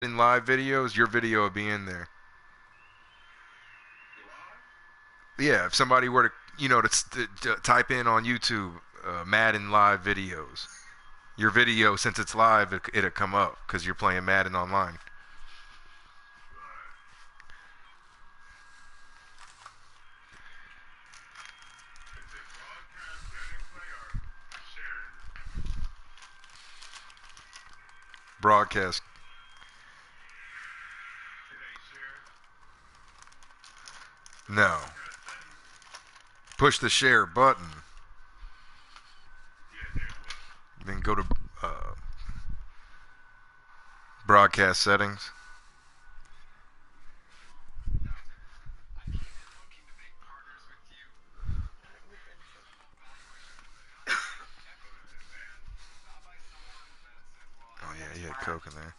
in live videos, your video will be in there. Yeah, if somebody were to, to type in on YouTube, Madden live videos, your video, since it's live, it'll come up because you're playing Madden online. Broadcast. No. Push the share button. Then go to broadcast settings. Oh yeah, he had Coke in there.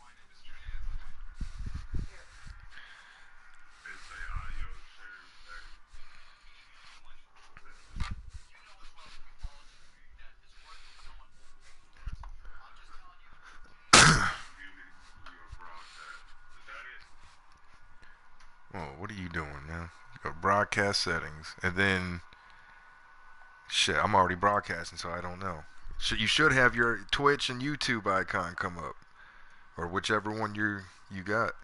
Oh, what are you doing now? Go broadcast settings, and then shit. I'm already broadcasting, so I don't know. You should have your Twitch and YouTube icon come up, or whichever one you got.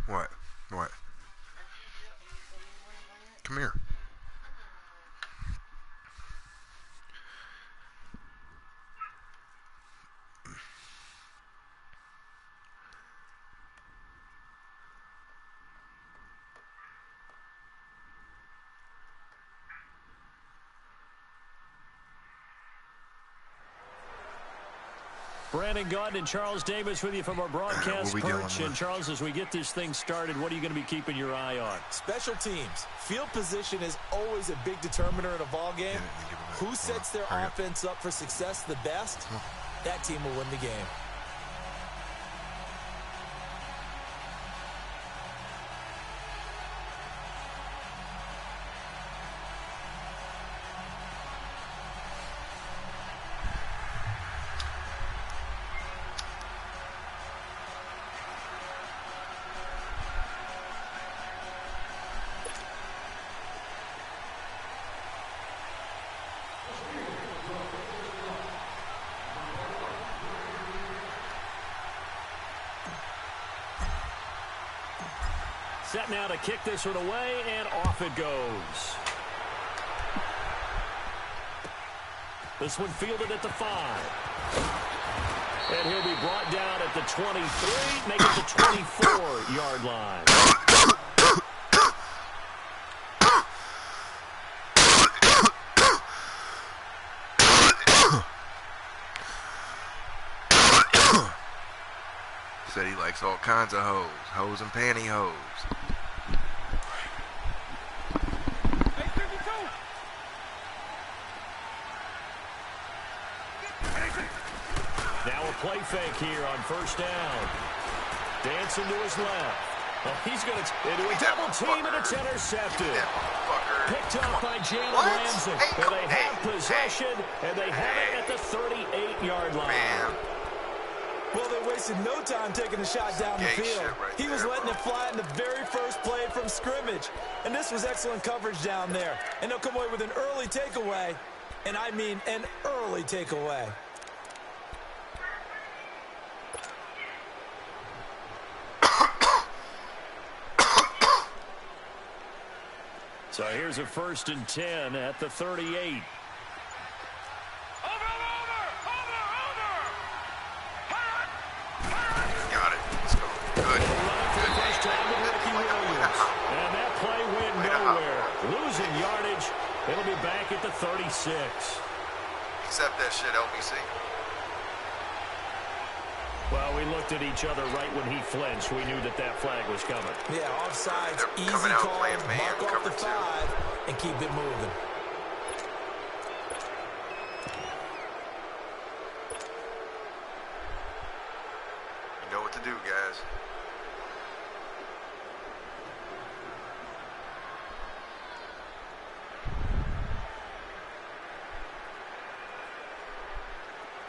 What? What? Come here. Brandon Gaudin and Charles Davis with you from our broadcast perch. And Charles, as we get this thing started, what are you going to be keeping your eye on? Special teams. Field position is always a big determiner in a ball game. Who sets their offense up for success the best, that team will win the game. Set now to kick this one away, and off it goes. This one fielded at the 5. And he'll be brought down at the 23, make it the 24-yard line. Said he likes all kinds of hoes and pantyhose. Now a play fake here on first down. Dancing to his left. He's going to into a double team, and it's intercepted. Picked up by Jalen Ramsey. And they have possession, and they have it at the 38-yard line. Well, they wasted no time taking a shot down the field. He was letting it fly in the very first play from scrimmage. And this was excellent coverage down there. And they'll come away with an early takeaway. And I mean an early takeaway. So here's a 1st and 10 at the 38. Got it. Let's go. Good. Good. First time with Ricky Williams. And that play went nowhere. Losing yardage. It'll be back at the 36. Accept that shit, LBC. Well, we looked at each other right when he flinched. We knew that that flag was coming. Yeah, offsides, easy call, mark off the 5, and keep it moving. You know what to do, guys.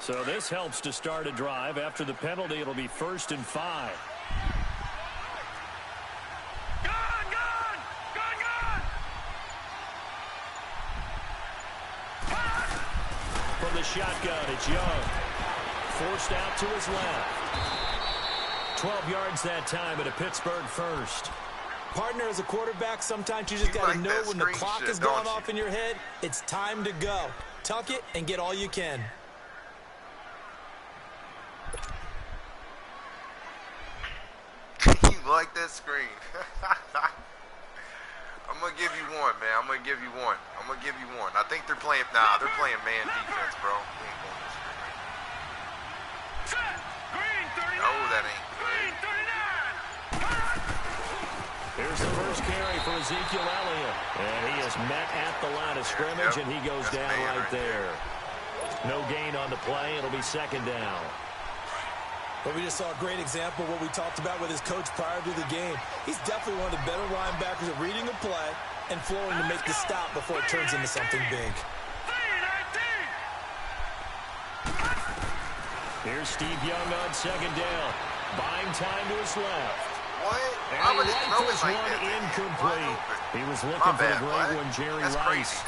So this helps to start a drive. After the penalty, it'll be 1st and 5. From the shotgun, it's Young. Forced out to his left. 12 yards that time at a Pittsburgh first. Partner, as a quarterback, sometimes you just got to know when the clock is going off in your head, it's time to go. Tuck it and get all you can. You like that screen? I'm going to give you one, man. I'm going to give you one. I think they're playing, they're playing man defense, bro. We ain't going this screen. No, that ain't good. Here's the first carry for Ezekiel Elliott. And he is met at the line of scrimmage, and he goes down right there. No gain on the play. It'll be 2nd down. But we just saw a great example of what we talked about with his coach prior to the game. He's definitely one of the better linebackers at reading a play and flowing to make the stop before it turns into something big. Here's Steve Young on 2nd down. Buying time to his left. What? And he rifles one incomplete. He was looking for the great one, Jerry Rice.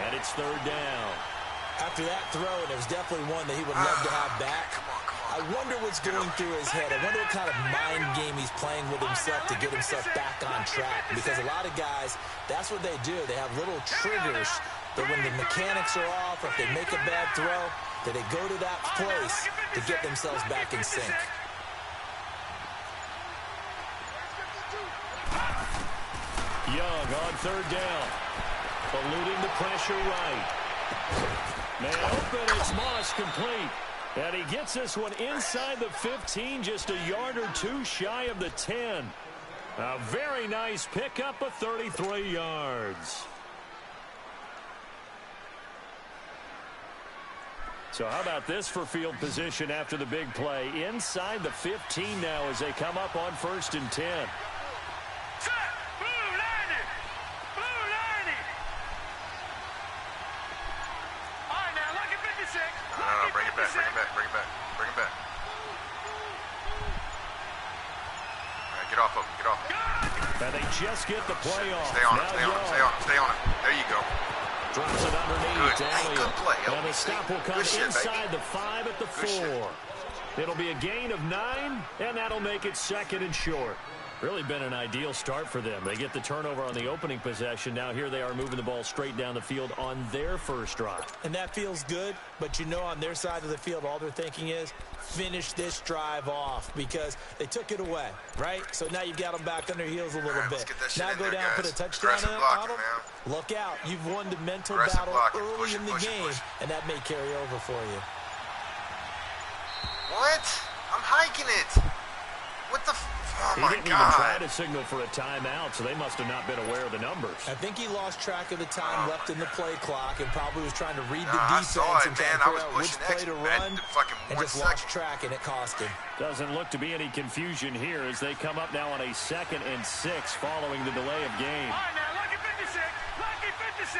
And it's 3rd down. After that throw, and it was definitely one that he would love to have back. I wonder what's going through his head. I wonder what kind of mind game he's playing with himself to get himself back on track. Because a lot of guys, that's what they do. They have little triggers that when the mechanics are off, or if they make a bad throw, that they go to that place to get themselves back in sync. Young on 3rd down. Eluding the pressure right. Man open, it's Moss complete. And he gets this one inside the 15, just a yard or 2 shy of the 10. A very nice pickup of 33 yards. So how about this for field position after the big play? Inside the 15 now as they come up on 1st and 10. No, bring it back. All right, get off of him. And they just get the play off. Stay on him. There you go. Drops it underneath. Good play. And the stop will come inside the 5 at the 4. It'll be a gain of 9, and that'll make it 2nd and short. Really been an ideal start for them. They get the turnover on the opening possession. Now here they are moving the ball straight down the field on their first drive. And that feels good, but you know on their side of the field, all they're thinking is finish this drive off because they took it away, right? So now you've got them back on their heels a little bit. Now go down, put a touchdown on them. Look out. You've won the mental battle early in the game, and that may carry over for you. What? I'm hiking it. What the Oh, my God. He didn't even try to signal for a timeout, so they must have not been aware of the numbers. I think he lost track of the time left in the play clock and probably was trying to read the defense and try to figure out which play to run and just lost track, and it cost him. Doesn't look to be any confusion here as they come up now on a 2nd and 6 following the delay of game. All right, now, lucky 56. Lucky 56.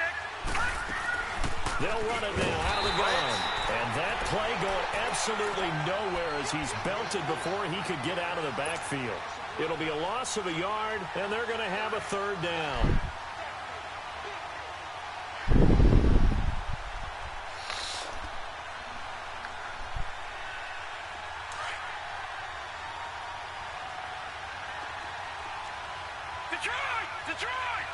They'll run it now out of the gun. And that play going absolutely nowhere as he's belted before he could get out of the backfield. It'll be a loss of a yard, and they're going to have a 3rd down. Detroit! Detroit!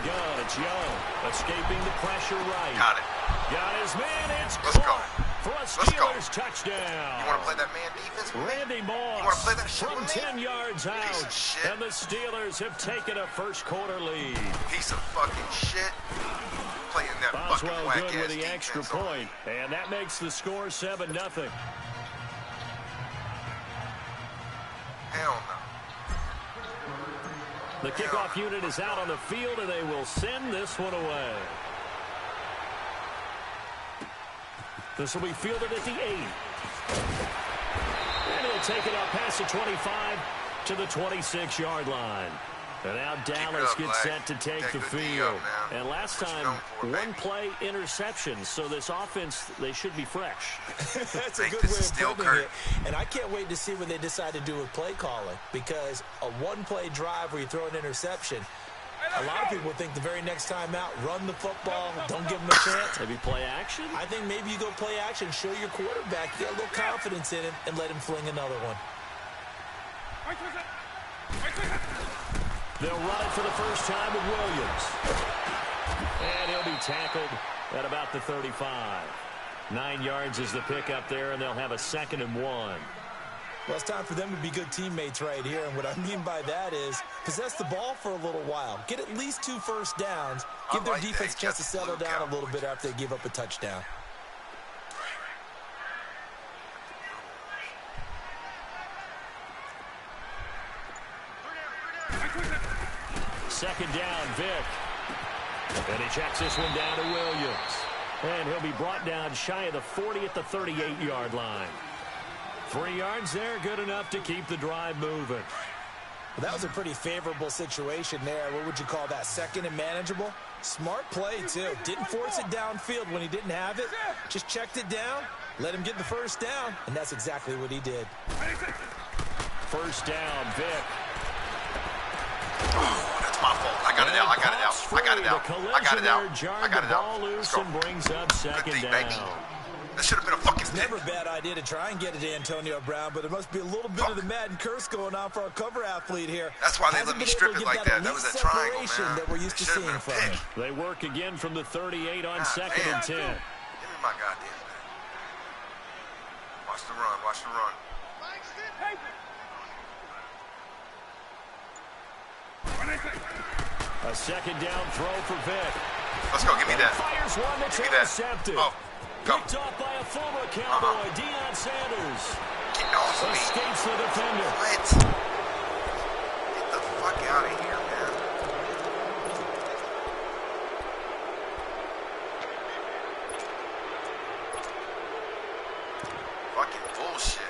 gun. It's Young. Escaping the pressure right. Got it. Got his man. It's Let's go. for a Let's go. Steelers touchdown. You want to play that man defense with me? Randy You want to Moss play that shit from with me? 10 yards Piece out. of shit. And the Steelers have taken a first-quarter lead. Piece of fucking shit. Playing that fucking Boswell whack good ass with the extra defense on point. And that makes the score 7-0. Hell no. The kickoff unit is out on the field, and they will send this one away. This will be fielded at the 8. And he'll take it up past the 25 to the 26-yard line. And now Dallas gets set to take the field. And last time, one-play interception. So this offense, they should be fresh. That's a good way of putting it. And I can't wait to see what they decide to do with play calling. Because a one-play drive where you throw an interception, a lot of people think the very next time out, run the football, don't give them a chance. Maybe play action? I think maybe you go play action, show your quarterback, get a little confidence in him, and let him fling another one. They'll run it for the first time with Williams. And he'll be tackled at about the 35. 9 yards is the pickup there, and they'll have a 2nd and 1. Well, it's time for them to be good teammates right here. And what I mean by that is possess the ball for a little while. Get at least 2 first downs. Give their defense a chance to settle down a little bit after they give up a touchdown. Second down, Vick. And he checks this one down to Williams. And he'll be brought down shy of the 40 at the 38-yard line. 3 yards there, good enough to keep the drive moving. Well, that was a pretty favorable situation there. What would you call that, 2nd and manageable? Smart play, too. Didn't force it downfield when he didn't have it. Just checked it down, let him get the first down, and that's exactly what he did. First down, Vick. Oh, that's my fault. I got it out. I got it out. I got it out. I got it out. I got it out. Let's go. And brings up second down. Baby. That should have been a fucking It's never a bad idea to try and get it to Antonio Brown, but there must be a little bit of the Madden curse going on for our cover athlete here. That's why they let me strip it like that. That was a triangle, man. That we're used to seeing from him. They work again from the 38 on 2nd and 10. Give me my goddamn back. Watch the run. Watch the run. A second down throw for Vick. Let's go. Give me that. Fires one that's Give me that. intercepted. Oh, go. Picked off by a former Cowboy, Deion Sanders. Get off of me. Escapes the defender. What? Get the fuck out of here, man. Fucking bullshit.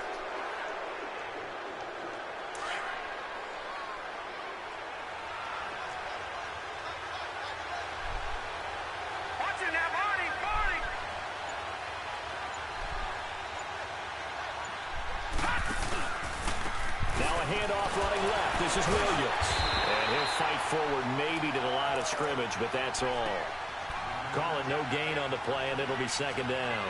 Handoff running left. This is Williams. And he'll fight forward maybe to the line of scrimmage, but that's all. Call it no gain on the play, and it'll be second down.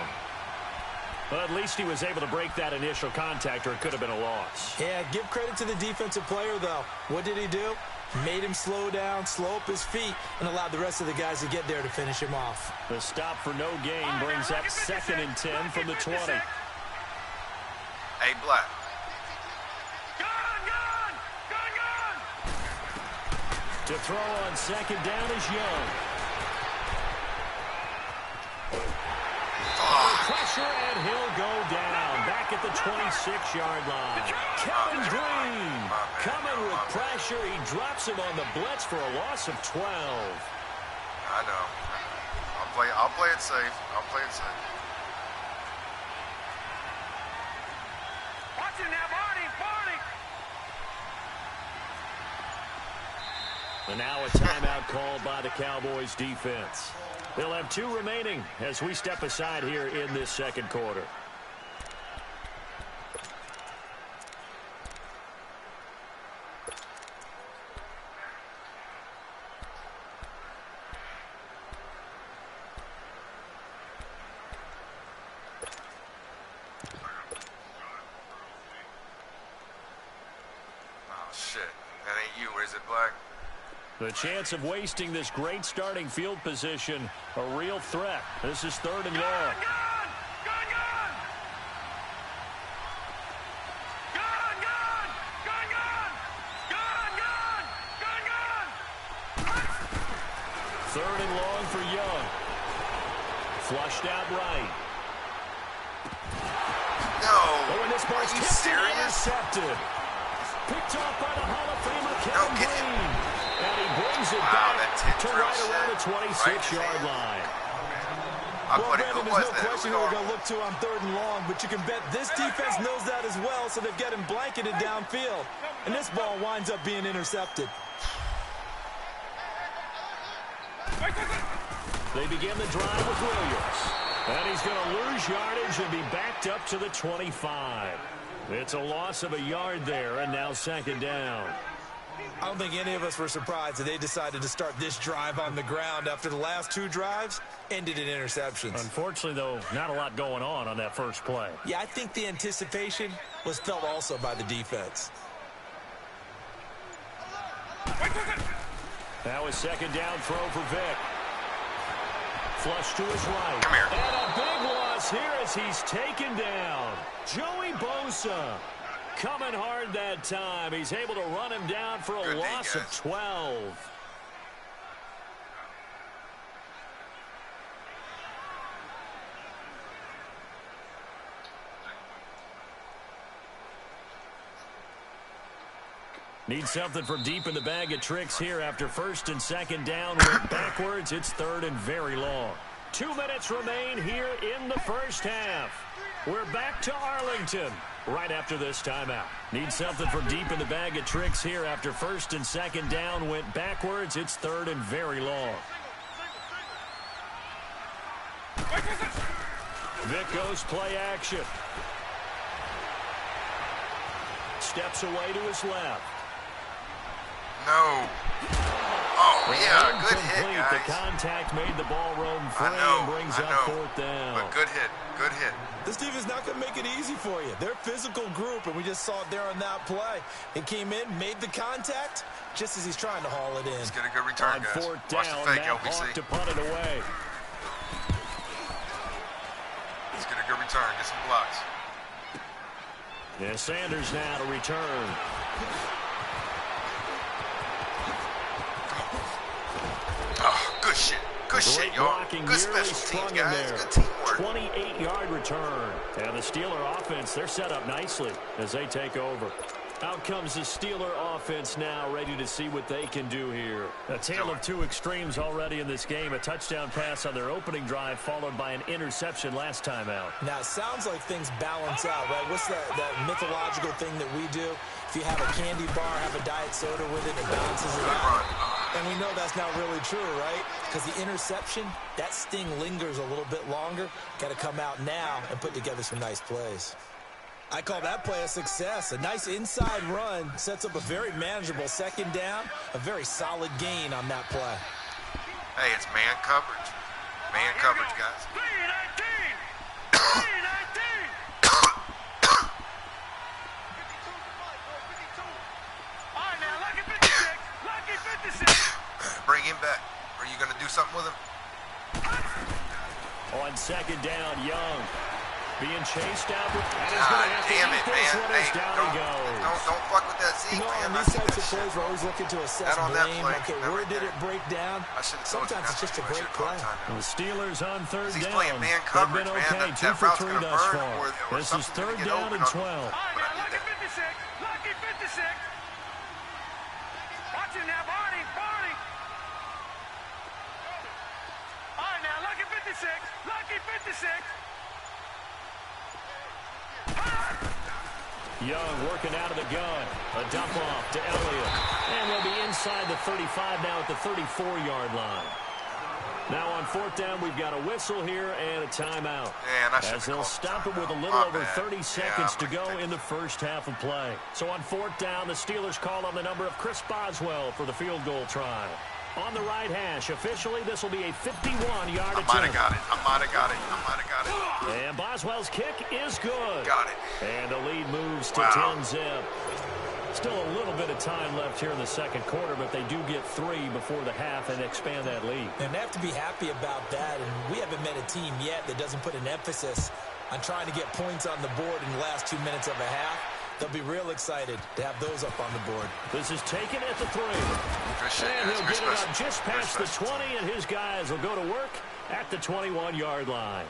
Well, at least he was able to break that initial contact, or it could have been a loss. Yeah, give credit to the defensive player, though. What did he do? Made him slow down, slow up his feet, and allowed the rest of the guys to get there to finish him off. The stop for no gain brings up 2nd and 10 from the 20. Hey, Black. To throw on second down is Young. Pressure, and he'll go down. Back at the 26-yard line. Kevin Green coming with pressure. He drops him on the blitz for a loss of 12. I know. I'll play it safe. I'll play it safe. Watch it now, Barney. And now a timeout called by the Cowboys defense. They'll have 2 remaining as we step aside here in this second quarter. Oh, shit. That ain't you, is it, Black? The chance of wasting this great starting field position, a real threat. This is 3rd and long. Gone! Third and long for Young. Flushed out right. No. Oh, and this ball's Are you tipped and serious? intercepted. Picked off by the Hall of Famer Kevin get him. Green. And he brings it Wow, that back tip to drill right around the set. 26-yard line. Well, Brandon, there's no question who we're going to look to on 3rd and long, but you can bet this defense knows that as well, so they've got him blanketed downfield. And this ball winds up being intercepted. They begin the drive with Williams. And he's going to lose yardage and be backed up to the 25. It's a loss of a yard there, and now 2nd down. I don't think any of us were surprised that they decided to start this drive on the ground after the last 2 drives ended in interceptions. Unfortunately, though, not a lot going on that first play. Yeah, I think the anticipation was felt also by the defense. Now a 2nd down throw for Vick. Flush to his right. Come here. And a big loss here as he's taken down. Joey Bosa coming hard that time. He's able to run him down for a Good day, loss of guys. 12. Need something from deep in the bag of tricks here after 1st and 2nd down. Went backwards. It's 3rd and very long. 2 minutes remain here in the first half. We're back to Arlington right after this timeout. Need something from deep in the bag of tricks here after 1st and 2nd down. Went backwards. It's 3rd and very long. Vick goes play action. Steps away to his left. No. Oh, yeah, good hit, Incomplete. guys. The contact made the ball roam free I know, and brings I up know. 4th down. But good hit, good hit. This defense is not going to make it easy for you. They're a physical group, and we just saw it there on that play. He came in, made the contact, just as he's trying to haul it in. Let's get a good return, On guys. 4th Watch down, the fake, Matt LBC. Hawk to punt it away. Let's get a good return, get some blocks. Yeah, Sanders now to return. Oh, good shit. Good Great shit, y'all. blocking, Good nearly special sprung teams, him guys. there. Good teamwork. 28-yard return. And the Steeler offense, they're set up nicely as they take over. Out comes the Steeler offense now, ready to see what they can do here. A tale of 2 extremes already in this game. A touchdown pass on their opening drive, followed by an interception last time out. Now, it sounds like things balance out, right? What's that mythological thing that we do? If you have a candy bar, have a diet soda with it, it balances it out. And we know that's not really true, right? Because the interception, that sting lingers a little bit longer. Got to come out now and put together some nice plays. I call that play a success. A nice inside run sets up a very manageable 2nd down, a very solid gain on that play. Hey, it's man coverage. Man coverage, guys. 319! 319! All right, now, lucky 56. Lucky 56. Bring him back. Are you going to do something with him? On 2nd down, Young being chased out. And he's going to have to Damn eat it, this man. one Hey, as down he goes. don't fuck with that Zeke, You know, man. on I these see types that of shit. plays, we're always looking to assess That on that blame. play, Okay, that where right did there. it break down? I should have told you. Sometimes it's just a I great should've called play. timeout. The Steelers on 3rd He's down. playing man They've coverage, been man. okay, That 2 for route's 3 gonna thus burn, far. or This is something's gonna 3rd get down open and on 12. All right, But I now, did lucky 56. Lucky 56. Watch it now, Barney. Barney. All right, now, lucky 56. Lucky 56. Young working out of the gun. A dump off to Elliott. And they'll be inside the 35 now at the 34-yard line. Now on 4th down, we've got a whistle here and a timeout. Man, I should've as they'll called stop it timeout. with a little My over bad. 30 seconds to I'm go ridiculous. in the first half of play. So on 4th down, the Steelers call on the number of Chris Boswell for the field goal try. On the right hash, officially, this will be a 51-yard I attempt. might have got it. And Boswell's kick is good. Got it. And the lead moves to Wow. 10-zip. Still a little bit of time left here in the second quarter, but they do get 3 before the half and expand that lead. And they have to be happy about that, and we haven't met a team yet that doesn't put an emphasis on trying to get points on the board in the last 2 minutes of a half. They'll be real excited to have those up on the board. This is taken at the 3. And he'll get it up just past the 20, and his guys will go to work at the 21-yard line.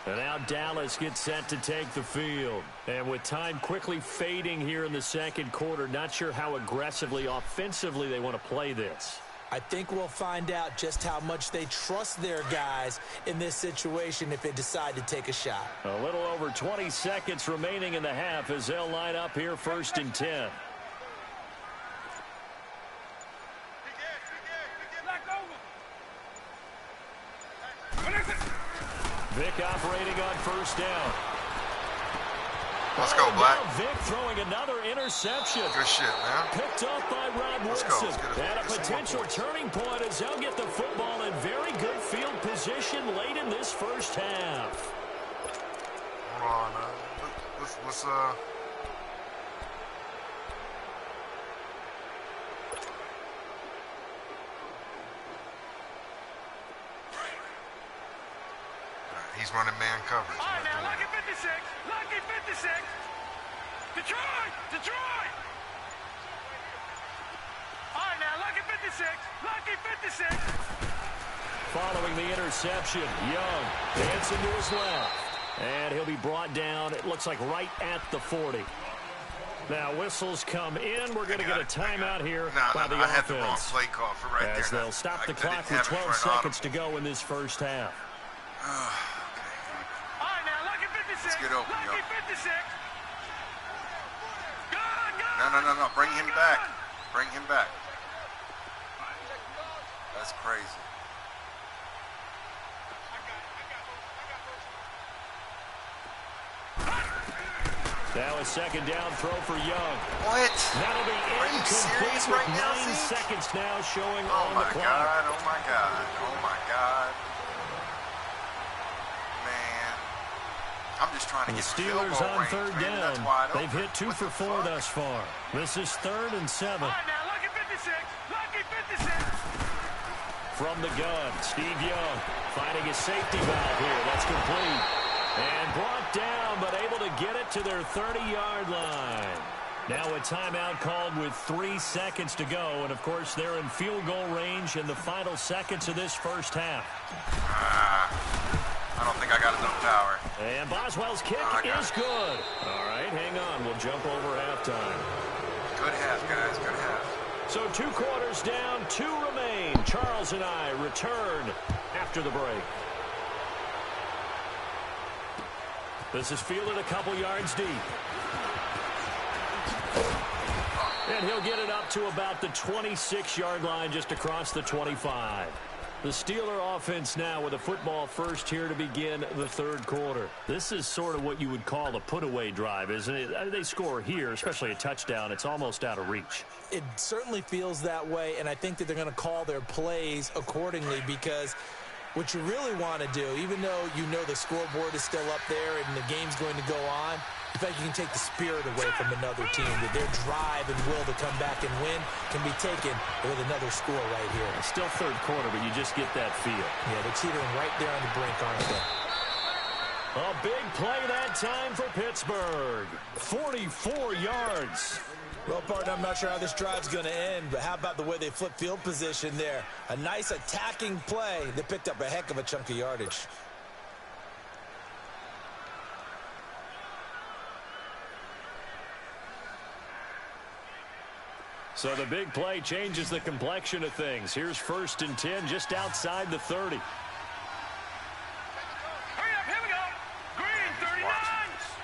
And now Dallas gets set to take the field. And with time quickly fading here in the second quarter, not sure how aggressively, offensively they want to play this. I think we'll find out just how much they trust their guys in this situation if they decide to take a shot. A little over 20 seconds remaining in the half as they'll line up here 1st and 10. Vic operating on 1st down. Let's go, Black. Vic throwing another interception. Good shit, man. Picked up by Rod Woodson. Let's go. And a potential turning point as they'll get the football in very good field position late in this first half. Hold on. Let's He's running man coverage. All right, now, lucky 56. Lucky 56. Detroit. Detroit. All right, now, lucky 56. Lucky 56. Following the interception, Young dancing to his left. And he'll be brought down, it looks like right at the 40. Now whistles come in. We're going to get a timeout here by the I had offense. the wrong play call for right as there. They'll stop the clock with 12 seconds to go in this first half. Let's get open, yo. Lucky 56. No. Bring him back. Bring him back. That's crazy. Now a second down throw for Young. What? That'll be Are you incomplete serious with right now, 9 Zeke? seconds now showing Oh on my the clock. God. Oh my God. Oh my God. Man. I'm just trying to The get field Steelers goal on range, 3rd man. That's down. wide They've open. hit 2 What for the 4 fuck? thus far. This is 3rd and 7. All right, now, lucky 56. Lucky 56. From the gun, Steve Young finding his safety valve here. That's complete. And brought down, but able to get it to their 30-yard line. Now a timeout called with 3 seconds to go. And, of course, they're in field goal range in the final seconds of this first half. I don't think I got enough power. And Boswell's kick is good. All right, hang on. We'll jump over halftime. Good half, guys. Good half. So 2 quarters down, 2 remain. Charles and I return after the break. This is fielded a couple yards deep. And he'll get it up to about the 26-yard line just across the 25. The Steeler offense now with a football first here to begin the 3rd quarter. This is sort of what you would call a put-away drive, isn't it? They score here, especially a touchdown. It's almost out of reach. It certainly feels that way, and I think that they're going to call their plays accordingly because what you really want to do, even though you know the scoreboard is still up there and the game's going to go on, in fact, you can take the spirit away from another team, that their drive and will to come back and win can be taken with another score right here. It's still 3rd quarter, but you just get that feel. Yeah, they're teetering right there on the brink, aren't they? A big play that time for Pittsburgh. 44 yards. Well, partner, I'm not sure how this drive's going to end, but how about the way they flip field position there? A nice attacking play that picked up a heck of a chunk of yardage. So the big play changes the complexion of things. Here's 1st and 10 just outside the 30. Hurry up, here we go. Green 39.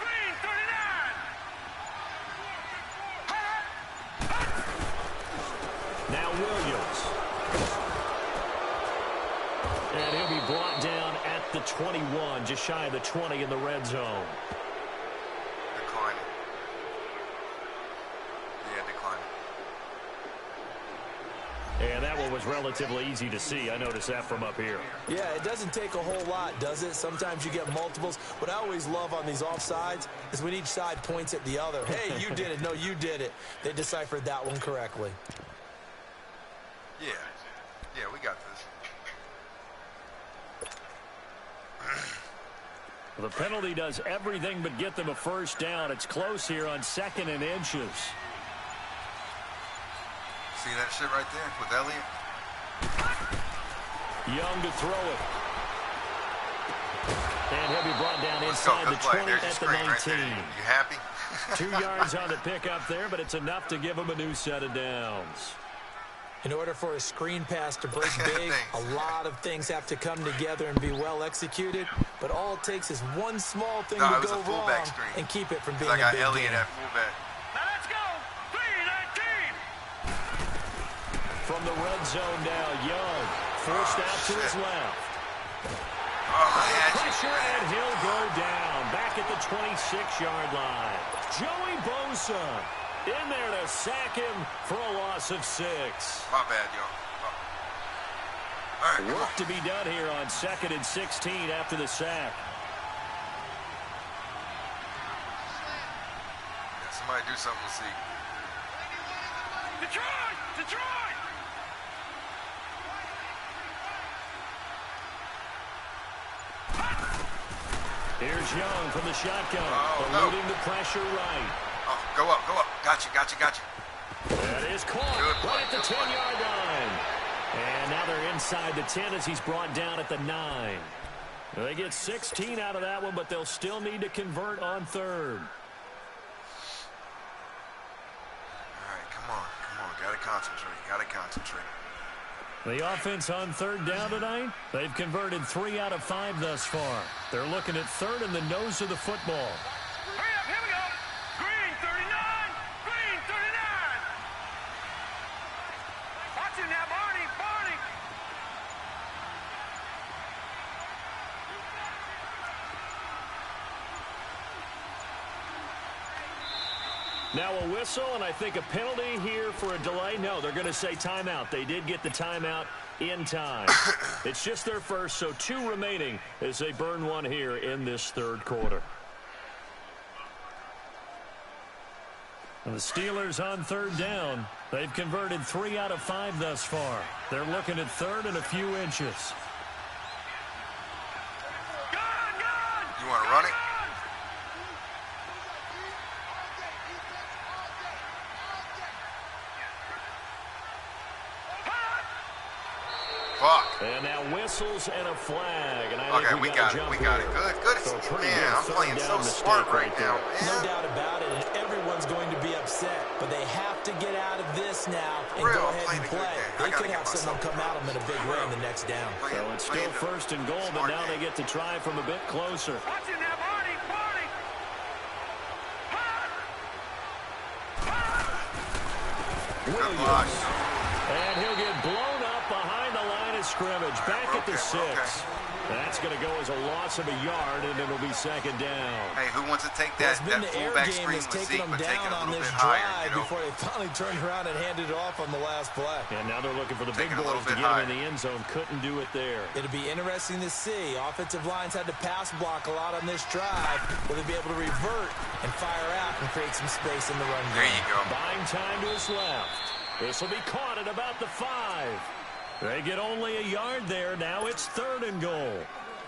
Green 39. Now Williams. And he'll be brought down at the 21, just shy of the 20 in the red zone. Declining. Yeah, declining. And that will was relatively easy to see. I noticed that from up here. Yeah, it doesn't take a whole lot, does it? Sometimes you get multiples. What I always love on these offsides is when each side points at the other. Hey, you did it. No, you did it. They deciphered that one correctly. Yeah. Yeah, we got this. The penalty does everything but get them a first down. It's close here on 2nd and inches. See that shit right there with Elliott? Young to throw it. And he'll be brought down Let's go. inside Good the play. 20 There's your at the screen 19. right there. You happy? 2 yards on the pickup there, but it's enough to give them a new set of downs. In order for a screen pass to break big, a lot of things have to come together and be well executed. But all it takes is one small thing to go wrong and keep it from being a big I got Elliott game. at fullback. Now let's go. 3-19. From the red zone now, Young forced out to his left. Pressure, and he'll go down back at the 26-yard line. Joey Bosa in there to sack him for a loss of 6. My bad, yo. All right, Work to be done here on 2nd and 16 after the sack. Yeah, somebody do something to see. Detroit! Detroit! Here's Young from the shotgun. Eluding the pressure right. Oh, go up, go up. Got you. That is caught right at the 10-yard line. And now they're inside the 10 as he's brought down at the 9. They get 16 out of that one, but they'll still need to convert on 3rd. All right, come on. Gotta concentrate. The offense on 3rd down tonight, they've converted 3 out of 5 thus far. They're looking at 3rd in the nose of the football. Hurry up, here we go. Green 39. Green 39. Watch it now, Barney. Now a whistle, and I think a penalty here for a delay. No, they're going to say timeout. They did get the timeout in time. It's just their first, so 2 remaining as they burn one here in this 3rd quarter. And the Steelers on 3rd down. They've converted 3 out of 5 thus far. They're looking at 3rd and a few inches. You want to run it? Fuck. And now whistles and a flag. And I Okay, think we got it. Good. So pretty Man, good I'm third playing down so mistake smart right there. now, man. No doubt about it, and everyone's going to be upset. But they have to get out of this now and Real, go ahead and playing a good play. game. I They gotta could get have someone myself come at them in a big way in the next down. So it's still 1st and goal, but now they get to try from a bit closer. Watch it now, Barney. Williams. And he'll get blown up behind the line of scrimmage. Back at the 6. That's going to go as a loss of a yard, and it'll be 2nd down. Hey, who wants to take that, It's been that the air fullback game screen that's with taken Zeke, them but take it down a on little this bit higher, drive you know? before they finally turned around and handed it off on the last play. And now they're looking for the Take big it a little boys to bit get higher. him in the end zone. Couldn't do it there. It'll be interesting to see. Offensive lines had to pass block a lot on this drive. Will they be able to revert and fire out and create some space in the run game? There you go. Buying time to his left. This will be caught at about the 5. They get only a yard there. Now it's 3rd and goal.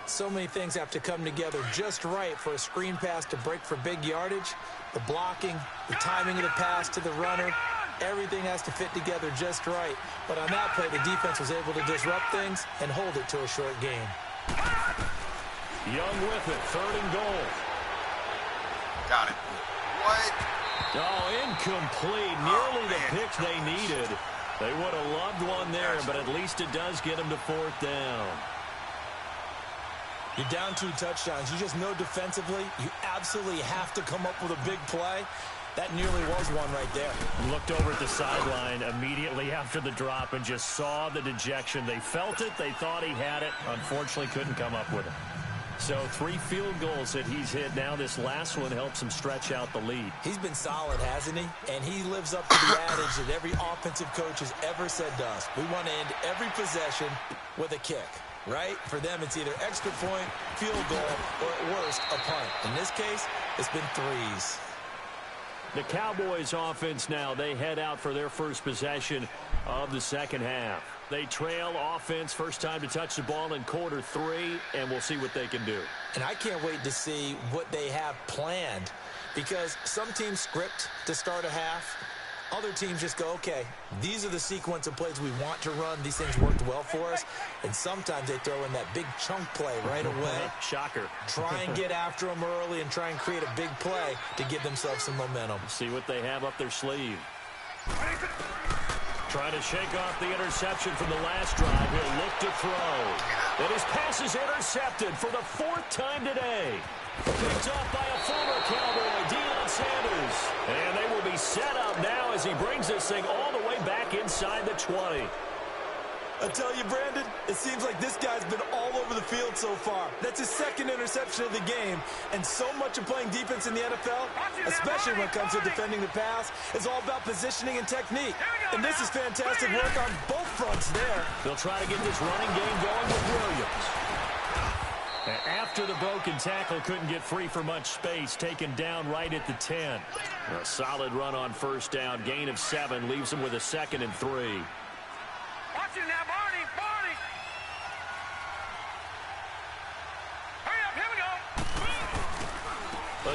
So many things have to come together just right for a screen pass to break for big yardage. The blocking, the timing of the pass to the runner, everything has to fit together just right. But on that play, the defense was able to disrupt things and hold it to a short game. Young with it, 3rd and goal. Got it. What? Oh, incomplete. Nearly the pick they needed. They would have loved one there, but at least it does get them to 4th down. You're down 2 touchdowns. You just know defensively you absolutely have to come up with a big play. That nearly was one right there. Looked over at the sideline immediately after the drop and just saw the dejection. They felt it. They thought he had it. Unfortunately, couldn't come up with it. So 3 field goals that he's hit now. This last one helps him stretch out the lead. He's been solid, hasn't he? And he lives up to the adage that every offensive coach has ever said to us. We want to end every possession with a kick, right? For them, it's either extra point, field goal, or at worst, a punt. In this case, it's been threes. The Cowboys offense now, they head out for their first possession of the second half. They trail offense, first time to touch the ball in quarter 3, and we'll see what they can do. And I can't wait to see what they have planned, because some teams script to start a half. Other teams just go, okay, these are the sequence of plays we want to run. These things worked well for us. And sometimes they throw in that big chunk play right away. Shocker. Try and get after them early and try and create a big play to give themselves some momentum. See what they have up their sleeve. Trying to shake off the interception from the last drive. He'll look to throw. And his pass is intercepted for the 4th time today. Picked off by a former Cowboy, Deion Sanders. And they will be set up now as he brings this thing all the way back inside the 20. I tell you, Brandon, it seems like this guy's been all over the field so far. That's his 2nd interception of the game. And so much of playing defense in the NFL, especially when it comes to defending the pass, is all about positioning and technique. And this is fantastic work on both fronts there. They'll try to get this running game going with Williams. And after the broken tackle, couldn't get free for much space, taken down right at the 10. A solid run on first down, gain of 7, leaves him with a 2nd and 3. Watch it now, Barney. Barney. Hurry up, here we go.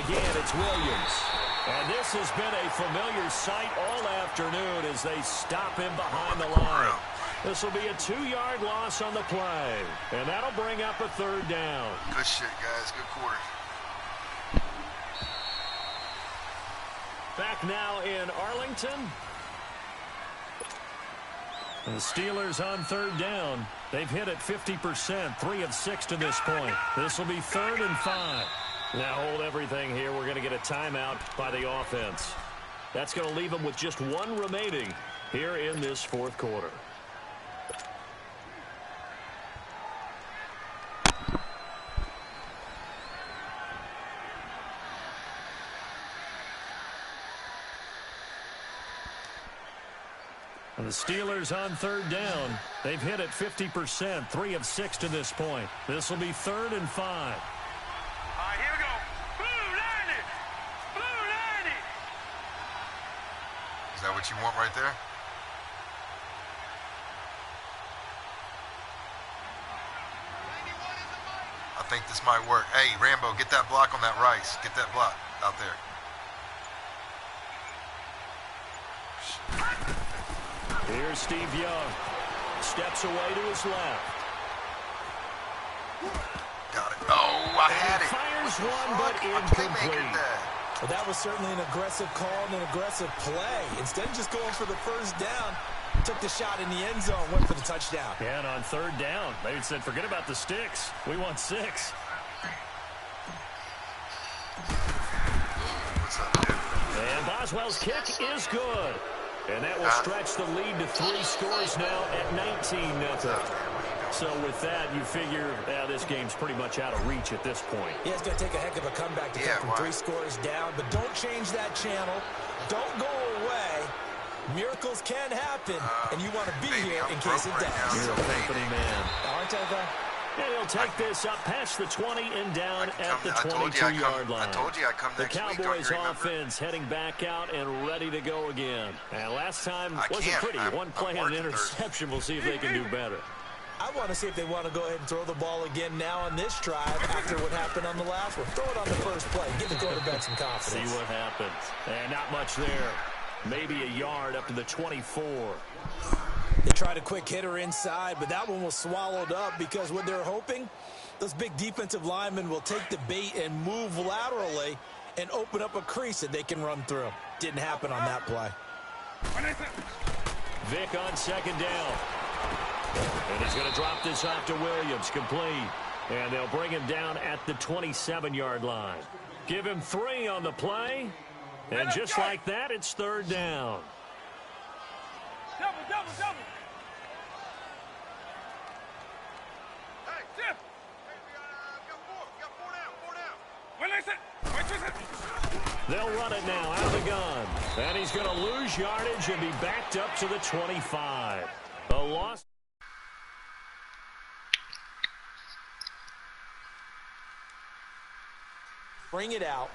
Again, it's Williams. And this has been a familiar sight all afternoon as they stop him behind the line. This will be a 2-yard loss on the play. And that'll bring up a 3rd down. Good shit, guys. Good quarter. Back now in Arlington. And the Steelers on 3rd down. They've hit it 50%, 3 of 6 to this point. This will be 3rd and 5. Now hold everything here. We're going to get a timeout by the offense. That's going to leave them with just 1 remaining here in this 4th quarter. And the Steelers on 3rd down. They've hit it 50%, 3 of 6 to this point. This will be 3rd and 5. All right, here we go. Blue 90. Blue 90. Is that what you want right there? I think this might work. Hey, Rambo, get that block on that Rice. Get that block out there. Here's Steve Young. Steps away to his left. Got it. Oh, I had it. Fires one, but Playmaker incomplete. there. Well, that was certainly an aggressive call and an aggressive play. Instead of just going for the first down, took the shot in the end zone, went for the touchdown. Yeah, and on 3rd down, they said, forget about the sticks. We want 6. What's up, dude? And Boswell's kick is good. And that will stretch the lead to 3 scores now at 19-0. So with that, you figure this game's pretty much out of reach at this point. Yeah, it's going to take a heck of a comeback to come from 3 scores down. But don't change that channel. Don't go away. Miracles can happen, and you want to be here in case it does. You're a company man. Aren't I, though? And he'll take this up past the 20 and down at the 22-yard line. I told you I'd come the next week. Cowboys offense heading back out and ready to go again. And last time wasn't pretty. One play and an interception. We'll see if they can do better. I want to see if they want to go ahead and throw the ball again now on this drive after what happened on the last one. Throw it on the first play. Give the quarterback some confidence. See what happens. And not much there. Maybe a yard up to the 24. They tried a quick hitter inside, but that one was swallowed up because what they're hoping, those big defensive linemen will take the bait and move laterally and open up a crease that they can run through. Didn't happen on that play. Vic on 2nd down. And he's going to drop this off to Williams, complete. And they'll bring him down at the 27-yard line. Give him 3 on the play. And just like that, it's 3rd down. Double, double, double. Hey, Jeff. They'll run it now out of the gun. And he's going to lose yardage and be backed up to the 25. A loss. Bring it out,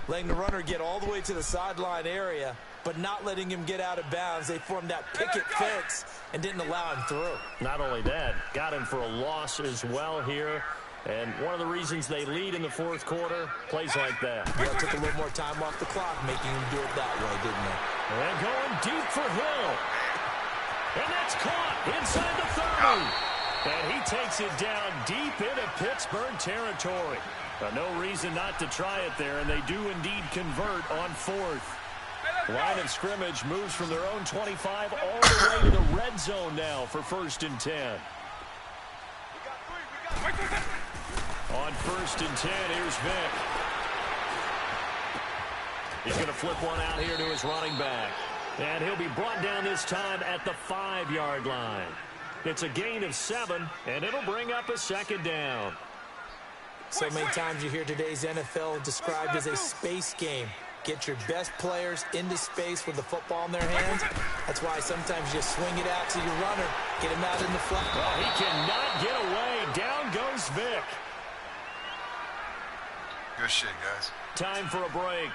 letting the runner get all the way to the sideline area, but not letting him get out of bounds. They formed that picket fence and didn't allow him through. Not only that, got him for a loss as well here. And one of the reasons they lead in the fourth quarter, plays like that. Yeah, took a little more time off the clock, making him do it that way, didn't they? And going deep for Hill. And that's caught inside the 30. And he takes it down deep into Pittsburgh territory. No reason not to try it there, and they do indeed convert on fourth. Line of scrimmage moves from their own 25 all the way to the red zone now for 1st and 10. On 1st and 10, here's Vick. He's going to flip one out here to his running back. And he'll be brought down this time at the 5-yard line. It's a gain of 7, and it'll bring up a 2nd down. So many times you hear today's NFL described as a space game. Get your best players into space with the football in their hands. That's why sometimes you swing it out to your runner, get him out in the flat. Well, he cannot get away. Down goes Vick. Good shit, guys. Time for a break.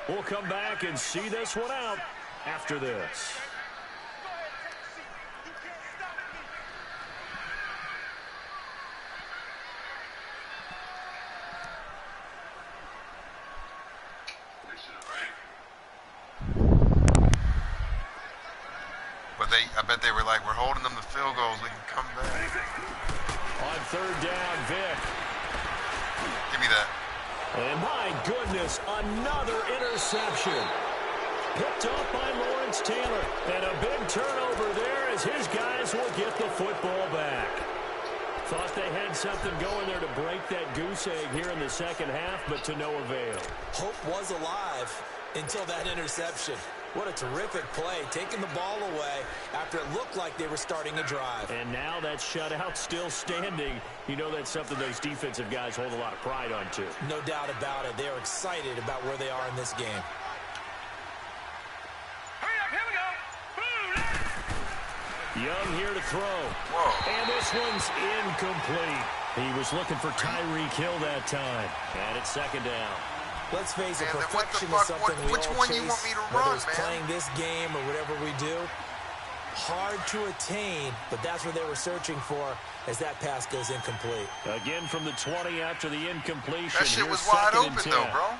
We'll come back and see this one out after this. I bet they were like, we're holding them to field goals. We can come back. On 3rd down, Vick. Give me that. And my goodness, another interception. Picked off by Lawrence Taylor. And a big turnover there as his guys will get the football back. Thought they had something going there to break that goose egg here in the second half, but to no avail. Hope was alive until that interception. What a terrific play, taking the ball away after it looked like they were starting a drive. And now that shutout still standing. You know that's something those defensive guys hold a lot of pride on, too. No doubt about it. They're excited about where they are in this game. Hurry up, here we go. Young here to throw. Whoa. And this one's incomplete. He was looking for Tyreek Hill that time. And it's 2nd down. Let's face it, Man, perfection what is the fuck? something we Which all one chase, you want me to whether run, it's man? playing this game or whatever we do. Hard to attain, but that's what they were searching for as that pass goes incomplete. Again from the 20 after the incompletion. That shit Here's was wide 2nd and open, 10. though, bro.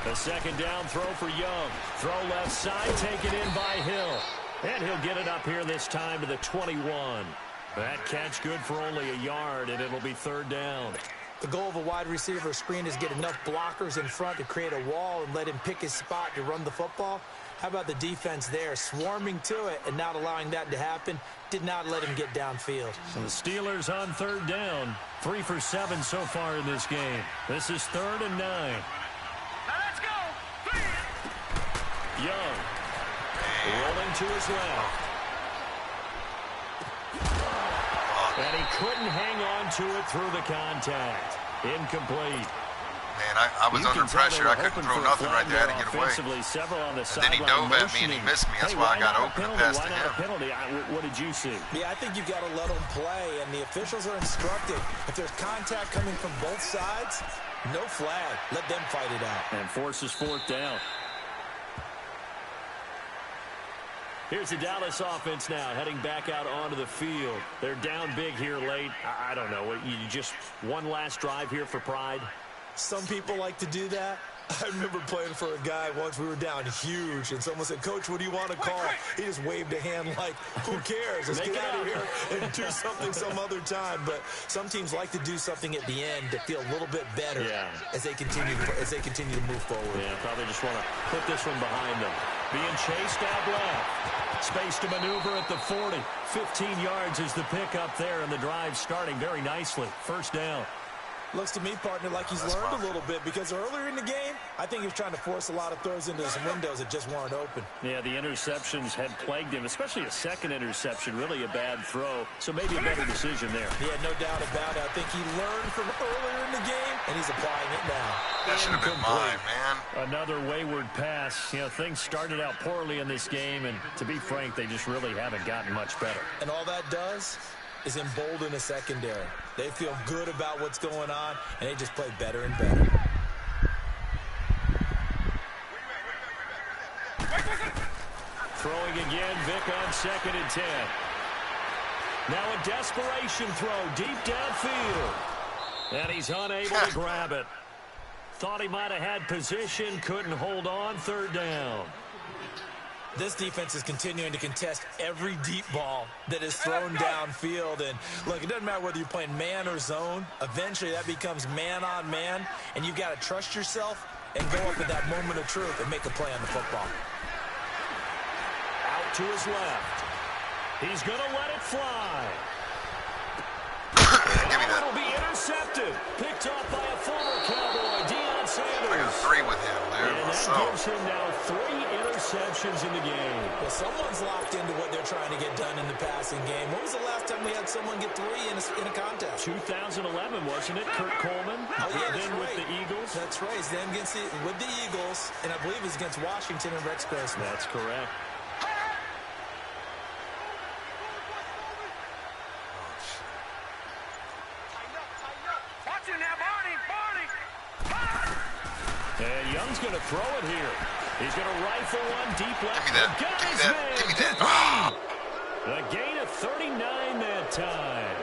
The 2nd down throw for Young. Throw left side, taken in by Hill. And he'll get it up here this time to the 21. That catch good for only a yard, and it'll be 3rd down. The goal of a wide receiver screen is get enough blockers in front to create a wall and let him pick his spot to run the football. How about the defense there, swarming to it and not allowing that to happen? Did not let him get downfield. So the Steelers on 3rd down. 3 for 7 so far in this game. This is 3rd and 9. Now let's go. Young rolling to his left. And he couldn't hang on to it through the contact. Incomplete. Man, I was under pressure. I couldn't throw nothing right there. I had to get away. And then he dove at me and he missed me. That's why I got open and passed to him. What did you see? Yeah, I think you've got to let them play, and the officials are instructed. If there's contact coming from both sides, no flag. Let them fight it out. And forces 4th down. Here's the Dallas offense now, heading back out onto the field. They're down big here late. I don't know. You just one last drive here for pride? Some people like to do that. I remember playing for a guy once. We were down huge, and someone said, "Coach, what do you want to call?" He just waved a hand like, "Who cares? Let's get out of here and do something some other time." But some teams like to do something at the end to feel a little bit better as they continue to move forward. Yeah, probably just want to put this one behind them. Being chased out left. Space to maneuver at the 40. 15 yards is the pickup there, and the drive starting very nicely. 1st down. Looks to me, partner, like he's learned a little bit, because earlier in the game, I think he was trying to force a lot of throws into his windows that just weren't open. Yeah, the interceptions had plagued him, especially a second interception, really a bad throw. So maybe a better decision there. Yeah, no doubt about it. I think he learned from earlier in the game, and he's applying it now. That should have been mine, man. Another wayward pass. You know, things started out poorly in this game, and to be frank, they just really haven't gotten much better. And all that does is embolden a secondary. They feel good about what's going on, and they just play better and better. Throwing again, Vic on 2nd and 10. Now a desperation throw deep downfield. And he's unable to grab it. Thought he might have had position, couldn't hold on, 3rd down. This defense is continuing to contest every deep ball that is thrown downfield. And look, it doesn't matter whether you're playing man or zone. Eventually that becomes man on man, and you've got to trust yourself and go up at that moment of truth and make a play on the football. Out to his left. He's going to let it fly. Give me that. It'll be intercepted. Picked off by a former Cowboy, Deion Sanders. I got 3 with him there. And that gives him now 3 interceptions in the game. Well, someone's locked into what they're trying to get done in the passing game. When was the last time we had someone get 3 in a contest? 2011, wasn't it? Kurt Coleman. Oh, yeah, that's then right. with the Eagles. That's right. It's them with the Eagles, and I believe it's against Washington and Rex Grossman. That's correct. And Young's going to throw it here. He's going to rifle one deep left. Give me that. A gain of 39 that time.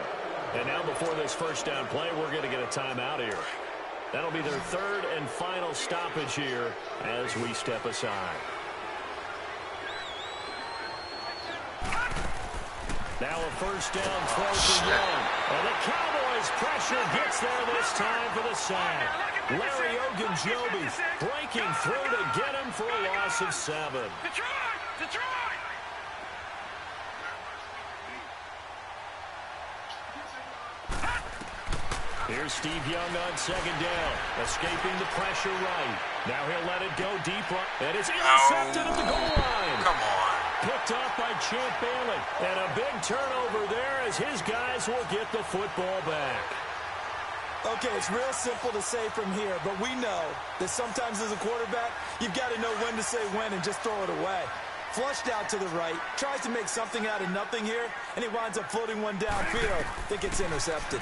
And now before this first down play, we're going to get a timeout here. That'll be their 3rd and final stoppage here as we step aside. Now a first down throw for Young. And the Cowboys' pressure gets there this time for the sack. Larry Ogunjobi breaking through to get him for a loss of 7. Detroit! Here's Steve Young on 2nd down, escaping the pressure right. Now he'll let it go deep right, and it's intercepted at the goal line. Come on. Picked off by Champ Bailey, and a big turnover there as his guys will get the football back. Okay, it's real simple to say from here, but we know that sometimes as a quarterback, you've got to know when to say when and just throw it away. Flushed out to the right, tries to make something out of nothing here, and he winds up floating one downfield that gets intercepted.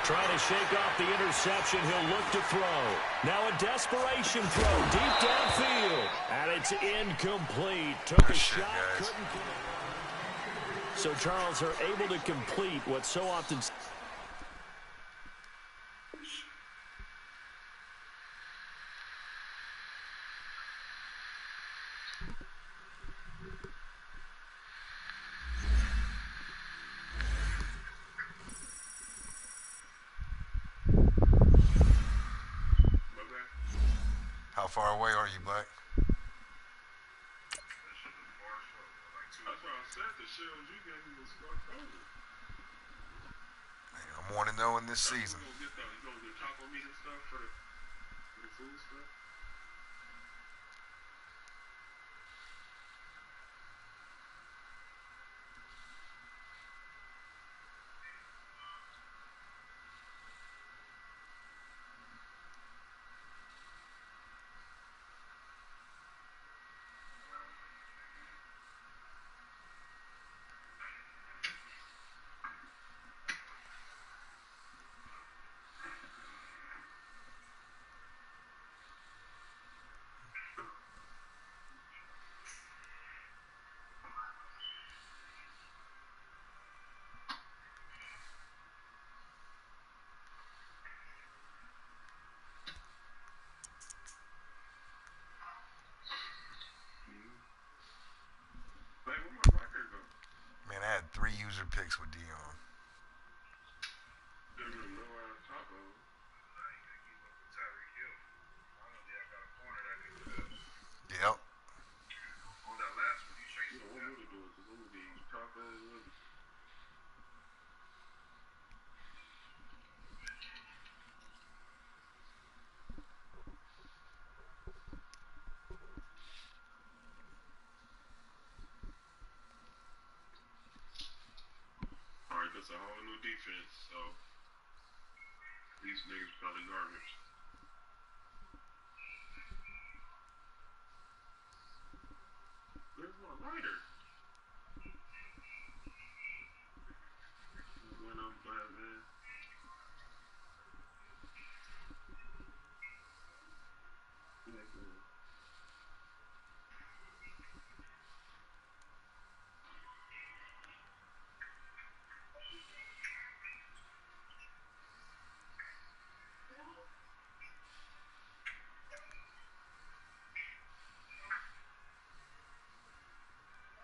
Trying to shake off the interception, he'll look to throw. Now a desperation throw deep downfield, and it's incomplete. Took a shot, couldn't get it. So Charles are able to complete what so often... How far away are you, Black? I'm 1-0 in this season. Man, I had 3 user picks with Dion. Yep. a whole new defense, so these niggas probably garbage. Where's my lighter? When I'm glad, man.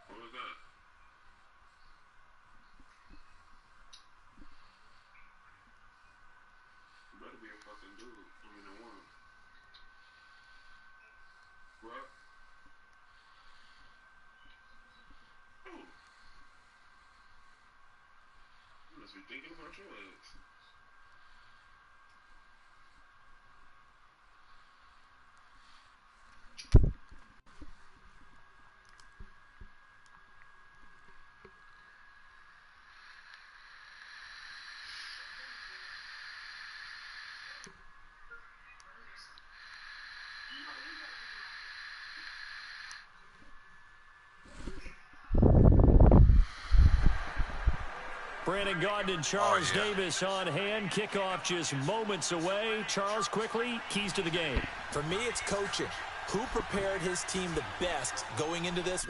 What was that? Better be a fucking dude. I mean, a woman. What? Oh. You must be thinking about your ass. Brandon Gaudin and Charles Davis on hand. Kickoff just moments away. Charles, quickly, keys to the game. For me, it's coaching. Who prepared his team the best going into this?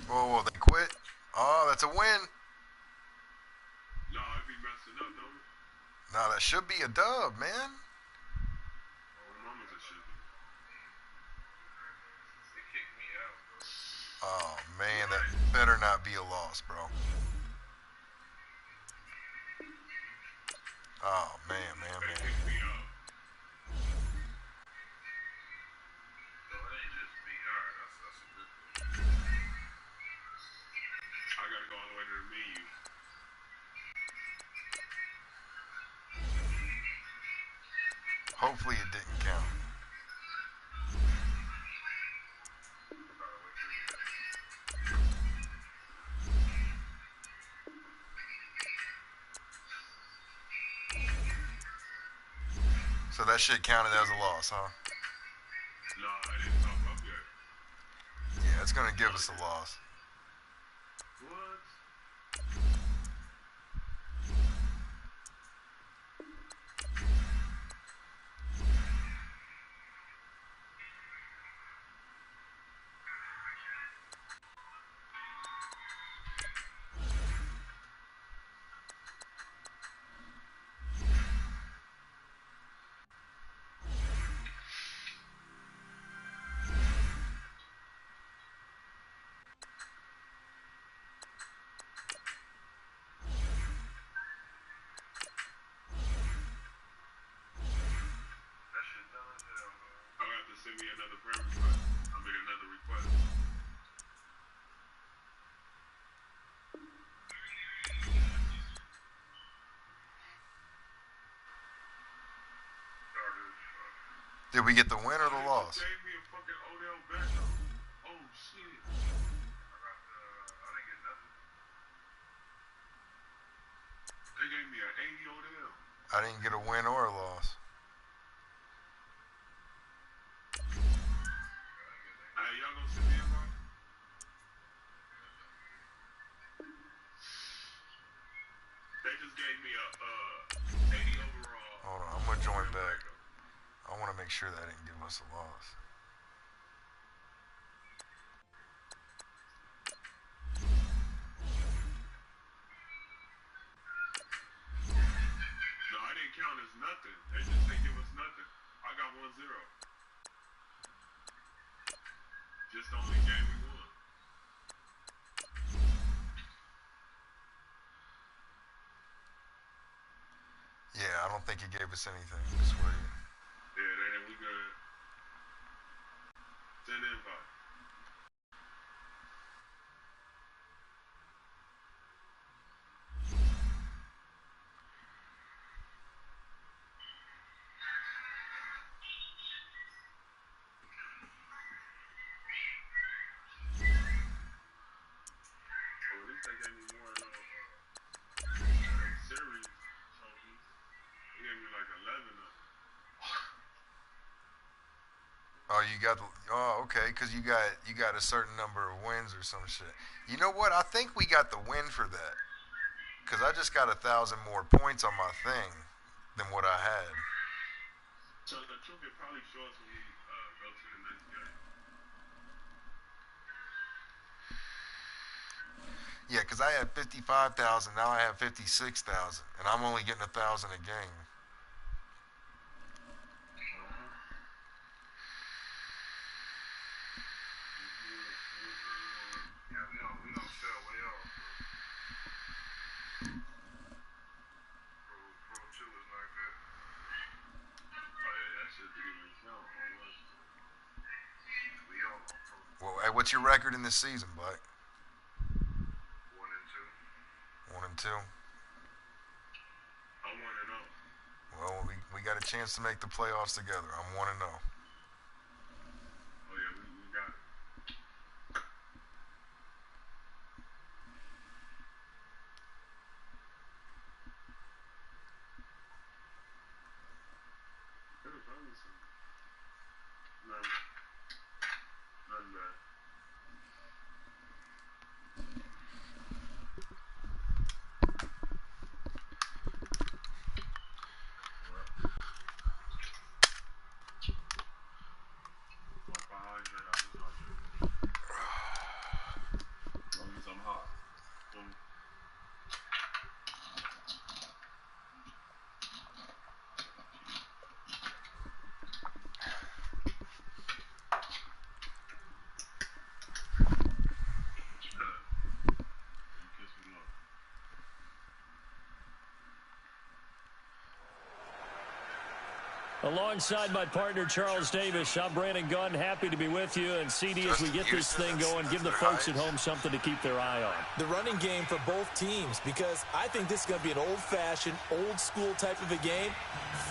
Whoa, they quit? Oh, that's a win. No, I'd be messing up, don't it? No, that should be a dub, man. Oh, mama's a shit. They kicked me out, bro. Oh, man, that better not be a loss, bro. Oh, man. They kicked me out. So it ain't just me. Alright, that's a good thing. I gotta go all the way to the menu. Hopefully it didn't count. So that shit counted as a loss, huh? No, I didn't talk up yet. Yeah, it's gonna give us a loss. What? Send me another prayer request. I made another request. Did we get the win or the loss? They gave me a fucking Odell Beckham. Oh shit. I didn't get nothing. They gave me an 80 Odell. I didn't get a win or a loss. Hey, y'all gonna send me a loss? They just gave me a 80 overall. Hold on, I'm gonna join back. I want to make sure that didn't give us a loss. No, I didn't count as nothing. They just didn't give us nothing. I got 1-0. Just the only game we won. Yeah, I don't think he gave us anything. I swear. Yeah, then we good. 10 invite. Oh, at least they gave me more than 11 of them. Oh, you got. Oh, okay, because you got a certain number of wins or some shit. You know what? I think we got the win for that. Because I just got 1,000 more points on my thing than what I had. So the truth, it probably shows when we go to the next game. Yeah, because I had 55,000. Now I have 56,000, and I'm only getting 1,000 a game. Yeah, we don't sell way off, bro. Pro 2 is not good. Oh, yeah, that shit didn't even count. We all on Pro 2. Well, hey, what's your record in this season, Black? 1 and 2. 1 and 2. I'm 1 and 0. Well, we got a chance to make the playoffs together. I'm 1 and 0. Oh, yeah, we got it. There was probably some. Nothing bad. Alongside my partner, Charles Davis, I'm Brandon Gunn. Happy to be with you. And CD, as we get this thing going, give the folks at home something to keep their eye on. The running game for both teams, because I think this is going to be an old-fashioned, old-school type of a game.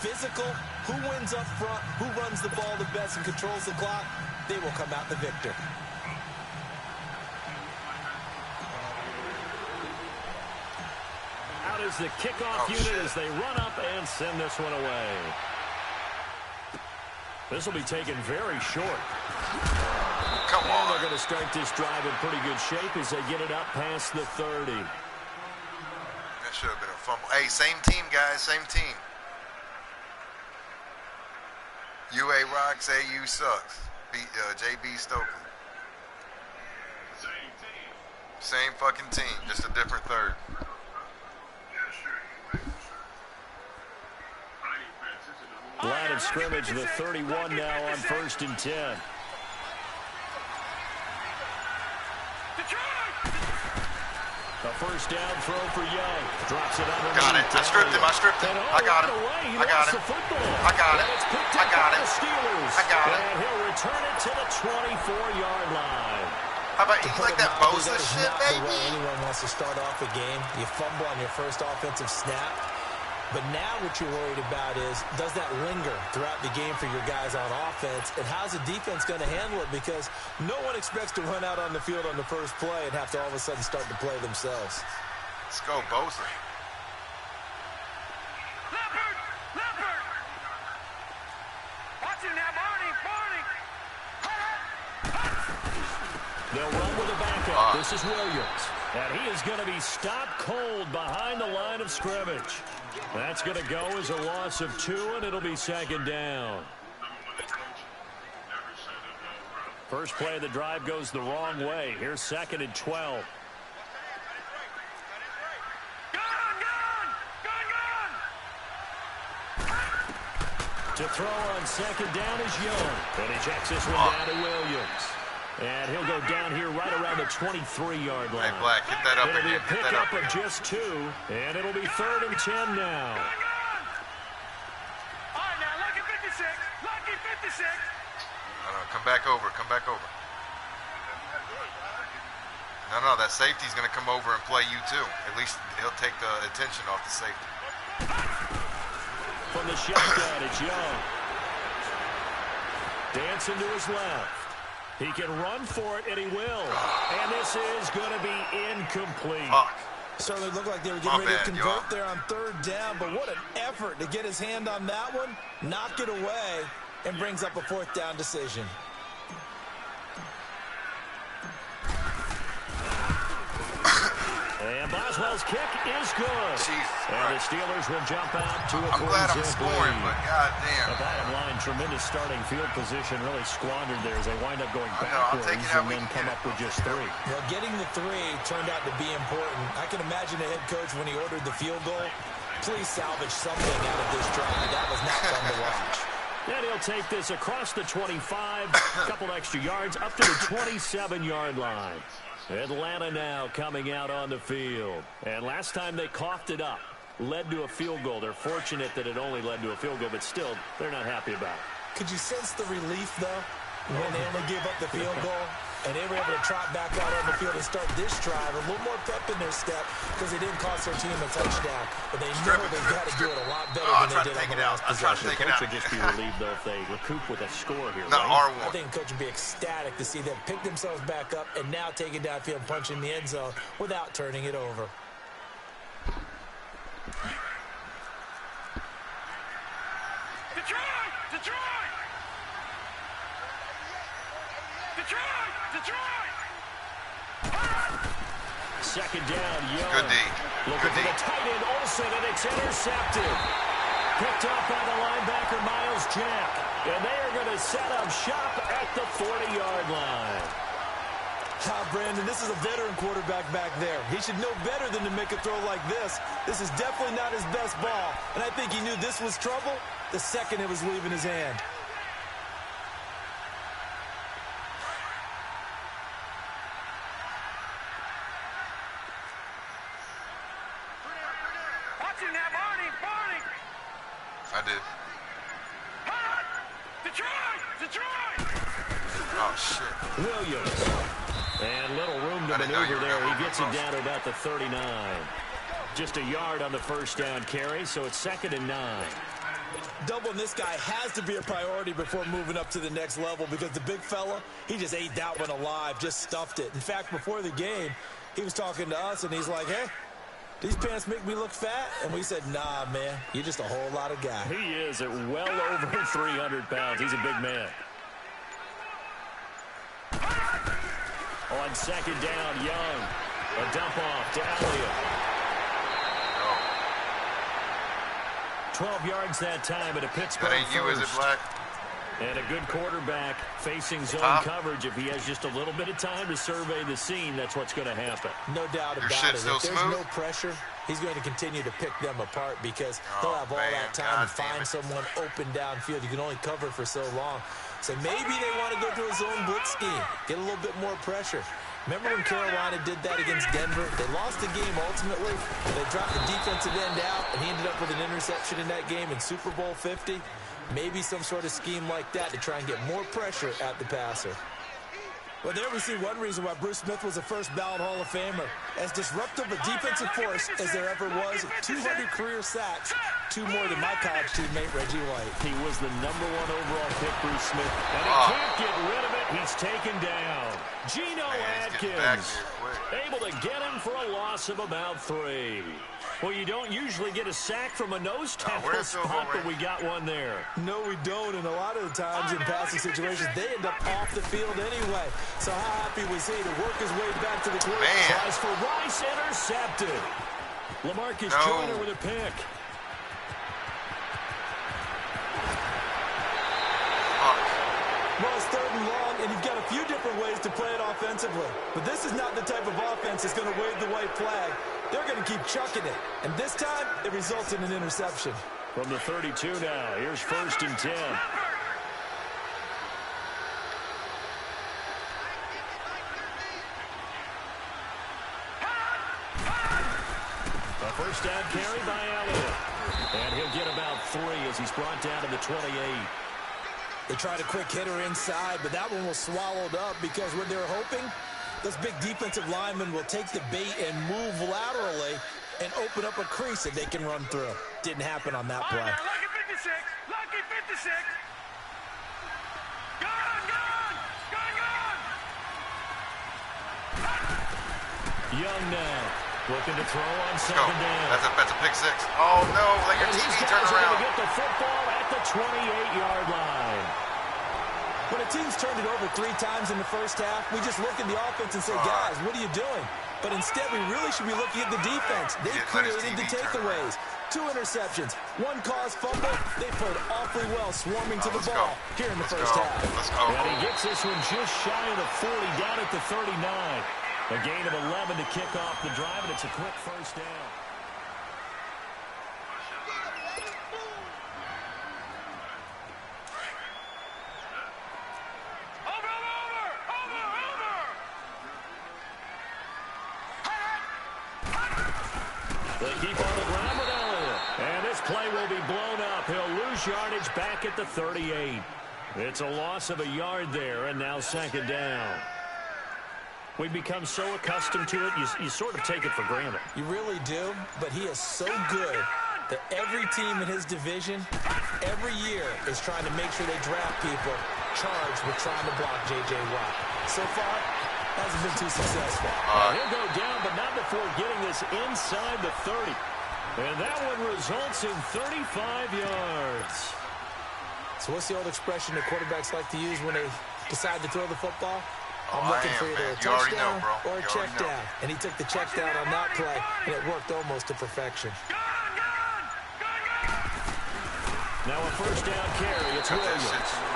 Physical, who wins up front, who runs the ball the best and controls the clock, they will come out the victor. Out is the kickoff unit as they run up and send this one away. This will be taken very short. Come on. And they're going to start this drive in pretty good shape as they get it up past the 30. That should have been a fumble. Hey, same team, guys. Same team. UA rocks, AU sucks. JB Stokely. Same team. Same fucking team, just a different third. Yeah, sure. I ain't paying attention to who. Line of scrimmage, the 31 now on 1st and 10. A first down throw for Young. Drops it underneath. Got it. I stripped him. I got him. I got him. I got it. I got it. I got it. And he'll return it to the 24-yard line. How about you like that Bosa shit, The way baby? anyone wants to start off a game, you fumble on your first offensive snap. But now what you're worried about is, does that linger throughout the game for your guys on offense? And how's the defense going to handle it? Because no one expects to run out on the field on the first play and have to all of a sudden start to play themselves. Let's go, Bosa. Leopard! Watch him now, Barney! They'll run with a backup. This is Williams. And he is going to be stopped cold behind the line of scrimmage. That's going to go as a loss of 2, and it'll be 2nd down. First play of the drive goes the wrong way. Here's 2nd and 12. To throw on 2nd down is Young. And he checks this one down to Williams. And he'll go down here right around the 23-yard line. Hey, Black, get that up It'll be again. a Get that up pickup of again. just 2, and it'll be 3rd and 10 now. All right, now, lucky 56. Lucky 56. Come back over. Come back over. No, that safety's going to come over and play you too. At least he'll take the attention off the safety. From the shotgun, it's Young. Dancing to his left. He can run for it, and he will. And this is going to be incomplete. Fuck. Certainly looked like they were getting ready to convert there on third down, but what an effort to get his hand on that one, knock it away, and brings up a fourth down decision. And Boswell's kick is good. And the Steelers will jump out to a 4-zip lead. I'm glad I'm scoring, but goddamn. The bottom line, tremendous starting field position, really squandered there as they wind up going backwards and then come up with just 3. Well, getting the 3 turned out to be important. I can imagine the head coach when he ordered the field goal. Please salvage something out of this drive. That was not fun to watch. And he'll take this across the 25, a couple extra yards, up to the 27-yard line. Atlanta now coming out on the field. And last time they coughed it up, led to a field goal. They're fortunate that it only led to a field goal, but still, they're not happy about it. Could you sense the relief, though, when they only gave up the field goal? And they were able to trot back out on the field and start this drive. A little more pep in their step because they didn't cost their team a touchdown. But they know they've got to do it a lot better than they did on the last possession. The coach would just be relieved, though, if they recoup with a score here, right? I think the coach would be ecstatic to see them pick themselves back up and now take it downfield and punch in the end zone without turning it over. Detroit! Detroit! Detroit! Detroit! Second down, Young. Good D. Looking for the tight end, Olsen, and it's intercepted. Picked up by the linebacker, Miles Jack. And they are going to set up shop at the 40-yard line. Brandon, this is a veteran quarterback back there. He should know better than to make a throw like this. This is definitely not his best ball. And I think he knew this was trouble the second it was leaving his hand. Watching that, Barney! I did. Detroit! Detroit! Oh, shit. Williams. And little room to maneuver there. He gets it down to about the 39. Just a yard on the first down carry, so it's 2nd and 9. Doubling this guy has to be a priority before moving up to the next level because the big fella, he just ate that one alive, just stuffed it. In fact, before the game, he was talking to us, and he's like, hey, these pants make me look fat? And we said, nah, man, you're just a whole lot of guy. He is at well over 300 pounds. He's a big man. On second down, Young. A dump off to Elliott. 12 yards that time at a Pittsburgh That ain't you, is it, Black? And a good quarterback facing zone coverage. If he has just a little bit of time to survey the scene, that's what's going to happen. No doubt about it. If there's no pressure, he's going to continue to pick them apart because he'll have all that time to find someone open downfield. You can only cover for so long. So maybe they want to go to a zone blitz scheme, get a little bit more pressure. Remember when Carolina did that against Denver? They lost the game ultimately. They dropped the defensive end out, and he ended up with an interception in that game in Super Bowl 50. Maybe some sort of scheme like that to try and get more pressure at the passer. Well, there we see one reason why Bruce Smith was a first-ballot Hall of Famer. As disruptive a defensive force as there ever was, 200 career sacks, 2 more than my college teammate, Reggie White. He was the #1 overall pick, Bruce Smith, and he can't get rid of it. He's taken down. Geno Atkins, able to get him for a loss of about 3. Well, you don't usually get a sack from a nose tackle spot, but we got one there. No, we don't, and a lot of the times in passing situations, they end up off the field anyway. So how happy was he to work his way back to the quarterback? Tries for Rice, intercepted. LaMarcus Joyner with a pick. Well, it's 3rd and long, and you've got a few different ways to play it offensively. But this is not the type of offense that's going to wave the white flag. They're going to keep chucking it. And this time, it results in an interception. From the 32 now, here's 1st and 10. A first down carry by Elliott. And he'll get about 3 as he's brought down to the 28. They tried a quick hitter inside, but that one was swallowed up because what they were hoping, those big defensive linemen will take the bait and move laterally and open up a crease that they can run through. Didn't happen on that play. Lucky 56! Lucky 56! Gone! Young now Looking to throw on Let's go. second down. That's a pick six. Oh, no. Let your And these TV guys turn are going around. to get the football at the 28-yard line. When a team's turned it over 3 times in the first half, we just look at the offense and say, guys, what are you doing? But instead, we really should be looking at the defense. They created the takeaways. 2 interceptions, 1 caused fumble. They played awfully well swarming to the ball here in the first half. Let's go. And he gets this one just shy of the 40, down at the 39. A gain of 11 to kick off the drive, and it's a quick first down. They keep on the ground with Elliott. And this play will be blown up. He'll lose yardage back at the 38. It's a loss of a yard there, and now second down. We've become so accustomed to it, you sort of take it for granted. You really do, but he is so good that every team in his division, every year, is trying to make sure they draft people charged with trying to block J.J. Watt. So far, hasn't been too successful. He'll go down, but not before getting this inside the 30. And that one results in 35 yards. So what's the old expression that quarterbacks like to use when they decide to throw the football? I'm looking for either a touchdown or a check down. And he took the check down on that play, and it worked almost to perfection. Now a first down carry. It's Williams.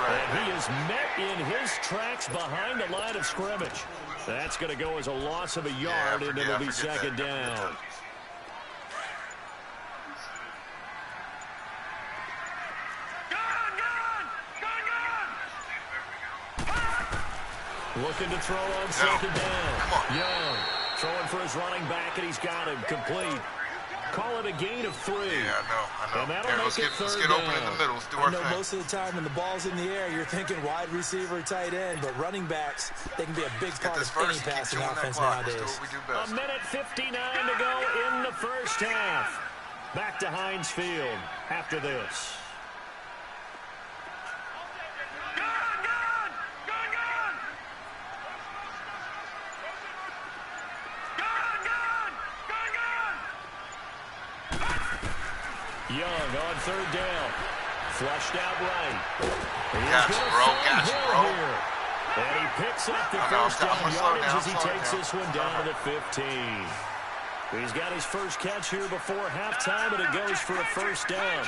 And he is met in his tracks behind the line of scrimmage. That's going to go as a loss of a yard, and it'll be second down. Looking to throw on second down. Young throwing for his running back, and he's got him complete. Call it a gain of 3. Yeah, I know. And that'll make it let's third get open down. in the middle. Let's do I our know thing. most of the time when the ball's in the air, you're thinking wide receiver, tight end, but running backs, they can be a big part of any passing offense nowadays. Let's do what we do best. A minute 59 to go in the first half. Back to Heinz Field after this. Young on third down. Flushed out right. Gotcha, bro. Here. And he picks up the first down yardage as he takes this one down to the 15. He's got his first catch here before halftime, and it goes for a first down.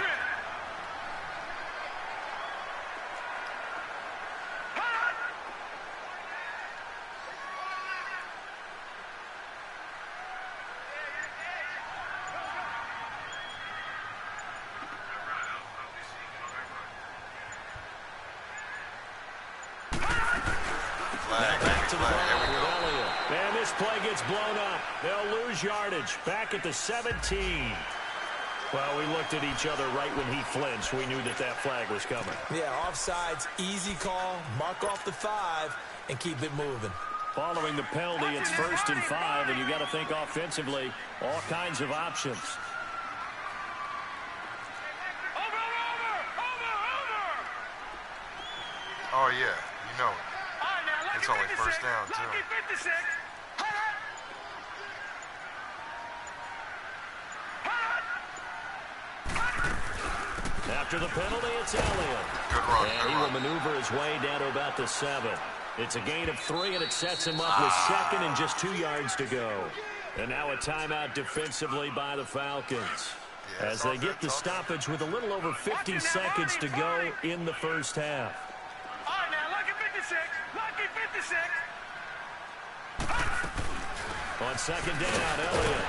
Back to the line with Elliott. And this play gets blown up. They'll lose yardage. Back at the 17. Well, we looked at each other right when he flinched. We knew that flag was coming. Yeah, offsides, easy call. Mark off the 5 and keep it moving. Following the penalty, it's 1st and 5, and you got to think offensively, all kinds of options. Oh, yeah. You know it. It's only first down, too. After the penalty, it's Elliott. Good run. And he will maneuver his way down to about the 7. It's a gain of 3, and it sets him up with 2nd and just 2 yards to go. And now a timeout defensively by the Falcons. As they get the stoppage with a little over 50 seconds to go in the first half. All right, now, lucky 56. Lucky 56. On second down, Elliott.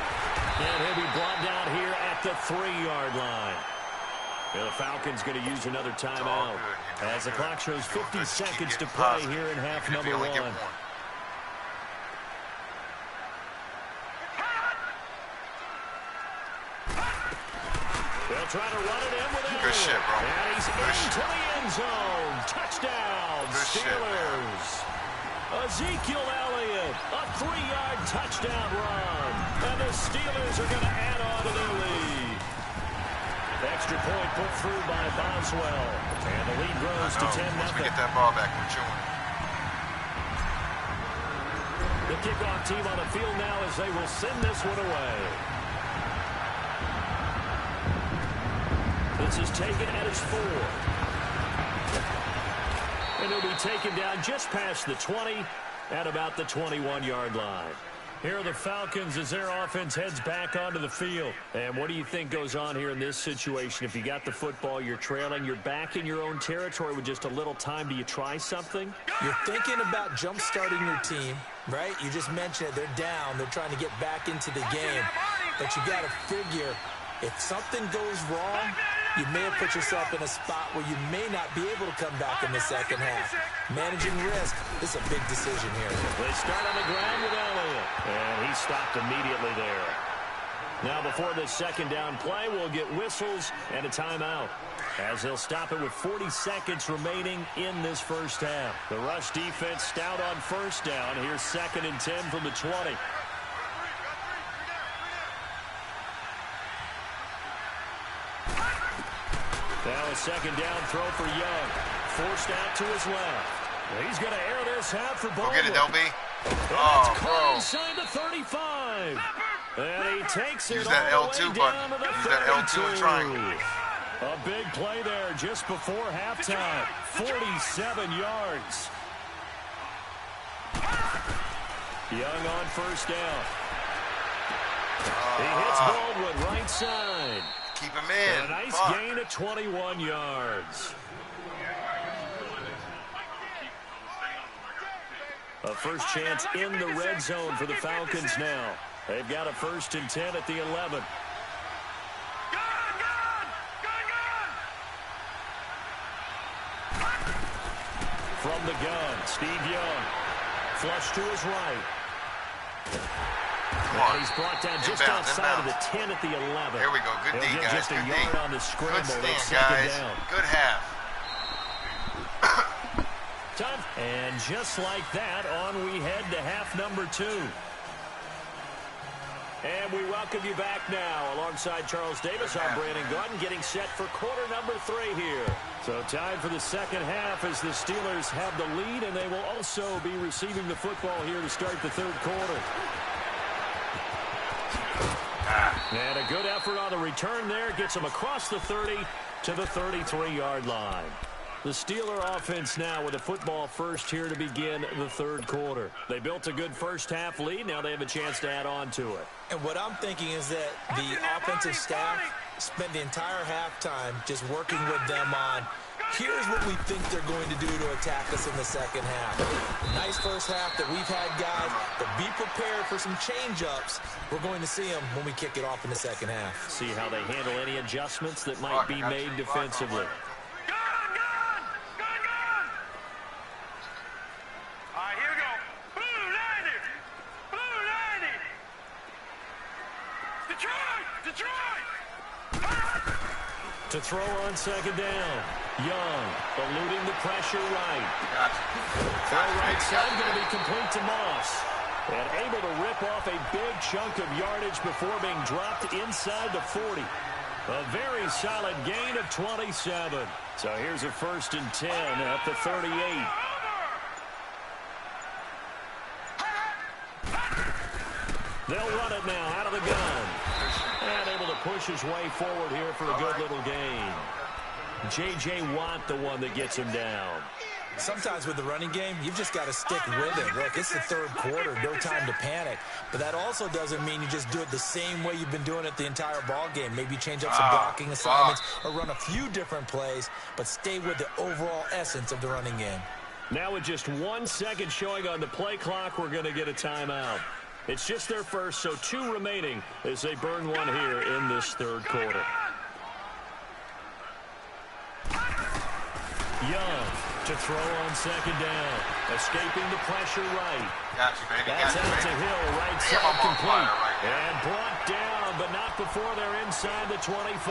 And he'll be brought down here at the 3-yard line. And the Falcons going to use another timeout as the clock shows 50 seconds to play here in half number 1. They'll try to run it in with Elliott. Good shit, bro. And he's into the end zone. Touchdown, Steelers. Ezekiel Elliott, a 3-yard touchdown run. And the Steelers are going to add on to their lead. Extra point put through by Boswell. And the lead grows to 10-0. Once we get that ball back, we're chewing. The kickoff team on the field now as they will send this one away. This is taken at its 4. And it'll be taken down just past the 20 at about the 21-yard line. Here are the Falcons as their offense heads back onto the field. And what do you think goes on here in this situation? If you got the football, you're trailing, you're back in your own territory with just a little time. Do you try something? You're thinking about jump-starting your team, right? You just mentioned it. They're down. They're trying to get back into the game. But you got to figure, if something goes wrong, you may have put yourself in a spot where you may not be able to come back in the second half. Managing risk, this is a big decision here. They start on the ground with Elliott, and he stopped immediately there. Now before this second down play, we'll get whistles and a timeout, as they'll stop it with 40 seconds remaining in this first half. The rush defense stout on first down. Here's 2nd and 10 from the 20. Now a second down throw for Young. Forced out to his left. He's going to air this out for Baldwin. Go get it, Delby. Oh, bro. Inside the 35. And he takes it Use that all L2 the way button. down to the Use that L2 and 32. triangle. A big play there just before halftime. 47 yards. Young on first down. He hits Baldwin right side. Keep him in. A nice gain of 21 yards. A first chance in the red zone for the Falcons now. They've got a 1st and 10 at the 11. From the gun, Steve Young. Flush to his right. And he's brought down just outside of the 10 at the 11. Here we go. Good D, guys. Just a Good yard D. on the scramble. Good stand, guys. Good half. Time. And just like that, on we head to half number 2. And we welcome you back now. Alongside Charles Davis, I'm Brandon Gordon, getting set for quarter number 3 here. So time for the second half as the Steelers have the lead, and they will also be receiving the football here to start the third quarter. And a good effort on the return there. Gets them across the 30 to the 33-yard line. The Steeler offense now with a football first here to begin the third quarter. They built a good first half lead. Now they have a chance to add on to it. And what I'm thinking is that the offensive staff spent the entire halftime just working with them on, here's what we think they're going to do to attack us in the second half. Nice first half that we've had, guys, but be prepared for some change-ups. We're going to see them when we kick it off in the second half. See how they handle any adjustments that might be made defensively. To throw on second down. Young eluding the pressure right. Throw right side going to be complete to Moss. And able to rip off a big chunk of yardage before being dropped inside the 40. A very solid gain of 27. So here's a 1st and 10 at the 38. They'll run it now out of the gun. And able to push his way forward here for a good little gain. J.J. Watt, the one that gets him down. Sometimes with the running game, you've just got to stick with it. Look, it's the third quarter, no time to panic. But that also doesn't mean you just do it the same way you've been doing it the entire ball game. Maybe change up some blocking assignments or run a few different plays, but stay with the overall essence of the running game. Now with just 1 second showing on the play clock, we're going to get a timeout. It's just their first, so 2 remaining as they burn one here in this third quarter. Young to throw on second down. Escaping the pressure right. Got you, baby. That's got you, out baby. to Hill, right Damn, side I'm on complete. fire right now. And brought down, but not before they're inside the 25.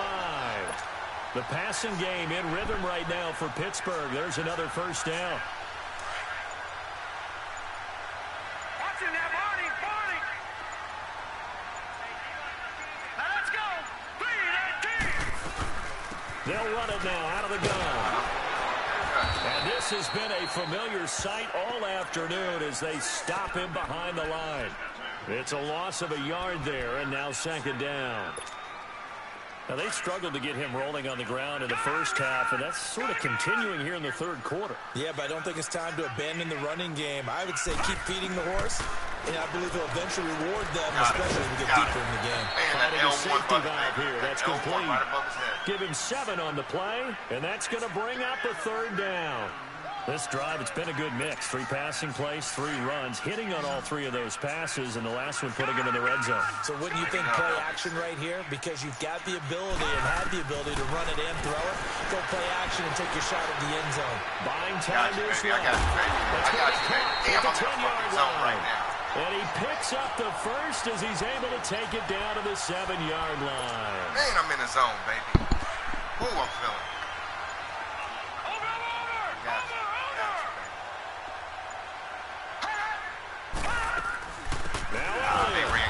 The passing game in rhythm right now for Pittsburgh. There's another first down. Watching that, Barney. Now let's go. 3-19. They'll run it now out of the gun. And this This has been a familiar sight all afternoon as they stop him behind the line. It's a loss of a yard there, and now second down. Now, they struggled to get him rolling on the ground in the first half, and that's sort of continuing here in the third quarter. Yeah, but I don't think it's time to abandon the running game. I would say keep feeding the horse, and I believe he'll eventually reward them, especially as we get deeper in the game. Finding a safety valve here. That's complete. Give him 7 on the play, and that's going to bring up a third down. This drive, it's been a good mix. 3 passing plays, 3 runs, hitting on all 3 of those passes, and the last one putting him in the red zone. So wouldn't you think play action right here? Because you've got the ability and had the ability to run it and throw it. Go play action and take your shot at the end zone. Buying time to his left. That's going to be caught at the 10-yard line. And he picks up the first as he's able to take it down to the 7-yard line. Man, I'm in the zone, baby. Ooh, I'm feeling.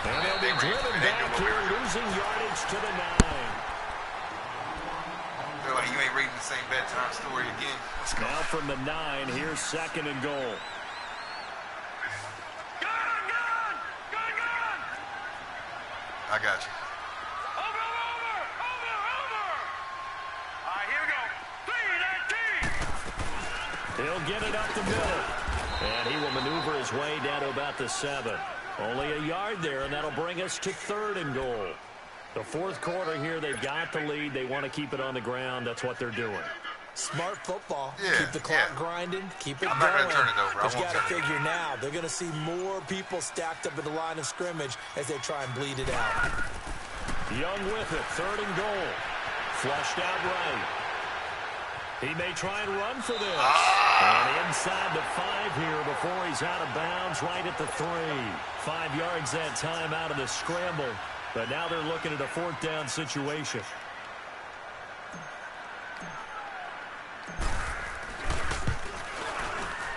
And they'll be driven back here, losing yardage to the 9. Feel like you ain't reading the same bedtime story again. Let's go. Now from the 9, here's second and goal. I got you. Over. All right, here we go. 3-19. He'll get it up the middle. And he will maneuver his way down to about the 7. Only a yard there, and that'll bring us to third and goal. The fourth quarter here, they've got the lead. They want to keep it on the ground. That's what they're doing. Smart football. Yeah, keep the clock grinding. Keep it I'm going. not going to turn it over. But you got to figure now, they're going to see more people stacked up at the line of scrimmage as they try and bleed it out. Young with it. Third and goal. Flushed out right. He may try and run for this. And inside the 5 here before he's out of bounds right at the 3. 5 yards that time out of the scramble. But now they're looking at a 4th down situation.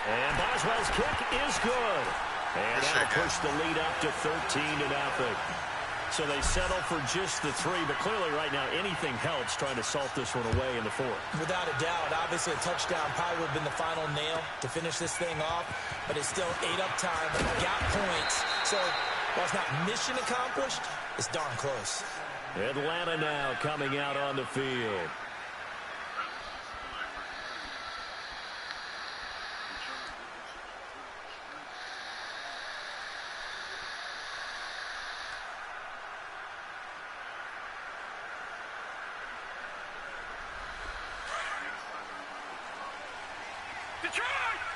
And Boswell's kick is good. And that'll push the lead up to 13-0. So they settle for just the 3, but clearly right now anything helps trying to salt this one away in the 4th. Without a doubt, obviously a touchdown probably would have been the final nail to finish this thing off, but it's still 8 up time, got points. So while it's not mission accomplished, it's darn close. Atlanta now coming out on the field.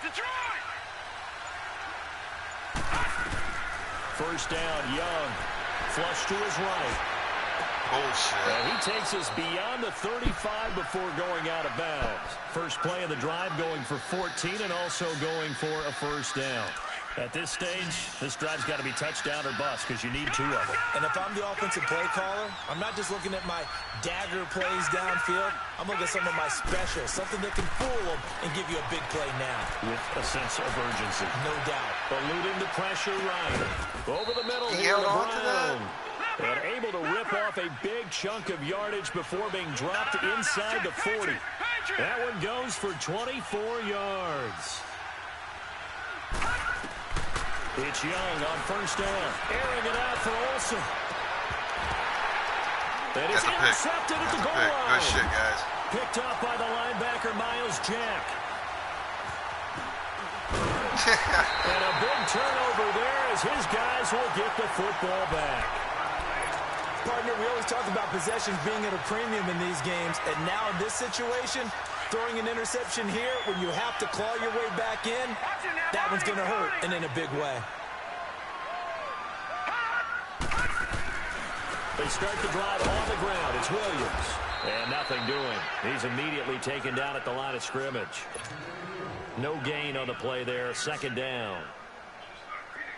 Detroit! First down, Young. Flush to his right. Bullshit. And he takes us beyond the 35 before going out of bounds. First play of the drive going for 14 and also going for a first down. At this stage, this drive's got to be touchdown or bust because you need 2 of them. And if I'm the offensive play caller, I'm not just looking at my dagger plays downfield. I'm looking at some of my specials, something that can fool them and give you a big play now. With a sense of urgency. No doubt. Eluding the pressure right. Over the middle He here held to on to that. Brown. And able to rip off a big chunk of yardage before being dropped inside the 40. That one goes for 24 yards. It's Young on first down. Airing it out for Olsen. That is intercepted at the goal line. Good shit, guys. Picked up by the linebacker, Miles Jack. And a big turnover there as his guys will get the football back. Partner, we always talk about possessions being at a premium in these games, and now in this situation, throwing an interception here when you have to claw your way back in, that one's going to hurt, and in a big way. They start the drive on the ground. It's Williams. And nothing doing. He's immediately taken down at the line of scrimmage. No gain on the play there. Second down.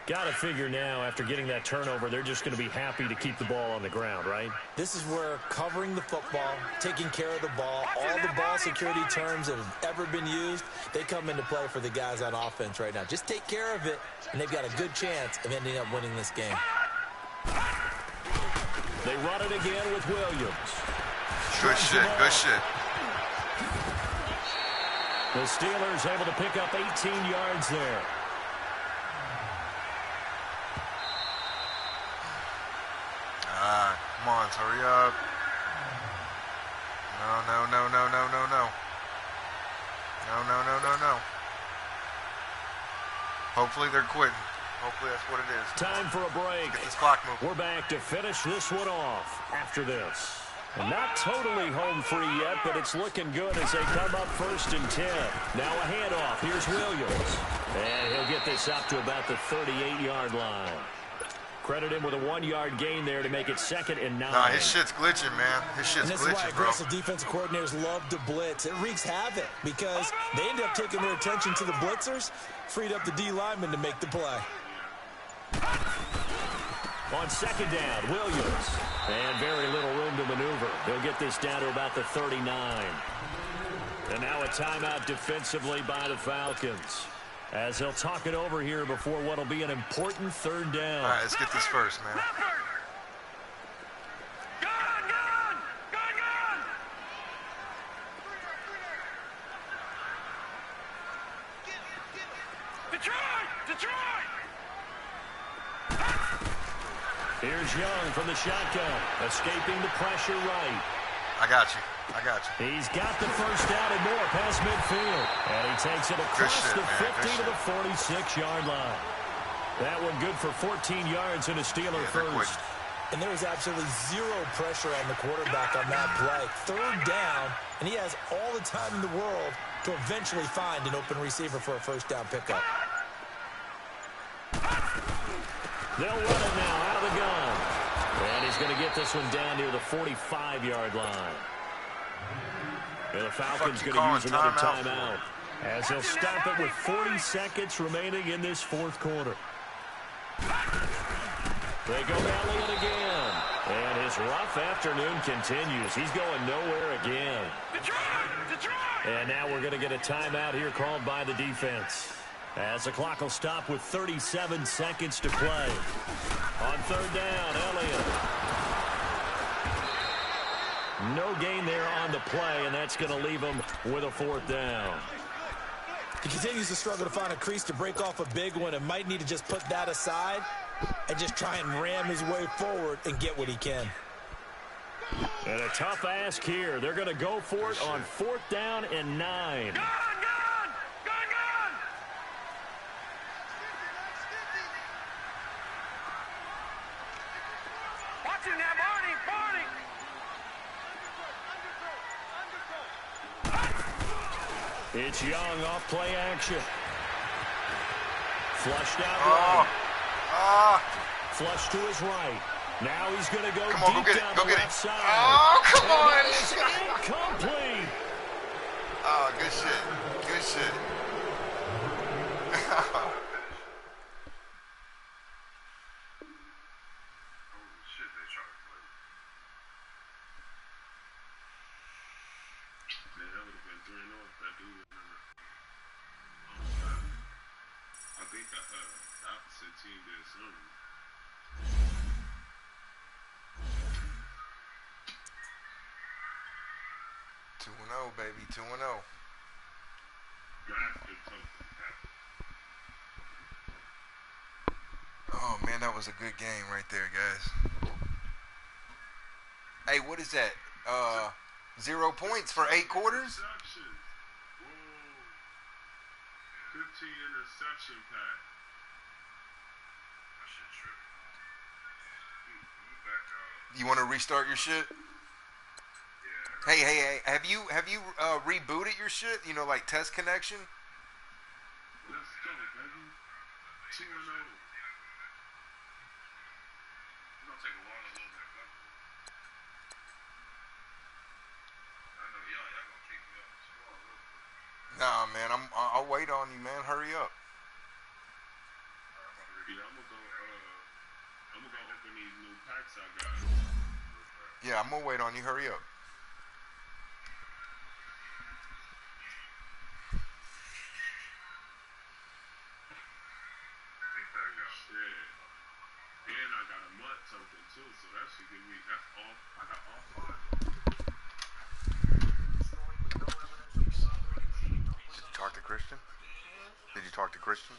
Got to figure now, after getting that turnover, they're just going to be happy to keep the ball on the ground, right? This is where covering the football, taking care of the ball, all the ball security terms that have ever been used, they come into play for the guys on offense right now. Just take care of it, and they've got a good chance of ending up winning this game. They run it again with Williams. Good shit, good shit. The Steelers able to pick up 18 yards there. Come on, hurry up. No. Hopefully they're quitting. Hopefully that's what it is. Time for a break. Get this clock moving. We're back to finish this one off after this. And not totally home free yet, but it's looking good as they come up 1st and 10. Now a handoff. Here's Williams. And he'll get this up to about the 38-yard line. Credit him with a 1-yard gain there to make it 2nd and 9. Nah, his shit's glitching, man. His shit's and this glitching, is why aggressive defensive coordinators love to blitz. It wreaks havoc because they end up taking their attention to the blitzers, freed up the D lineman to make the play. On 2nd down, Williams. And very little room to maneuver. They'll get this down to about the 39. And now a timeout defensively by the Falcons, as they'll talk it over here before what will be an important 3rd down. All right, let's get this first, man. Gun! Detroit! Here's Young from the shotgun, escaping the pressure right. I got you. He's got the 1st down and more past midfield. And he takes it across the 50 to the 46-yard line. That one good for 14 yards and a Steeler first. And there is absolutely zero pressure on the quarterback on that play. 3rd down, and he has all the time in the world to eventually find an open receiver for a 1st down pickup. They'll run it now out of the gun. And he's going to get this one down near the 45-yard line. And the Falcons going to use another timeout, as they'll stop it with 40 seconds remaining in this 4th quarter. They go Elliott again. And his rough afternoon continues. He's going nowhere again. Detroit! And now we're going to get a timeout here called by the defense, as the clock will stop with 37 seconds to play. On 3rd down, Elliott. No gain there on the play, and that's going to leave him with a 4th down. He continues to struggle to find a crease to break off a big one and might need to just put that aside and just try and ram his way forward and get what he can. And a tough ask here. They're going to go for it on 4th down and 9. Gun! Watch him now, Barney! It's Young off play action. Flushed out right. Flush to his right. Now he's going to go deep down the left side. Oh, come on. It's incomplete. Oh, good shit. I think the opposite team did something. 2-0, baby, 2-0. Oh, man, that was a good game right there, guys. Hey, what is that? 0 points for 8 quarters? 15 interception pack. You want to restart your shit? Yeah. Hey, have you rebooted your shit? You know, like test connection? Let's go, baby. 2-0. It's gonna take a while to load that up. I know y'all gonna kick me off the squad. Nah, man, I'll wait on you, man. Hurry up. Yeah, I'm gonna go open these new packs I got. Yeah, I'm gonna wait on you. Hurry up. Yeah. And I got a month token too, so that should give me, that's all, I got all 5. talk to Christian?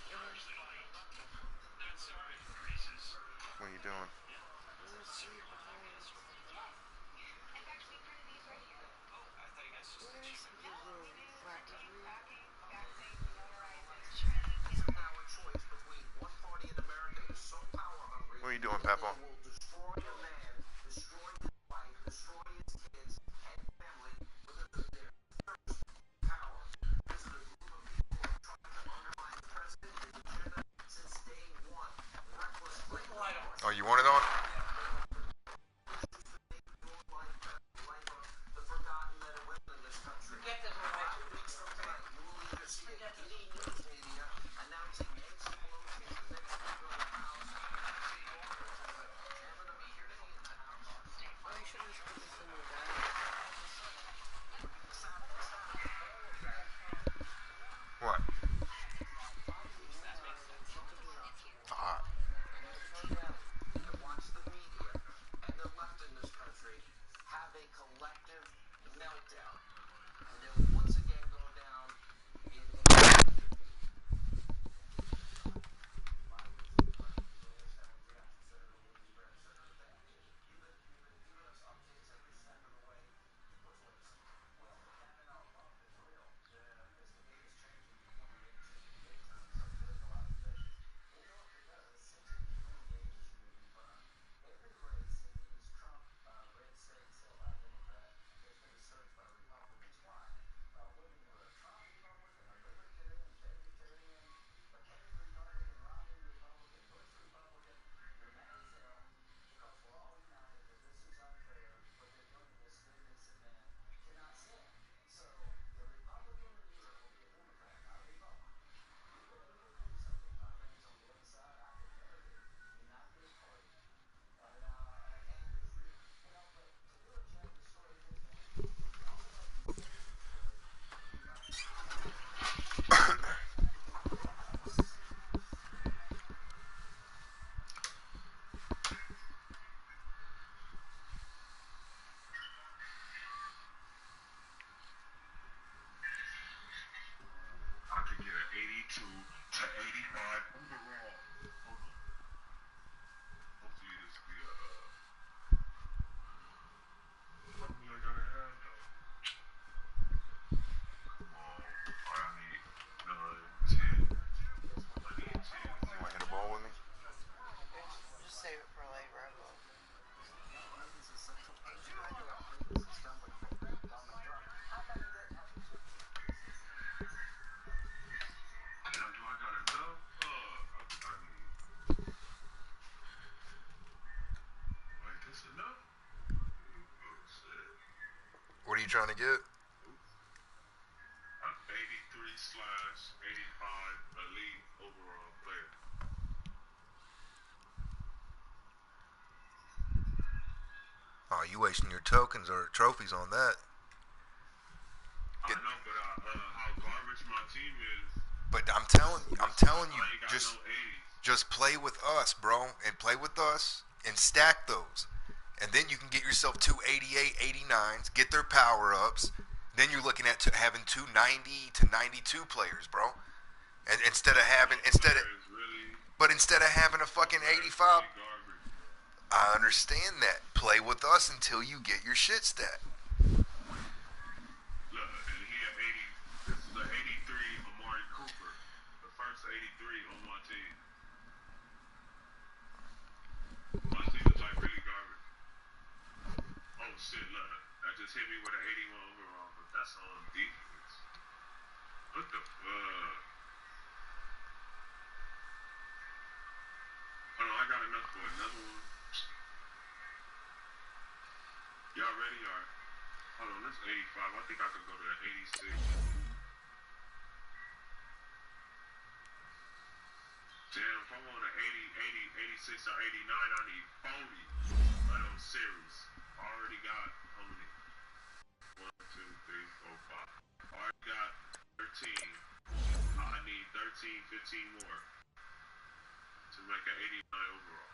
What are you doing? What are you doing, Papa? Oh, you want it on? What? Hot. I could get an 82 to 85 overall. Hold on. Hopefully this will be a. How many I gotta have though? Come on. Alright, I need 9, 10. I need 10. You want to hit a ball with me? Just save it for later. I will. Damn, do I got enough? I need. Wait, this enough? Oh, shit. What are you trying to get? 83/85 elite overall player. Oh, you wasting your tokens or trophies on that. I know, but how garbage my team is. But I'm telling you, I ain't got just no 80s. just play with us, bro, and play with us and stack those. And then you can get yourself two 88, 89s, get their power ups. Then you're looking at having two 90 to 92 players, bro. And instead of having a fucking 85, Really garbage, bro. I understand that. Play with us until you get your shit stat. Look, and he had 80. This is the 83 Amari Cooper, the first 83 on my team. My team is like really garbage. Oh shit, look, that just hit me with an 81 overall, but that's on defense. What the fuck? Hold on, I got enough for another one. Y'all ready? Alright. Hold on, that's 85. I think I could go to the 86. Damn, if I want an 80, 86, or 89, I need 40 of those series. I already got how many? 1, 2, 3, 4, 5. I already got 13. I need 13, 15 more to make an 89 overall.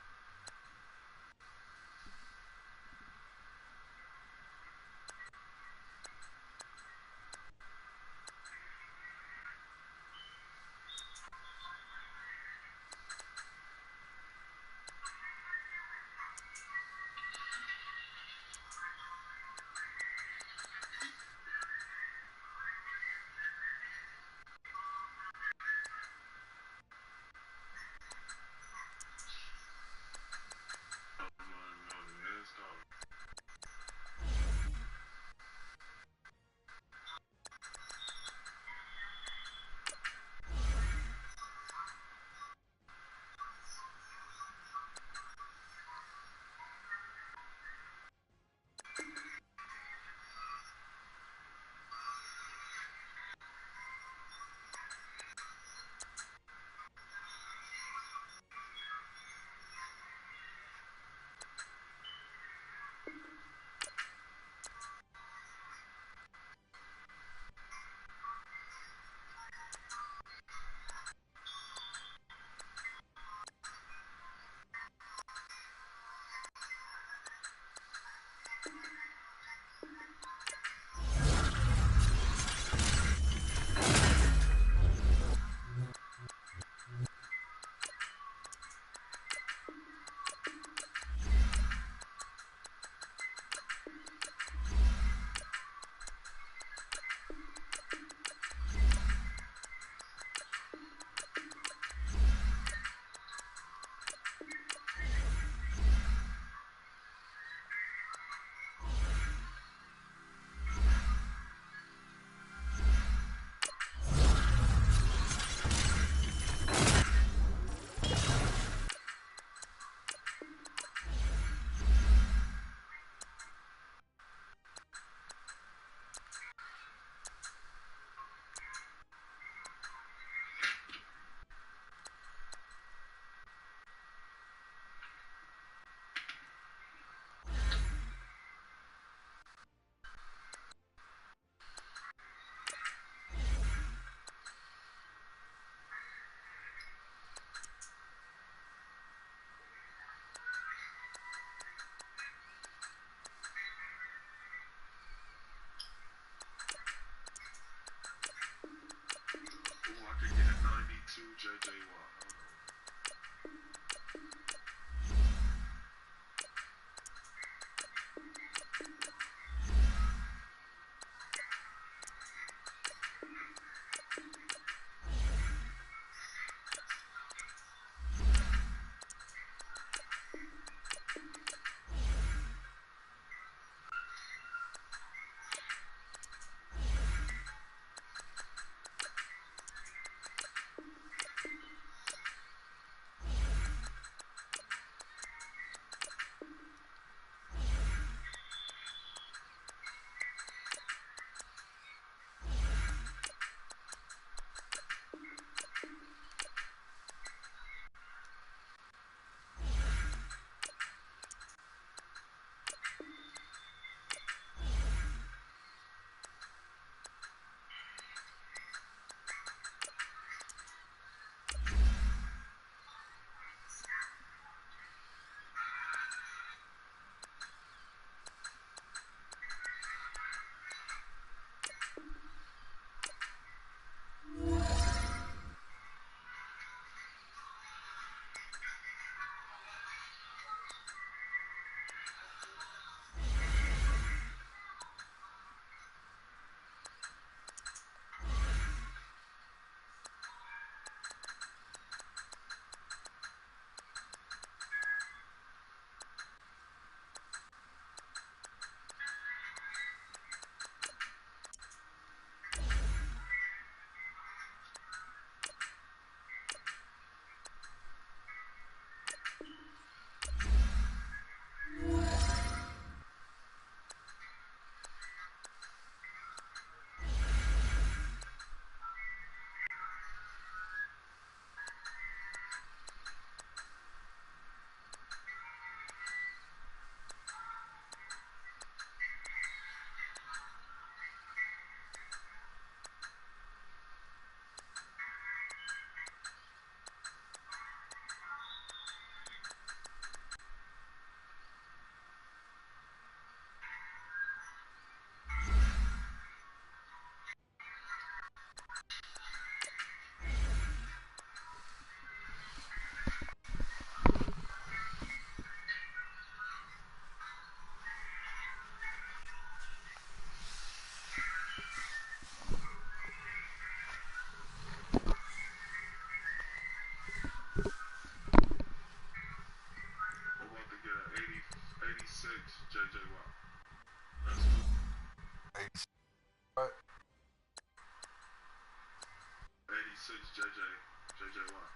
J.J. Watt. We're about to get an 86 J.J. Watt. That's cool. 86 J.J. Watt.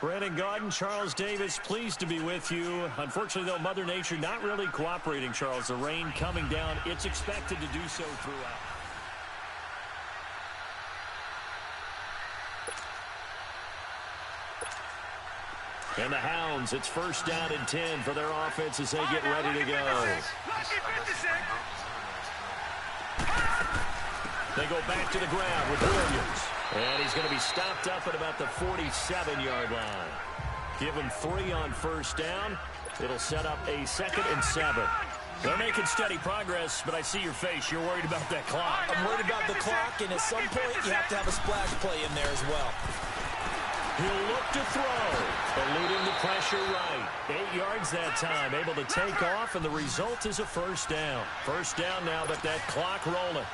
Brandon Gaudin, Charles Davis, pleased to be with you. Unfortunately, though, Mother Nature not really cooperating, Charles. The rain coming down. It's expected to do so throughout. And the Hounds, it's first down and 10 for their offense as they get ready to go. They go back to the ground with Williams. And he's going to be stopped up at about the 47-yard line. Give him 3 on first down. It'll set up a 2nd and 7. They're making steady progress, but I see your face. You're worried about that clock. I'm worried about the clock, and at some point, you have to have a splash play in there as well. He'll look to throw, eluding the pressure right. 8 yards that time, able to take off, and the result is a first down. First down now, but that clock rolling.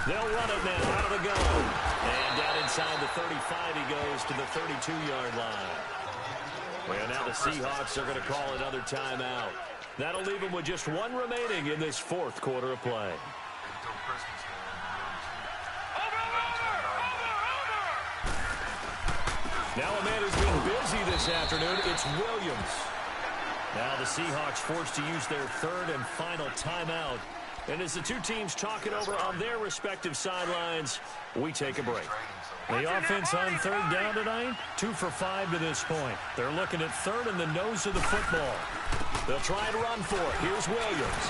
They'll run it now out of the gun. And down inside the 35, he goes to the 32-yard line. Well, now the Seahawks are going to call another timeout. That'll leave them with just 1 remaining in this 4th quarter of play. Now a man who's been busy this afternoon, it's Williams. Now the Seahawks forced to use their 3rd and final timeout. And as the two teams talk it over on their respective sidelines, we take a break. The offense on 3rd down tonight, 2 for 5 to this point. They're looking at 3rd in the nose of the football. They'll try and run for it. Here's Williams.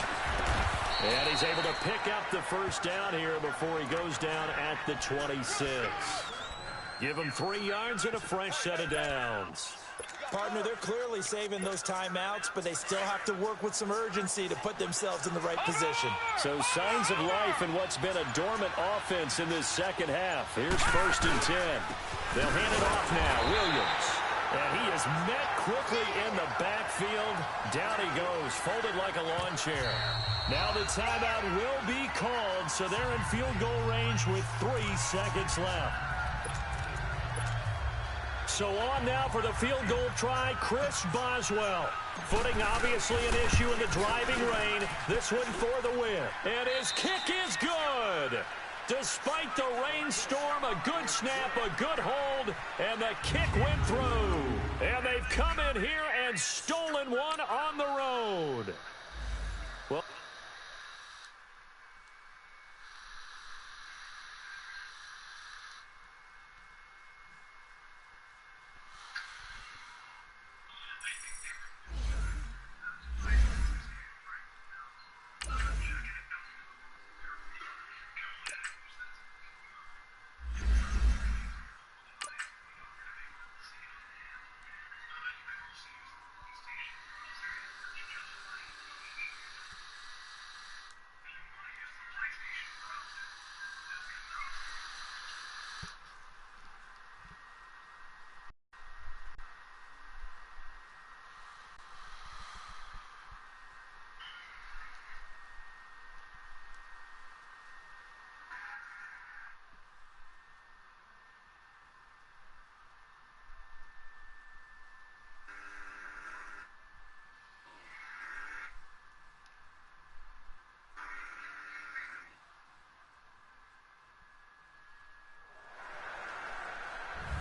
And he's able to pick up the first down here before he goes down at the 26. Give him 3 yards and a fresh set of downs. Partner, they're clearly saving those timeouts, but they still have to work with some urgency to put themselves in the right position. So signs of life in what's been a dormant offense in this second half. Here's 1st and 10. They'll hand it off now. Williams. And he is met quickly in the backfield. Down he goes, folded like a lawn chair. Now the timeout will be called, so they're in field goal range with 3 seconds left. So on now for the field goal try, Chris Boswell. Footing obviously an issue in the driving rain. This one for the win. And his kick is good. Despite the rainstorm, a good snap, a good hold, and the kick went through. And they've come in here and stolen one on the road. Well,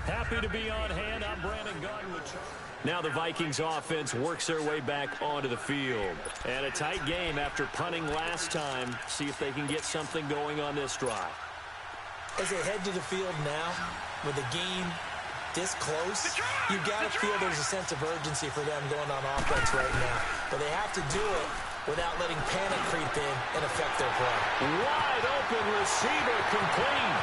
happy to be on hand. I'm Brandon Gaudin with now the Vikings offense works their way back onto the field. And a tight game after punting last time. See if they can get something going on this drive. As they head to the field now, with the game this close, you've got to feel there's a sense of urgency for them going on offense right now. But they have to do it without letting panic creep in and affect their play. Wide open receiver complete.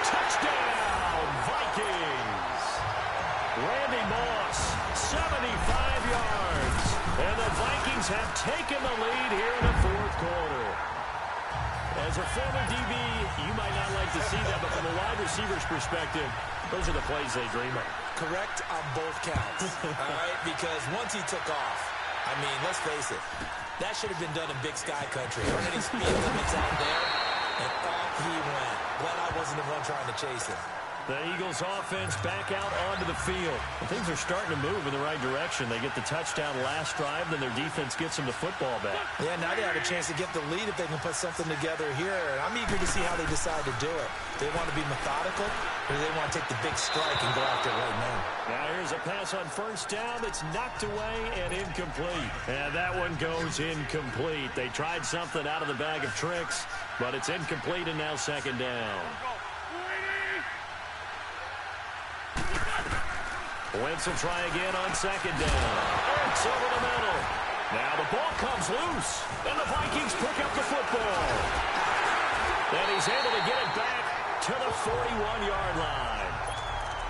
Touchdown, Vikings. Randy Moss, 75 yards. And the Vikings have taken the lead here in the 4th quarter. As a former DB, you might not like to see that, but from a wide receiver's perspective, those are the plays they dream of. Correct on both counts, all right? Because once he took off, I mean, let's face it, that should have been done in Big Sky Country. How many speed limits out there? And off he went. Glad I wasn't the one trying to chase him. The Eagles offense back out onto the field. Things are starting to move in the right direction. They get the touchdown last drive, then their defense gets them the football back. Yeah, now they have a chance to get the lead if they can put something together here. And I'm eager to see how they decide to do it. They want to be methodical, or do they want to take the big strike and go after it right now? Now here's a pass on 1st down that's knocked away and incomplete. And that one goes incomplete. They tried something out of the bag of tricks, but it's incomplete and now 2nd down. Wentz will try again on 2nd down. It's over the middle. Now the ball comes loose, and the Vikings pick up the football. And he's able to get it back to the 41-yard line.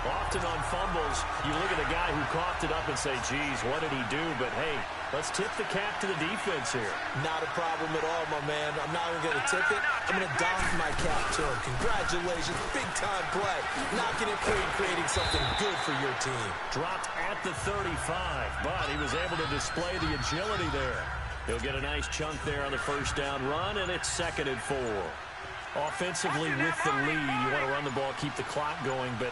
Often on fumbles, you look at the guy who coughed it up and say, geez, what did he do? But, hey, let's tip the cap to the defense here. Not a problem at all, my man. I'm not even going to tip it. I'm going to doff my cap to him. Congratulations. Big-time play. Knocking it free and creating something good for your team. Dropped at the 35, but he was able to display the agility there. He'll get a nice chunk there on the first down run, and it's 2nd and 4. Offensively with the lead, you want to run the ball, keep the clock going, but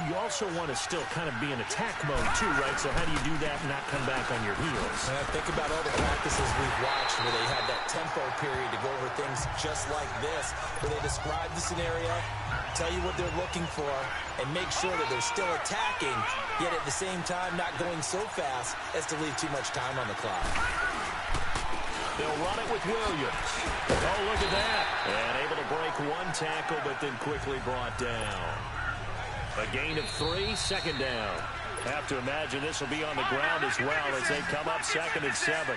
you also want to still kind of be in attack mode too, right? So how do you do that and not come back on your heels? And I think about all the practices we've watched where they had that tempo period to go over things just like this, where they describe the scenario, tell you what they're looking for, and make sure that they're still attacking, yet at the same time not going so fast as to leave too much time on the clock. They'll run it with Williams. Oh, look at that. And able to break one tackle, but then quickly brought down. A gain of 3, 2nd down. Have to imagine this will be on the ground as well as they come up 2nd and 7.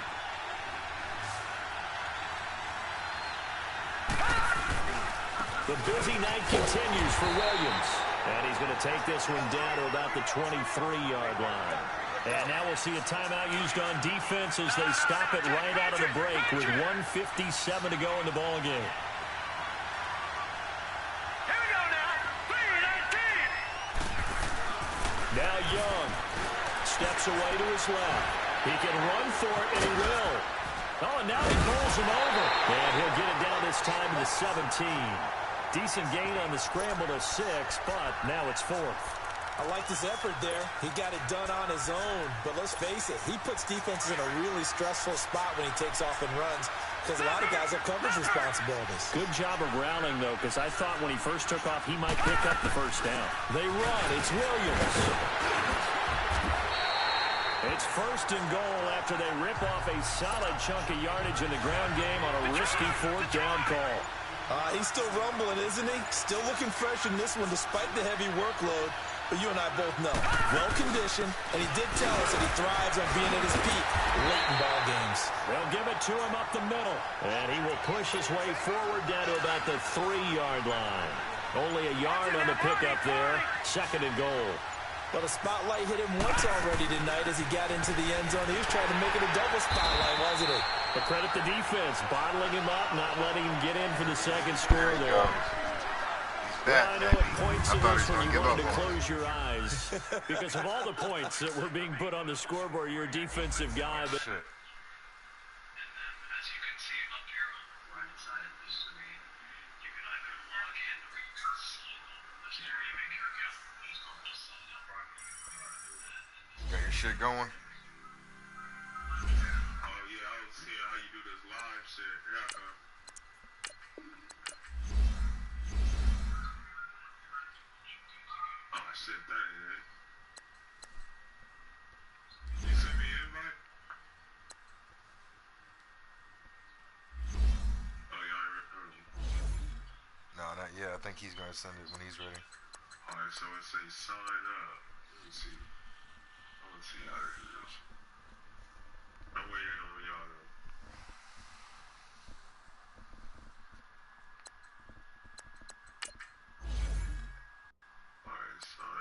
The busy night continues for Williams. And he's going to take this one down to about the 23-yard line. And now we'll see a timeout used on defense as they stop it right out of the break with 1:57 to go in the ball game. Here we go now. 3:19. Now Young steps away to his left. He can run for it, and he will. Oh, and now he pulls him over. And he'll get it down this time to the 17. Decent gain on the scramble to 6, but now it's 4th. I like this effort there. He got it done on his own. But let's face it, he puts defenses in a really stressful spot when he takes off and runs because a lot of guys have coverage responsibilities. Good job of rallying, though, because I thought when he first took off, he might pick up the first down. They run. It's Williams. It's 1st and goal after they rip off a solid chunk of yardage in the ground game on a risky 4th down call. He's still rumbling, isn't he? Still looking fresh in this one despite the heavy workload. But you and I both know, well-conditioned, and he did tell us that he thrives on being at his peak late in ball games. They'll give it to him up the middle, and he will push his way forward down to about the 3-yard line. Only a yard on the pickup there, 2nd and goal. Well, the spotlight hit him once already tonight as he got into the end zone. He was trying to make it a double spotlight, wasn't he? But credit the defense, bottling him up, not letting him get in for the second score there. Well, I know at points in this when you wanted to close your eyes because of all the points that were being put on the scoreboard. You're a defensive guy, but Shit. As you can see up here on the right side of the screen, you can either log in or you can sign up. This area, make your account. Please don't just sign up. Got your shit going? Oh yeah, I was seeing how you do this live shit. Yeah. Oh shit, that ain't it. You sent me an invite? Oh yeah, I heard you. No, not yet. I think he's gonna send it when he's ready. Alright, so it says sign up. Let me see. I want to see how to do this. I'm waiting on y'all though. Alright, sign up.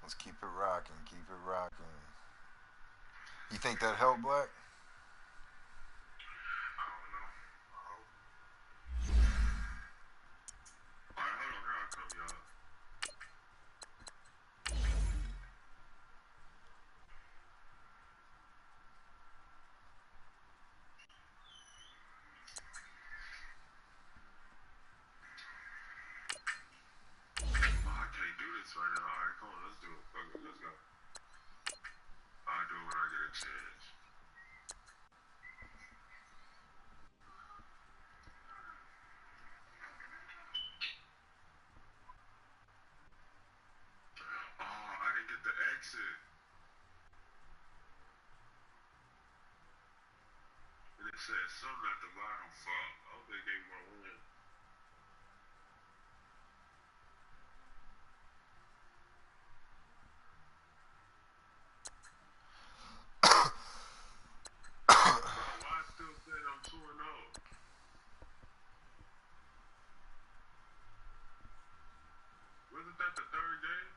Let's keep it rocking. Keep it rocking. You think that helped, Black? I don't know. I hope. Alright, hold on. Here I come, y'all. Oh, I can't do this right now. Alright, come on. Let's do it. Fuck it. Let's go. I'll do it when I get a chance. something at the bottom. Fuck. I don't think they want to win. Why I still saying I'm 2-0? Wasn't that the third game?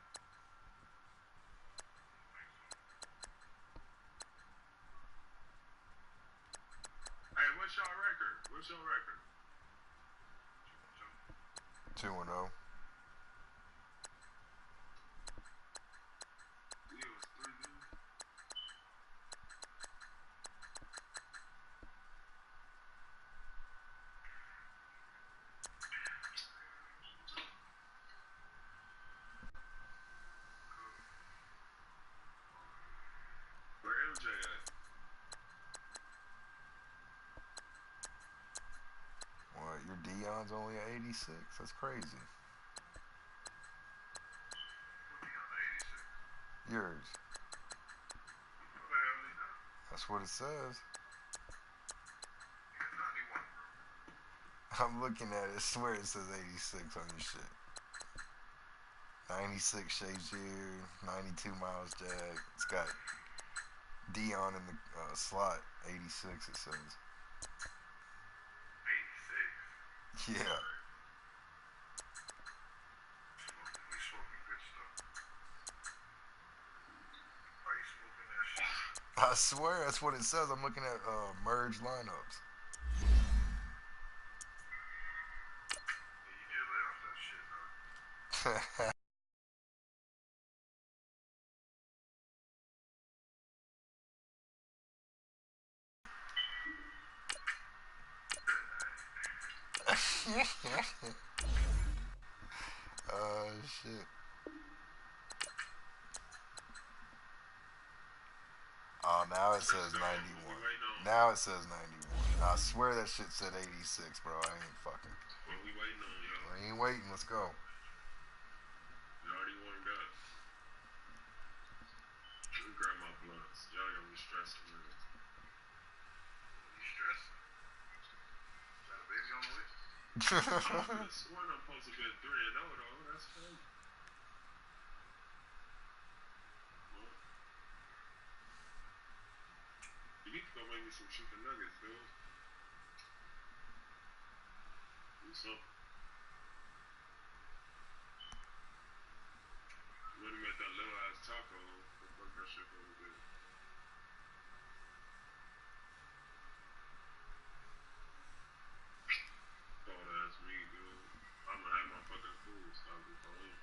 Hey, what's your record? What's your record? 2-0. Yeah, it was 3 games. Where MJ at? What? Your Dion's only at 86? That's crazy. Yours. That's what it says. I'm looking at it. I swear it says 86 on your shit. 96 Shazier, 92 Miles Jack. It's got Dion in the slot. 86 it says. 86? Yeah. We smoking good stuff. Are you smoking that shit? I swear that's what it says. I'm looking at merged lineups. Yeah, you need to lay off that shit, man. Shit. Oh, now it says 91. Now it says 91. I swear that shit said 86, bro. I ain't fucking. What we waiting on, y'all? I ain't waiting. Let's go. You already warmed up. Let me grab my blunts. Y'all got me stressing, man. You stressing? Got a baby on the way? I swear I'm supposed to be at 3-0 though. That's crazy. Well, you need to go make me some chicken nuggets, dude. Do something. When we met that little ass taco, the fuck that shit gonna do? Thought ass me, dude. I'ma have my fucking food. Stop it for him.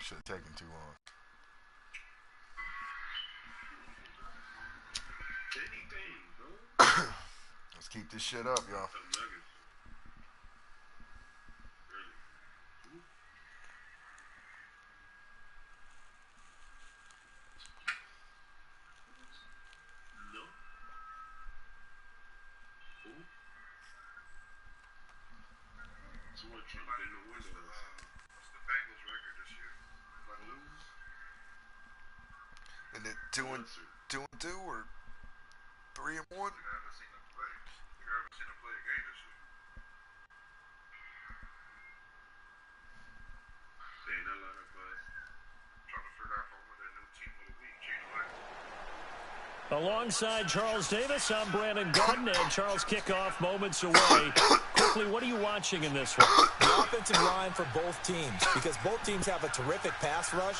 Shit taking too long. Anything, bro. Let's keep this shit up, y'all. Some nuggets. Really? No? Who? Someone trying to get in the window. What's the Bengals record this year? And it 2-2 or 3-1? You haven't seen them play. You haven't seen them play a game this year. They ain't a lot of buzz. I'm trying to figure out if I want their new team of the week. Change life. Alongside Charles Davis, I'm Brandon Gordon, and Charles kickoff moments away. Quickly, what are you watching in this one? The offensive line for both teams, because both teams have a terrific pass rush.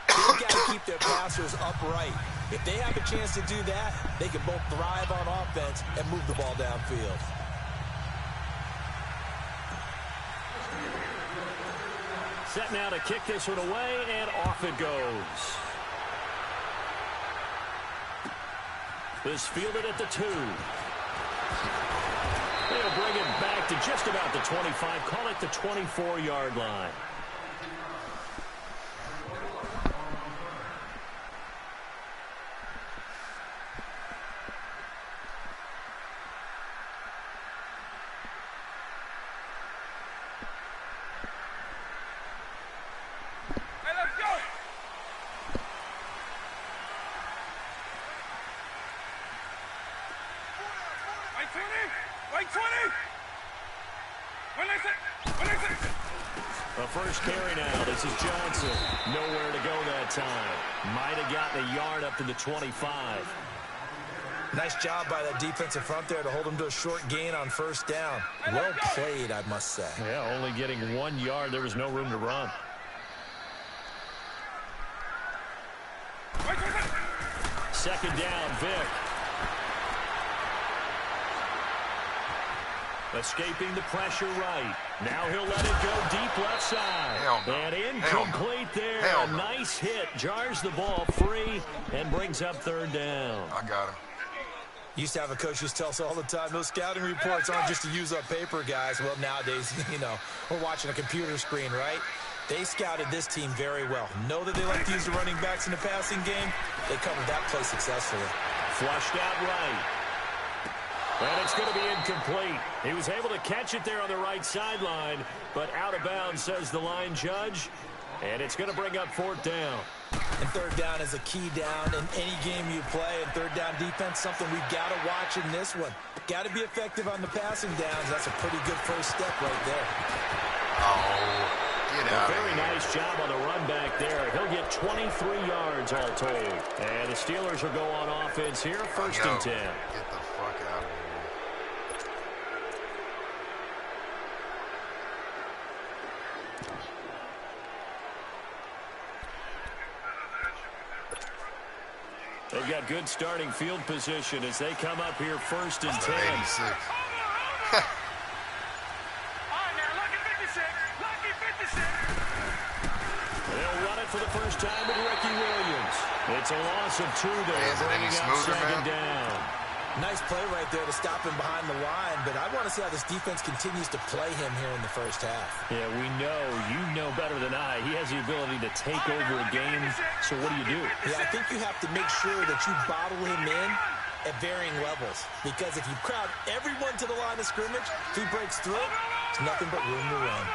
They've got to keep their passers upright. If they have a chance to do that, they can both thrive on offense and move the ball downfield. Set now to kick this one away, and off it goes. This fielded at the 2. They'll bring it back to just about the 25. Call it the 24-yard line. Wait, 20. When I say. A first carry now. This is Johnson. Nowhere to go that time. Might have gotten a yard up to the 25. Nice job by that defensive front there to hold him to a short gain on first down. Well played, I must say. Yeah, only getting 1 yard. There was no room to run. Second down, Vic. Escaping the pressure right. Now he'll let it go deep left side. And incomplete there. A nice hit. Jars the ball free and brings up third down. I got him. Used to have a coach used to tell us all the time, those scouting reports aren't just to use up paper, guys. Well, nowadays, you know, we're watching a computer screen, right? They scouted this team very well. Know that they like to use the running backs in the passing game. They covered that play successfully. Flushed out right. And it's going to be incomplete. He was able to catch it there on the right sideline, but out of bounds, says the line judge. And it's going to bring up fourth down. And third down is a key down in any game you play. And third down defense, something we've got to watch in this one. Got to be effective on the passing downs. That's a pretty good first step right there. Oh, get out of here. Very nice job on the run back there. He'll get 23 yards all told. And the Steelers will go on offense here, first and 10. Get the fuck out of here. They've got good starting field position as they come up here first and 10. 86. All right, now, lucky 56. Lucky 56. They'll run it for the first time with Ricky Williams. It's a loss of 2 there, Is it any bringing up smoother, second man? down. Nice play right there to stop him behind the line, but I want to see how this defense continues to play him here in the first half. Yeah, we know. You know better than I. He has the ability to take over a game, so what do? Yeah, I think you have to make sure that you bottle him in at varying levels, because if you crowd everyone to the line of scrimmage, if he breaks through, it's nothing but room to run.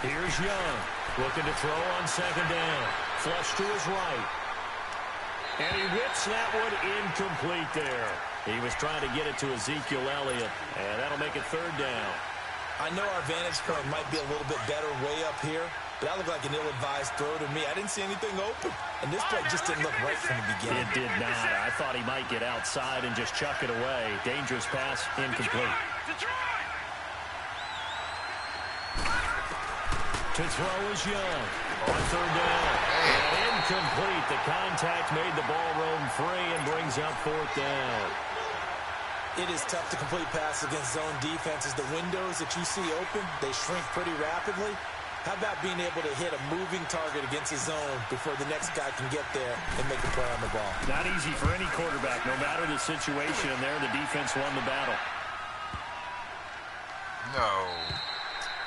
Here's Young, looking to throw on second down. Flush to his right. And he whips that one incomplete there. He was trying to get it to Ezekiel Elliott, and that'll make it third down. I know our vantage point might be a little bit better way up here, but that looked like an ill-advised throw to me. I didn't see anything open, and this play just didn't look right from the beginning. It did not. I thought he might get outside and just chuck it away. Dangerous pass, incomplete. To throw is Young on third down. And incomplete. The contact made the ball roam free and brings up fourth down. It is tough to complete passes against zone defenses. The windows that you see open, they shrink pretty rapidly. How about being able to hit a moving target against a zone before the next guy can get there and make a play on the ball? Not easy for any quarterback, no matter the situation. And there, the defense won the battle. No.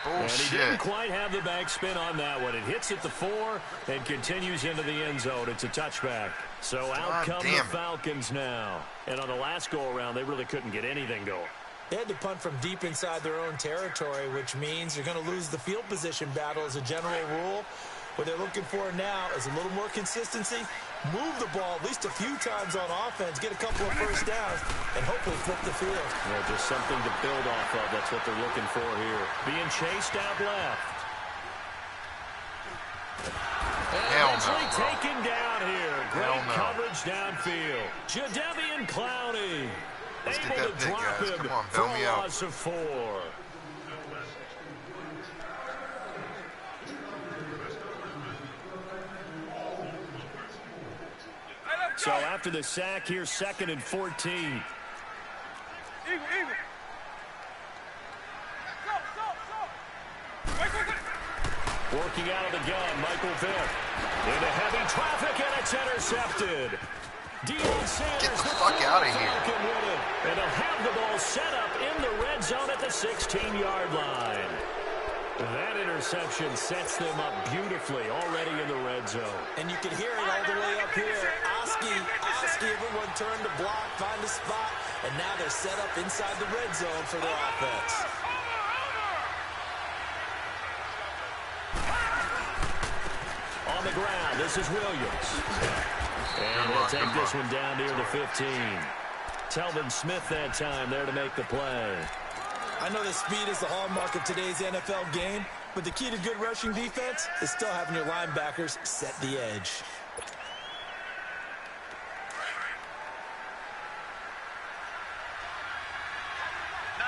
And he Bullshit. didn't quite have the backspin on that one. It hits at the 4 and continues into the end zone. It's a touchback. So out come the Falcons now. And on the last go-around, they really couldn't get anything going. They had to punt from deep inside their own territory, which means you're going to lose the field position battle as a general rule. What they're looking for now is a little more consistency, move the ball at least a few times on offense, get a couple of first downs, and hopefully flip the field. Yeah, just something to build off of. That's what they're looking for here. Being chased out left. And eventually taken down here. Great coverage downfield. Jadeveon Clowney able to drop him for a loss of 4. So after the sack here, 2nd and 14. Working out of the gun, Michael Vick. Into heavy traffic, and it's intercepted. Deion Sanders, get the fuck out of here. And they'll have the ball set up in the red zone at the 16-yard line. That interception sets them up beautifully already in the red zone. And you can hear it all the way up here. Oski, everyone turned to block, find a spot, and now they're set up inside the red zone for their offense. On the ground, this is Williams. And they'll take this one down near the 15. Telvin Smith that time there to make the play. I know that speed is the hallmark of today's NFL game, but the key to good rushing defense is still having your linebackers set the edge. No.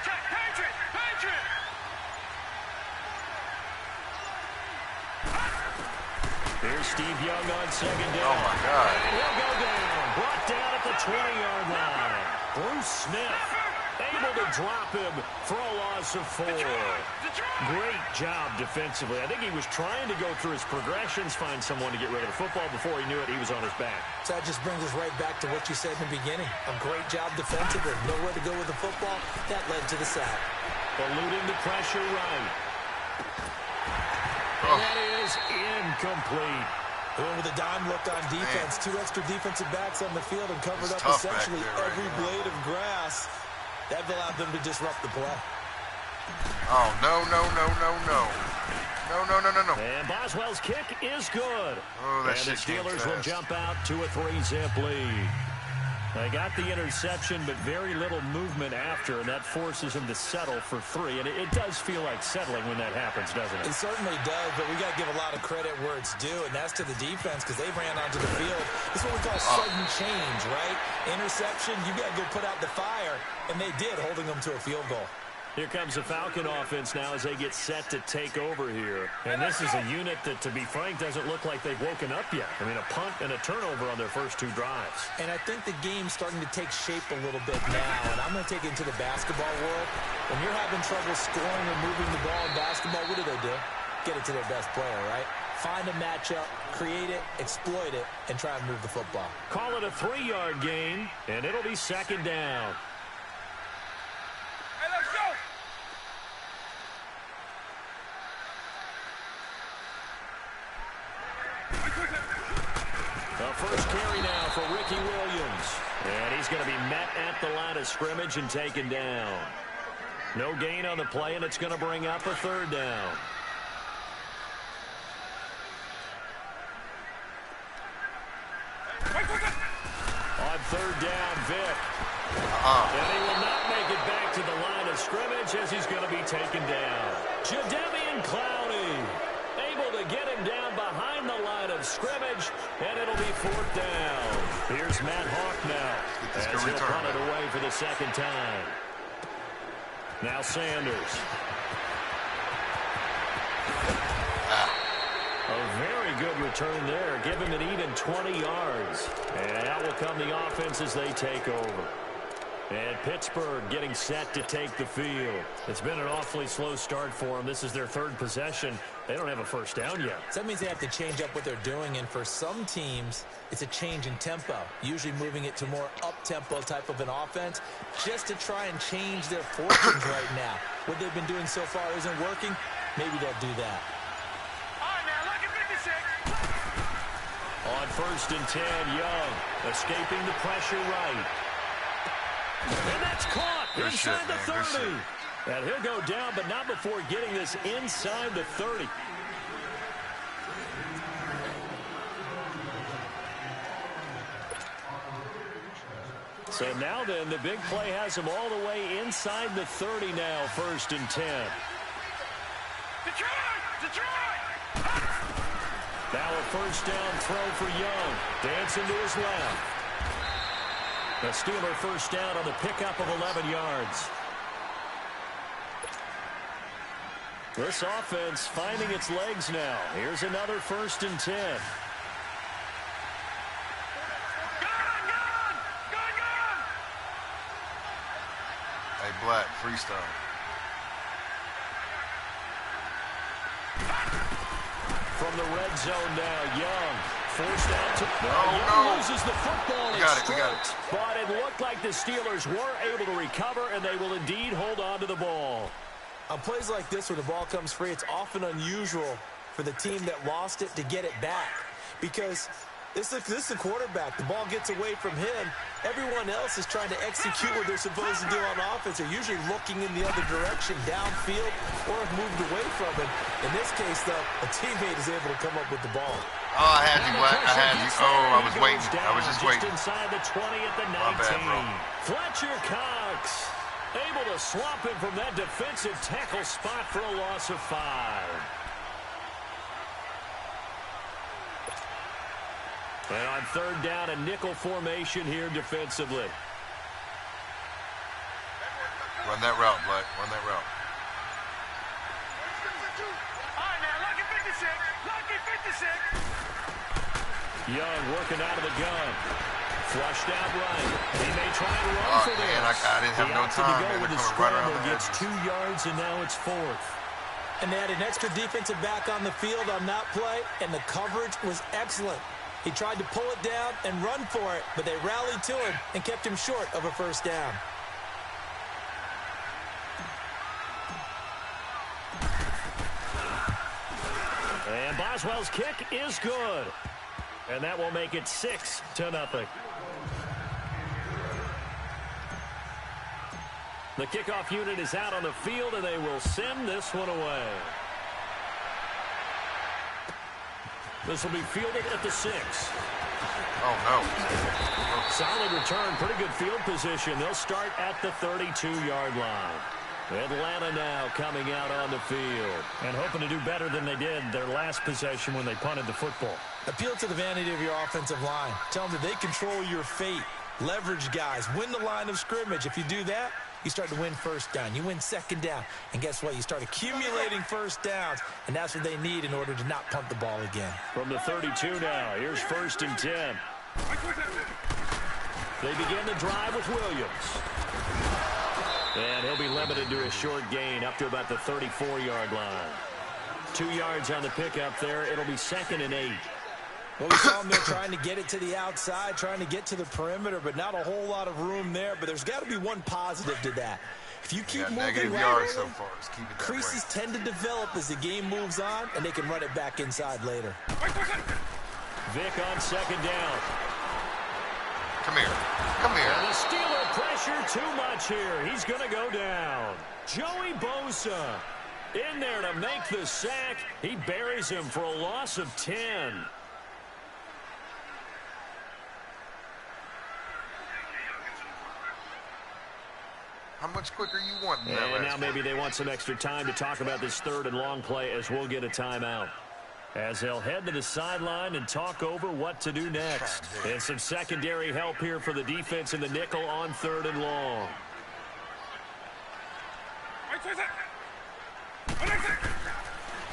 Check. Patriot. Here's Steve Young on second down. Oh, my God. He'll go down. Brought down at the 20-yard line. Bruce Smith able to drop him for a loss of 4. Great job defensively. I think he was trying to go through his progressions, find someone to get rid of the football. Before he knew it, he was on his back. So that just brings us right back to what you said in the beginning. A great job defensively. Nowhere to go with the football. That led to the sack. Eluding the pressure right. And that is incomplete. Going with a dime look on defense. Man. 2 extra defensive backs on the field and covered It's up tough back essentially there right every now. blade of grass. That allowed them to disrupt the play. Oh, no. And Boswell's kick is good. Oh, that and the shit came Steelers will fast. jump out to a 3-zip lead. They got the interception, but very little movement after, and that forces them to settle for 3. And it does feel like settling when that happens, doesn't it? It certainly does, but we got to give a lot of credit where it's due, and that's to the defense because they ran onto the field. It's what we call sudden change, right? Interception, you got to go put out the fire, and they did, holding them to a field goal. Here comes the Falcon offense now as they get set to take over here. And this is a unit that, to be frank, doesn't look like they've woken up yet. I mean, a punt and a turnover on their first 2 drives. And I think the game's starting to take shape a little bit now, and I'm going to take it into the basketball world. When you're having trouble scoring or moving the ball in basketball, what do? Get it to their best player, right? Find a matchup, create it, exploit it, and try and move the football. Call it a 3-yard gain, and it'll be second down. Hey, let's go. The first carry now for Ricky Williams. And he's going to be met at the line of scrimmage and taken down. No gain on the play, and it's going to bring up a 3rd down. On 3rd down, Vick. And he will not make it back to the line of scrimmage as he's going to be taken down. Jadeveon Clowney able to get him down behind the line of scrimmage, and it'll be 4th down. Here's Matt Hawk now as he'll punt it away for the 2nd time. Now Sanders. A very good return there. Give him an even 20 yards. And out will come the offense as they take over. And Pittsburgh getting set to take the field. It's been an awfully slow start for them. This is their 3rd possession. They don't have a first down yet. So that means they have to change up what they're doing, and for some teams, it's a change in tempo, usually moving it to more up-tempo type of an offense just to try and change their fortunes right now. What they've been doing so far isn't working. Maybe they'll do that. All right, now, look at 56. On 1st and 10, Young escaping the pressure right. And that's caught inside the 30. And he'll go down, but not before getting this inside the 30. So now then, the big play has him all the way inside the 30 now, 1st and 10. Detroit! Now a 1st down throw for Young. Dancing to his left. The Steeler 1st down on the pickup of 11 yards. This offense finding its legs now. Here's another 1st and 10. Hey, Black, freestyle. From the red zone now, Young. Forced out to... No. Loses the football. We got it. But it looked like the Steelers were able to recover, and they will indeed hold on to the ball. On plays like this where the ball comes free, it's often unusual for the team that lost it to get it back because This is the quarterback. The ball gets away from him. Everyone else is trying to execute what they're supposed to do on offense. They're usually looking in the other direction, downfield, or have moved away from it. In this case, though, a teammate is able to come up with the ball. Oh, I had you. What? I had you. Oh, I was waiting. I was just waiting. Inside the 20 at the 19. My bad, bro. Fletcher Cox able to swamp him from that defensive tackle spot for a loss of 5. And on third down, a nickel formation here defensively. Run that route, Black. Run that route. All right, now, lucky 56. Lucky 56. Young working out of the gun. Flushed out right. He may try and run for this. Man, I didn't have no time. To go Man, with they're the coming right around scramble. the Gets edges. 2 yards, and now it's 4th. And they had an extra defensive back on the field on that play, and the coverage was excellent. He tried to pull it down and run for it, but they rallied to him and kept him short of a first down. And Boswell's kick is good. And that will make it 6-0. The kickoff unit is out on the field, and they will send this one away. This will be fielded at the 6. Oh, no. Solid return, pretty good field position. They'll start at the 32-yard line. Atlanta now coming out on the field and hoping to do better than they did their last possession when they punted the football. Appeal to the vanity of your offensive line. Tell them that they control your fate. Leverage guys. Win the line of scrimmage. If you do that, you start to win first down. You win second down. And guess what? You start accumulating first downs, and that's what they need in order to not punt the ball again. From the 32 now, here's 1st and 10. They begin the drive with Williams. And he'll be limited to a short gain up to about the 34-yard line. 2 yards on the pickup there. It'll be 2nd and 8. Well, we saw them there trying to get it to the outside, trying to get to the perimeter, but not a whole lot of room there. But there's got to be one positive to that. If you keep moving negative yards so far. Let's keep it that creases way. tend to develop as the game moves on, and they can run it back inside later. Vic on 2nd down. Come here. Come here. And the Steeler pressure too much here. He's going to go down. Joey Bosa in there to make the sack. He buries him for a loss of 10. How much quicker you want than that And now last maybe they want some extra time to talk about this 3rd and long play as we'll get a timeout. As they'll head to the sideline and talk over what to do next. And some secondary help here for the defense in the nickel on 3rd and long.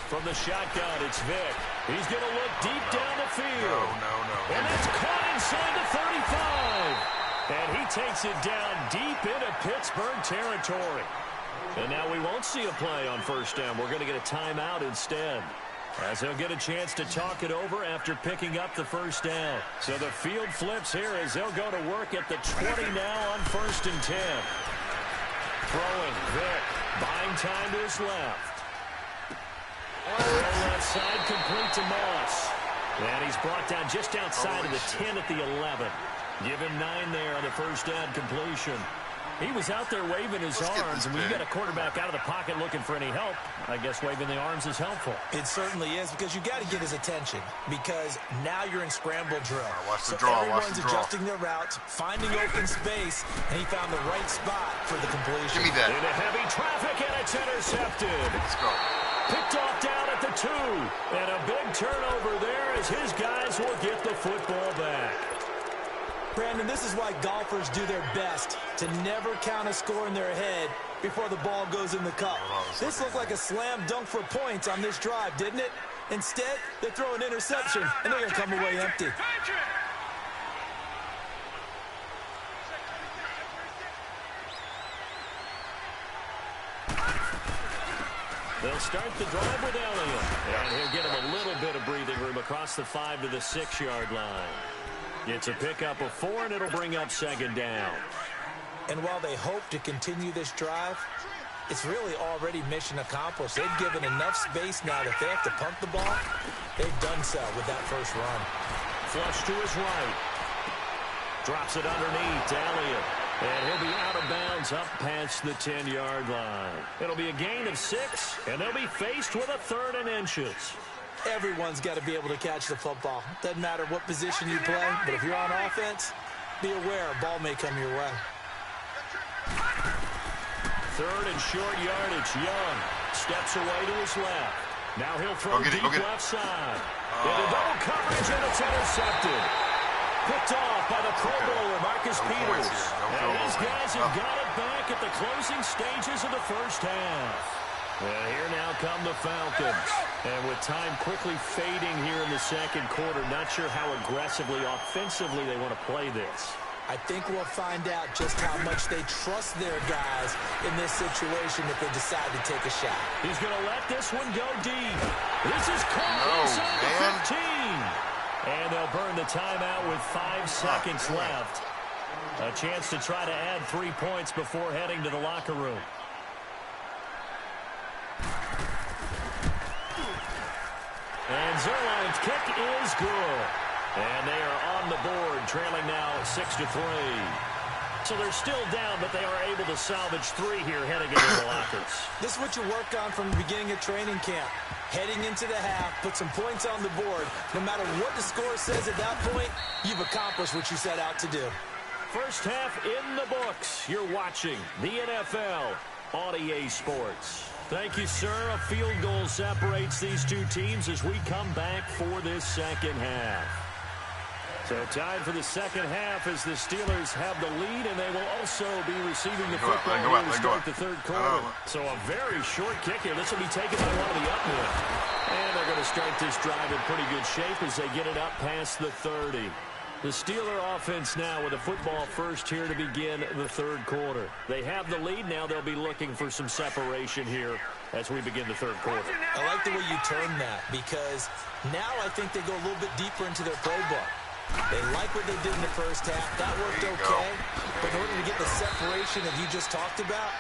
From the shotgun, it's Vic. He's going to look deep down the field. No. And that's caught inside the 35. And he takes it down deep into Pittsburgh territory. And now we won't see a play on 1st down. We're going to get a timeout instead, as they'll get a chance to talk it over after picking up the 1st down. So the field flips here as they'll go to work at the 20 now on 1st and 10. Throwing, Vic, buying time to his left. Left side complete to Moss. And he's brought down just outside of the 10 at the 11. Give him 9 there on the 1st down completion. He was out there waving his arms, and when you got a quarterback out of the pocket looking for any help, I guess waving the arms is helpful. It certainly is, because you got to get his attention, because now you're in scramble drill. Watch the so draw, everyone's watch the draw. adjusting their routes, finding open space, and he found the right spot for the completion. Give me that. Into heavy traffic, and it's intercepted. Let's go. Picked off down at the 2. And a big turnover there as his guys will get the football back. Brandon, this is why golfers do their best to never count a score in their head before the ball goes in the cup. This looked like a slam dunk for points on this drive, didn't it? Instead, they throw an interception, and they're going to come away empty. They'll start the drive with Elliott, and he'll get him a little bit of breathing room across the 5 to the 6-yard line. It's a pickup of 4, and it'll bring up 2nd down. And while they hope to continue this drive, it's really already mission accomplished. They've given enough space now that they have to punt the ball. They've done so with that first run. Flush to his right. Drops it underneath to Elliott. And he'll be out of bounds up past the 10-yard line. It'll be a gain of 6, and they'll be faced with a 3rd and inches. Everyone's got to be able to catch the football. Doesn't matter what position you play, but if you're on offense, be aware a ball may come your way. 3rd and short yardage. Young steps away to his left. Now he'll throw deep left side. Into double coverage, and it's intercepted. Picked off by the Pro Bowler, Marcus Peters. And these guys have got it back at the closing stages of the first half. And here now come the Falcons. And with time quickly fading here in the second quarter, not sure how aggressively, offensively they want to play this. I think we'll find out just how much they trust their guys in this situation if they decide to take a shot. He's going to let this one go deep. This is caught inside the 15. And they'll burn the timeout with 5 seconds left. A chance to try to add 3 points before heading to the locker room. And Zerline's kick is good. And they are on the board, trailing now 6-3. So they're still down, but they are able to salvage 3 here heading into the lockers. This is what you work on from the beginning of training camp. Heading into the half, put some points on the board. No matter what the score says at that point, you've accomplished what you set out to do. First half in the books. You're watching the NFL on EA Sports. Thank you, sir. A field goal separates these two teams as we come back for this second half. So tied for the second half as the Steelers have the lead, and they will also be receiving the football here to start the third quarter. So a very short kick here. This will be taken by one of the uplift. And they're going to start this drive in pretty good shape as they get it up past the 30. The Steeler offense now with a football first here to begin the third quarter. They have the lead. Now they'll be looking for some separation here as we begin the third quarter. I like the way you term that because now I think they go a little bit deeper into their playbook. They like what they did in the first half. That worked okay. But in order to get the separation that you just talked about,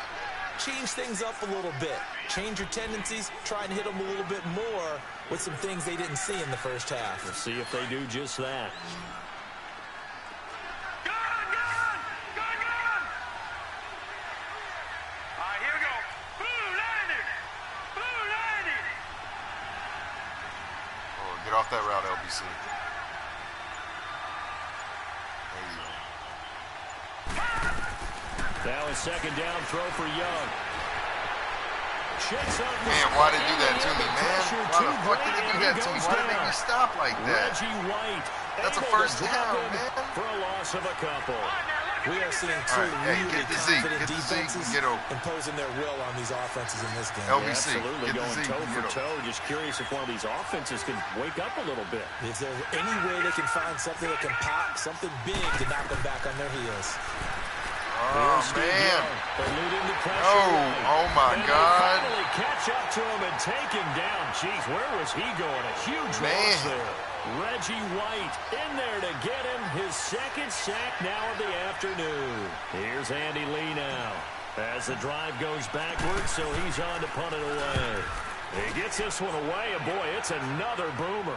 change things up a little bit. Change your tendencies. Try and hit them a little bit more with some things they didn't see in the first half. We'll see if they do just that. Get off that route, LBC. Now a second down throw for Young. Shakes off the man, why did you do that to me, man? Why the fuck did you do that to me? Why did they make me stop like that? Reggie White. That's a first down, man. For a loss of a couple. We are seeing two really confident defenses imposing their will on these offenses in this game. LBC, absolutely going toe for toe. Just curious if one of these offenses can wake up a little bit. If there's any way they can find something that can pop, something big to knock them back on their heels. Oh, man. Oh, my God. Finally catch up to him and take him down. Jeez, where was he going? A huge loss there. Reggie White in there to get him his second sack now of the afternoon. Here's Andy Lee now as the drive goes backwards, so he's on to punt it away. He gets this one away, and boy, it's another boomer.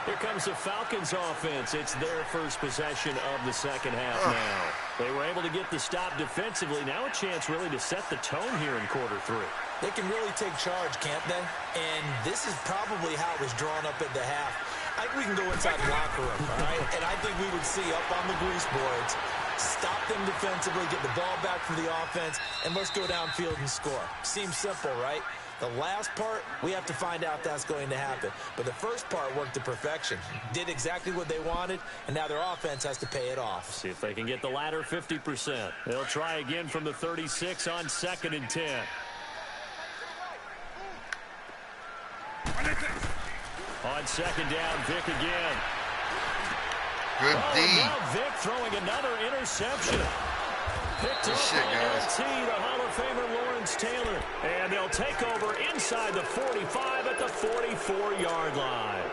Here comes the Falcons offense. It's their first possession of the second half now. They were able to get the stop defensively. Now a chance really to set the tone here in quarter 3. They can really take charge, can't they? And this is probably how it was drawn up at the half. I think we can go inside the locker room, all right? And I think we would see up on the grease boards, stop them defensively, get the ball back for the offense, and let's go downfield and score. Seems simple, right? The last part, we have to find out that's going to happen. But the first part worked to perfection. Did exactly what they wanted, and now their offense has to pay it off. See if they can get the latter 50%. They'll try again from the 36 on 2nd and 10. On second down, Vic again. Good D. Now Vic throwing another interception. Picked up by the Hall of Famer Lawrence Taylor. And they'll take over inside the 45 at the 44-yard line.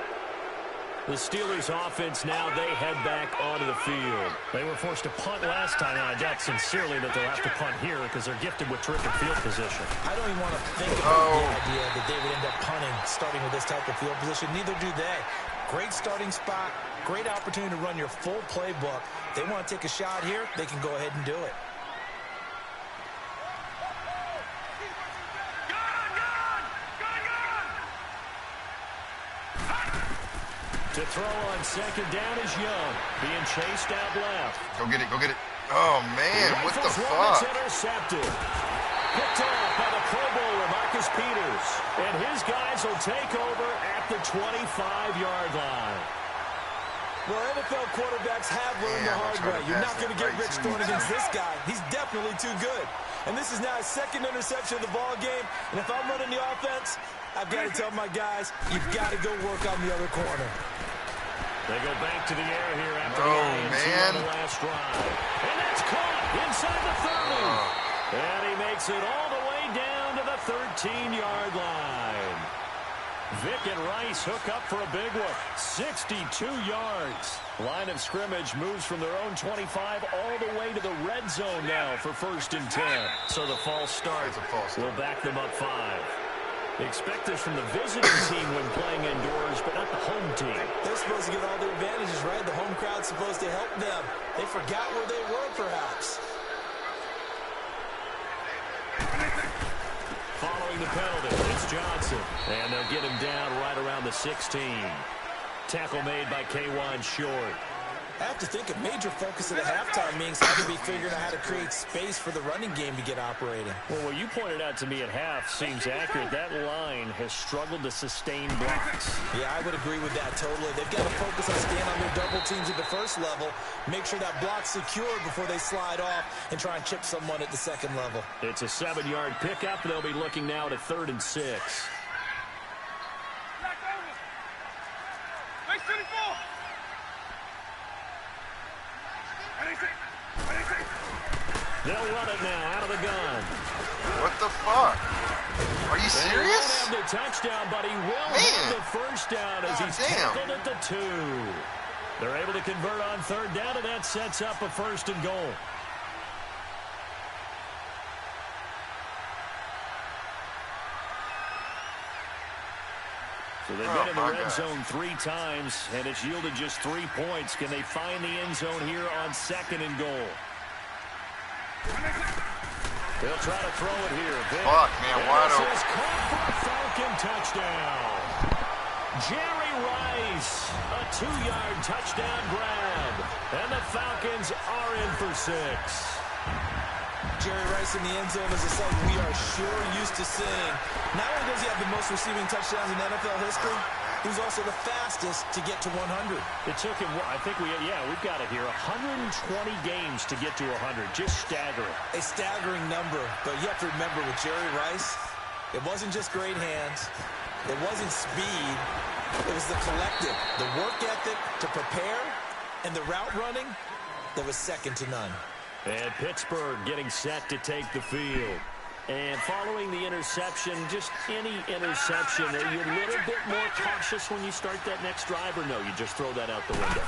The Steelers offense now, they head back onto the field. They were forced to punt last time, and I doubt sincerely that they'll have to punt here because they're gifted with terrific field position. I don't even want to think about the idea that they would end up punting starting with this type of field position. Neither do they. Great starting spot, great opportunity to run your full playbook. They want to take a shot here, they can go ahead and do it. To throw on second down is Young, being chased out left. Go get it, go get it. Oh, man, what the fuck? Intercepted. Picked off by the Pro Bowler, Marcus Peters. And his guys will take over at the 25-yard line. Well, NFL quarterbacks have learned the hard way. You're not going to get rich throwing against this guy. He's definitely too good. And this is now his second interception of the ball game. And if I'm running the offense, I've got to tell my guys, you've got to go work on the other corner. They go back to the air here after the INT on the last drive. And that's caught inside the 30. And he makes it all the way down to the 13-yard line. Vick and Rice hook up for a big one. 62 yards. Line of scrimmage moves from their own 25 all the way to the red zone now for 1st and 10. So the false start will back them up 5. Expect this from the visiting team when playing indoors, but not the home team. They're supposed to get all the advantages, right? The home crowd's supposed to help them. They forgot where they were, perhaps. Following the penalty, it's Johnson. And they'll get him down right around the 16. Tackle made by K'Wan Short. I have to think a major focus of the halftime means having to be figuring out how to create space for the running game to get operating. Well, what you pointed out to me at half seems accurate. That line has struggled to sustain blocks. Yeah, I would agree with that totally. They've got to focus on staying on their double teams at the first level, make sure that block's secured before they slide off and try and chip someone at the second level. It's a 7-yard pickup. They'll be looking now at 3rd and 6. They'll run it now out of the gun. What the fuck? Are you serious? He won't have the touchdown, but he will have the first down as he's tackled at the 2. They're able to convert on 3rd down, and that sets up a 1st and goal. So they've been in the red zone 3 times, and it's yielded just 3 points. Can they find the end zone here on 2nd and goal? They'll try to throw it here. Fuck, man, wide open. This is caught for a Falcon touchdown. Jerry Rice, a 2-yard touchdown grab. And the Falcons are in for 6. Jerry Rice in the end zone is a sight we are sure used to seeing. Not only does he have the most receiving touchdowns in NFL history, he was also the fastest to get to 100. It took him, I think we've got it here, 120 games to get to 100. Just staggering. A staggering number, but you have to remember with Jerry Rice, it wasn't just great hands. It wasn't speed. It was the collective, the work ethic to prepare, and the route running that was second to none. And Pittsburgh getting set to take the field. And following the interception, just any interception, are you a little bit more cautious when you start that next drive, or no, you just throw that out the window?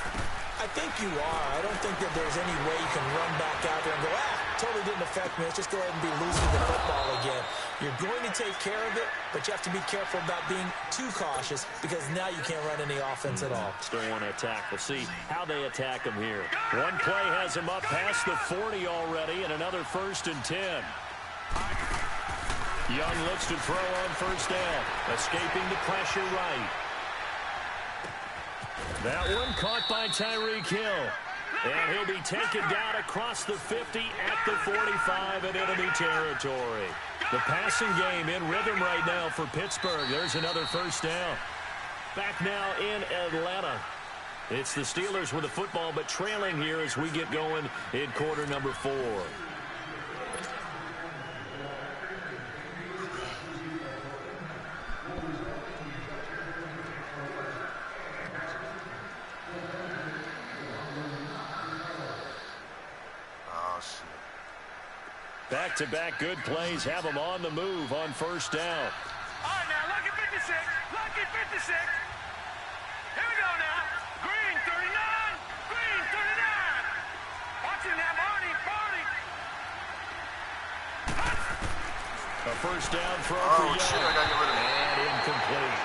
I think you are. I don't think that there's any way you can run back out there and go, totally didn't affect me. Let's just go ahead and be loose with the football again. You're going to take care of it, but you have to be careful about being too cautious because now you can't run any offense at all. Still want to attack. We'll see how they attack him here. One play has him up past the 40 already, and another 1st and 10. Young looks to throw on 1st down, escaping the pressure right. That one caught by Tyreek Hill. And he'll be taken down across the 50 at the 45 in enemy territory. The passing game in rhythm right now for Pittsburgh. There's another 1st down. Back now in Atlanta. It's the Steelers with the football, but trailing here as we get going in quarter number 4. Back-to-back good plays have them on the move on 1st down. All right, now, lucky 56. Lucky 56. Here we go now. A first down throw Oh, for Young. shit, I gotta get rid of it. And incomplete.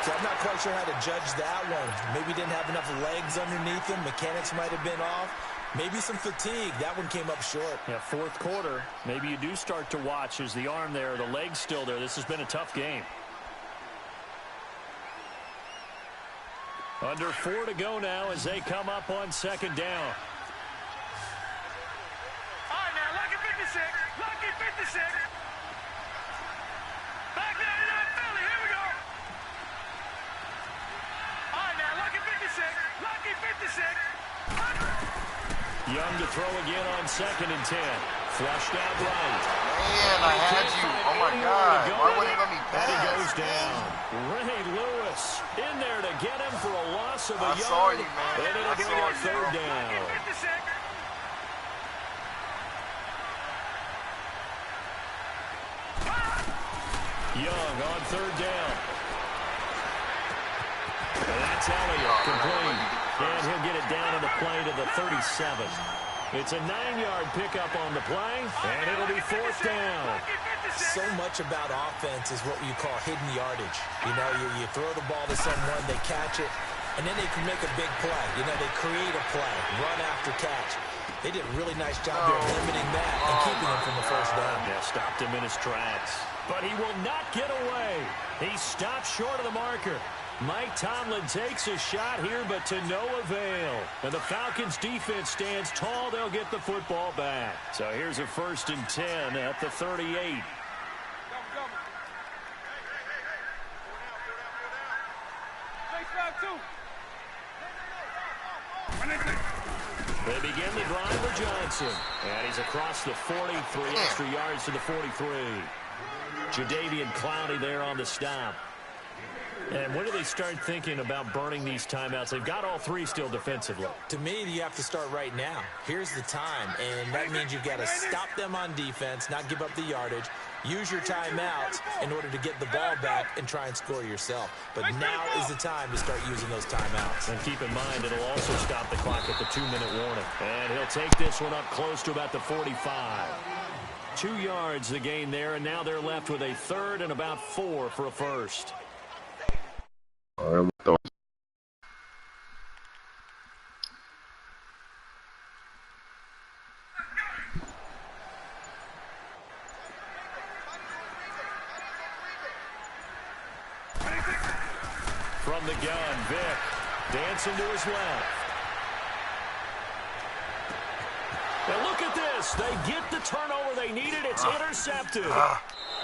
So I'm not quite sure how to judge that one. Maybe didn't have enough legs underneath him. Mechanics might have been off. Maybe some fatigue. That one came up short. Yeah, fourth quarter. Maybe you do start to watch. Is the arm there, the leg's still there. This has been a tough game. Under 4 to go now as they come up on second down. All right, now, lucky 56. Lucky 56. Back down to that Philly. Here we go. All right, now, lucky 56. Lucky 56. Young to throw again on 2nd and 10. Flushed out right. Man, I had you. Oh, my God. Why wouldn't he let me pass? And he goes down. Ray Lewis in there to get him for a loss of a I yard. saw you, man. And it'll I bring saw up you, third bro. down. 56. Young on third down. And that's Elliott, complete. And he'll get it down on the play to the 37. It's a 9-yard pickup on the play, and it'll be fourth down. So much about offense is what you call hidden yardage. You know, you throw the ball to someone, they catch it, and then they can make a big play. You know, they create a play, run after catch. They did a really nice job there limiting that and keeping him from the first down. Yeah, stopped him in his tracks. But he will not get away. He stopped short of the marker. Mike Tomlin takes a shot here, but to no avail. And the Falcons' defense stands tall. They'll get the football back. So here's a 1st and 10 at the 38. They begin the drive for Johnson. And he's across the 40, 3 extra yards to the 43. Jadeveon Clowney there on the stop. And when do they start thinking about burning these timeouts? They've got all 3 still defensively. To me, you have to start right now. Here's the time, and that means you've got to stop them on defense, not give up the yardage, use your timeouts in order to get the ball back and try and score yourself. But now is the time to start using those timeouts. And keep in mind, it'll also stop the clock at the 2-minute warning. And he'll take this one up close to about the 45. 2 yards the gain there, and now they're left with a 3rd and about 4 for a first. From the gun, Vick dancing to his left. And look at this. They get the turnover they needed. It's intercepted.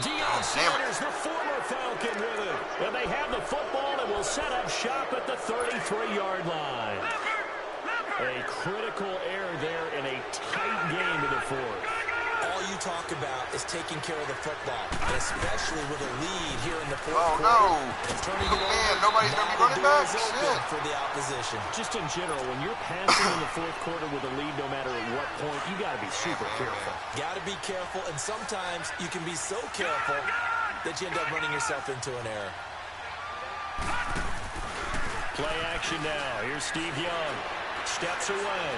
Deion Sanders, the former Falcon, with it. And they have the football and will set up shop at the 33-yard line. A critical error there in a tight game to the fourth. All you talk about is taking care of the football, and especially with a lead here in the fourth Oh, quarter. no. Turning it Man, over, nobody's now going to be the running door back. is open Shit. for the opposition. Just in general, when you're passing in the fourth quarter with a lead, no matter at what point, you got to be super careful. Got to be careful, and sometimes you can be so careful that you end up running yourself into an error. Play action now. Here's Steve Young. Steps away.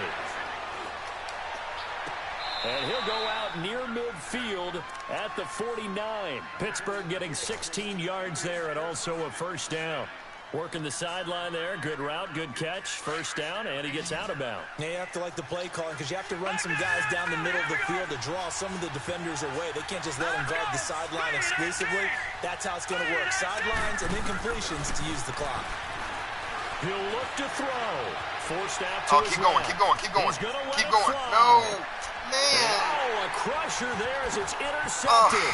And he'll go out near midfield at the 49. Pittsburgh getting 16 yards there and also a first down. Working the sideline there. Good route, good catch. First down, and he gets out of bounds. Now you have to like the play calling because you have to run some guys down the middle of the field to draw some of the defenders away. They can't just let them guard the sideline exclusively. That's how it's going to work. Sidelines and then completions to use the clock. He'll look to throw. Forced out to his keep going, left. keep going, keep going. He's gonna let Keep it going. fly. No. Man. Oh, a crusher there as it's intercepted.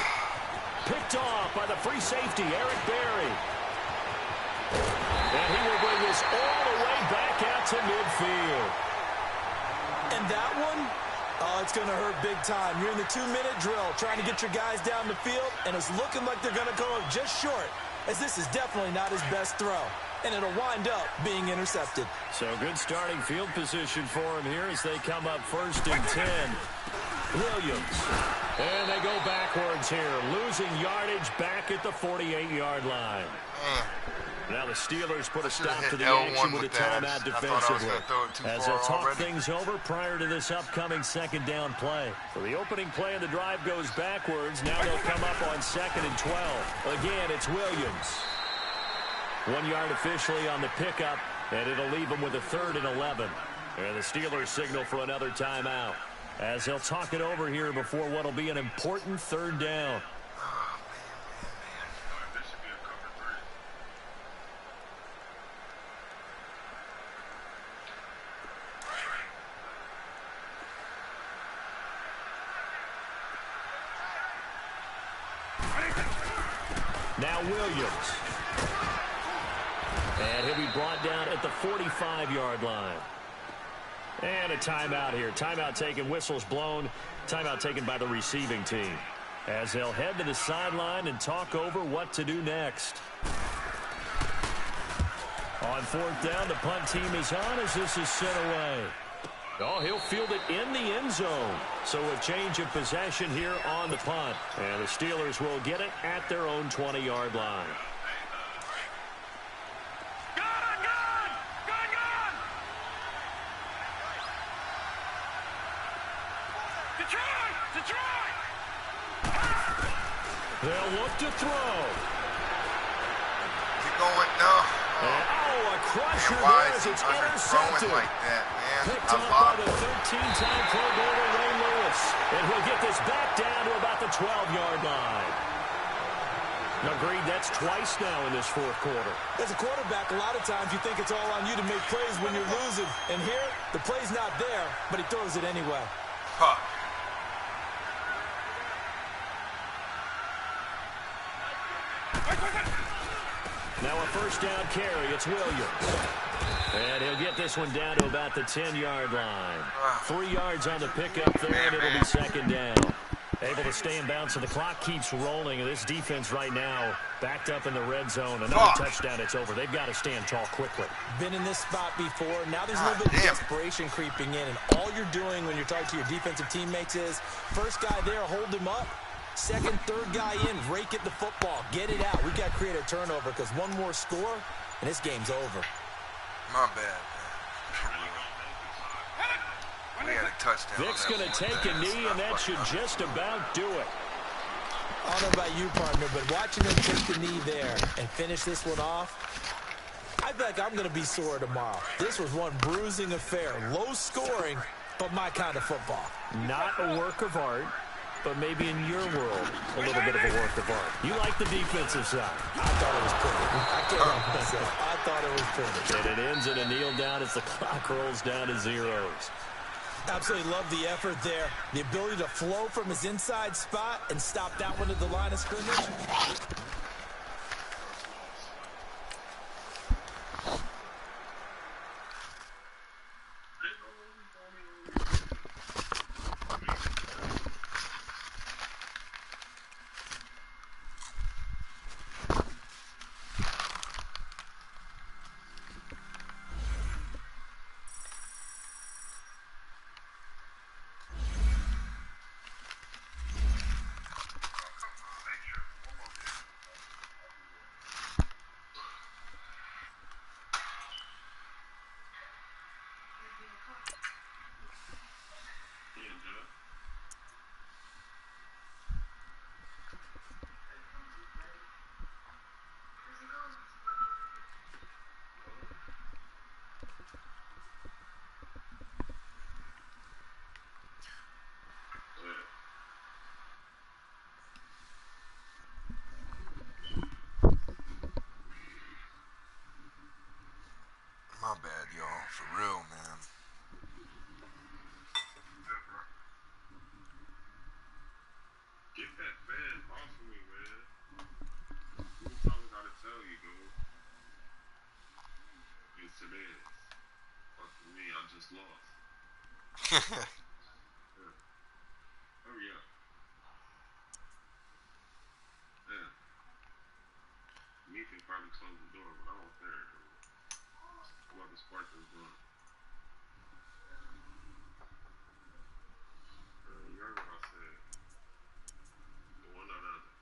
Picked off by the free safety, Eric Berry. And he will bring this all the way back out to midfield. And that one, it's going to hurt big time. You're in the 2-minute drill trying to get your guys down the field, and it's looking like they're going to come up just short, as this is definitely not his best throw. And it'll wind up being intercepted. So good starting field position for him here as they come up 1st and 10. Williams. And they go backwards here, losing yardage back at the 48-yard line. Now the Steelers put a stop to the L1 action with a with that. timeout I thought I was defensively. going to throw it too As far they'll talk already. things over prior to this upcoming second down play. So the opening play of the drive goes backwards. Now they'll come up on 2nd and 12. Again, it's Williams. 1 yard officially on the pickup, and it'll leave them with a 3rd and 11. And the Steelers signal for another timeout as they'll talk it over here before what will be an important 3rd down. Now Williams. And he'll be brought down at the 45-yard line. And a timeout here. Timeout taken, whistles blown. Timeout taken by the receiving team. As they'll head to the sideline and talk over what to do next. On 4th down, the punt team is on as this is sent away. Oh, he'll field it in the end zone. So a change of possession here on the punt. And the Steelers will get it at their own 20-yard line. They'll look to throw. Keep going, no. A crusher Man, why there is as he it's throwing intercepted. like that, man? Picked I up by love the it. 13-time Pro Bowler Ray Lewis. And he'll get this back down to about the 12-yard line. Agreed, that's twice now in this 4th quarter. As a quarterback, a lot of times you think it's all on you to make plays when you're losing. And here, the play's not there, but he throws it anyway. Huh. Now a 1st down carry. It's Williams. And he'll get this one down to about the 10-yard line. 3 yards on the pickup there, and it'll be 2nd down. Able to stay in bounds, and the clock keeps rolling. And this defense right now backed up in the red zone. Another touchdown, it's over. They've got to stand tall quickly. Been in this spot before. Now there's a little bit of desperation creeping in. And all you're doing when you're talking to your defensive teammates is, first guy there, hold him up. Second, third guy in, rake at the football. Get it out. We've got to create a turnover because one more score, and this game's over. My bad, man. We had a touchdown. Vic's going to take a knee, and that should just about do it. I don't know about you, partner, but watching them take the knee there and finish this one off, I feel like I'm going to be sore tomorrow. This was one bruising affair. Low scoring, but my kind of football. Not a work of art, but maybe in your world, a little bit of a work of art. You like the defensive side. I thought it was pretty. I can't help myself. I thought it was pretty. And it ends in a kneel down as the clock rolls down to zeros. Absolutely love the effort there. The ability to flow from his inside spot and stop that one at the line of scrimmage. My bad, y'all. For real, man. Get that fan off of me, man. Who's talking how to tell you, dude? Yes, it is. Fuck me, I just lost. Yeah. Hurry up. Yeah. Me can probably close the door, but I don't care, dude. I'm about to spark this door. You heard what I said. The one or the other.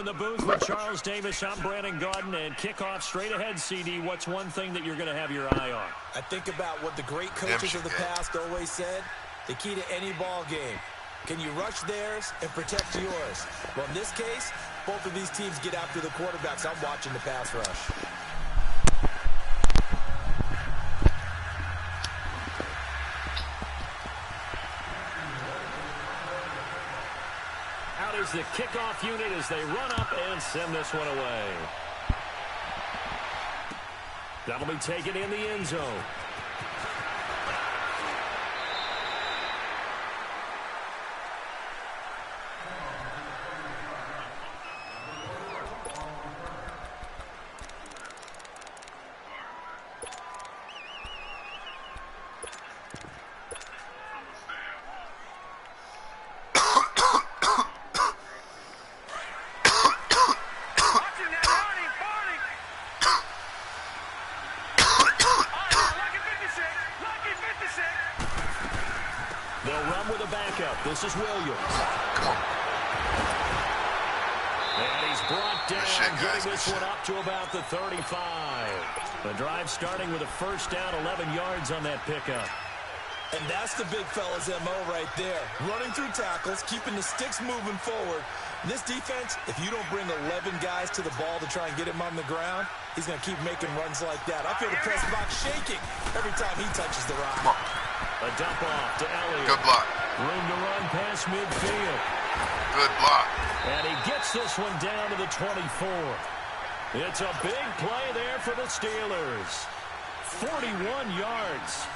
in the booth with Charles Davis. I'm Brandon Gaudin, and kickoff straight ahead, CD. What's one thing that you're going to have your eye on? I think about what the great coaches of the past always said. The key to any ball game. Can you rush theirs and protect yours? Well, in this case, both of these teams get after the quarterbacks. I'm watching the pass rush. Out is the kickoff unit as they run up and send this one away. That'll be taken in the end zone. This is Williams. And he's brought down, getting this one up to about the 35. The drive starting with a first down, 11 yards on that pickup. And that's the big fella's MO right there. Running through tackles, keeping the sticks moving forward. This defense, if you don't bring 11 guys to the ball to try and get him on the ground, he's going to keep making runs like that. I feel the press box shaking every time he touches the rock. A dump off to Elliott. Good block. Room to run past midfield. Good block. And he gets this one down to the 24. It's a big play there for the Steelers. 41 yards.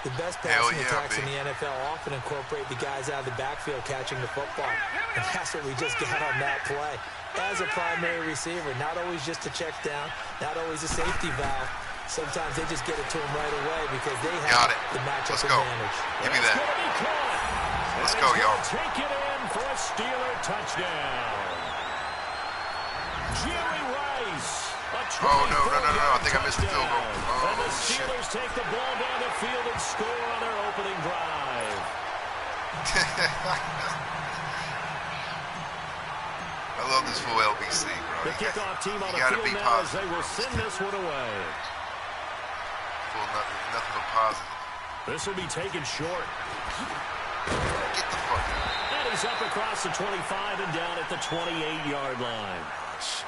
The best passing attacks in the NFL often incorporate the guys out of the backfield catching the football. And that's what we just got on that play. As a primary receiver, not always just a check down, not always a safety valve. Sometimes they just get it to him right away because they have the matchup advantage. Give me that. Let's go, y'all. Take it in for a Steeler touchdown. Jerry Rice. Oh, no. I think I missed the field goal. Oh, and the Steelers take the ball down the field and score on their opening drive. I love this full LBC, bro. The kickoff team on the field now as they will send this one away. Nothing but positive. This will be taken short. Get the fuck out. And he's up across the 25 and down at the 28-yard line. Gosh.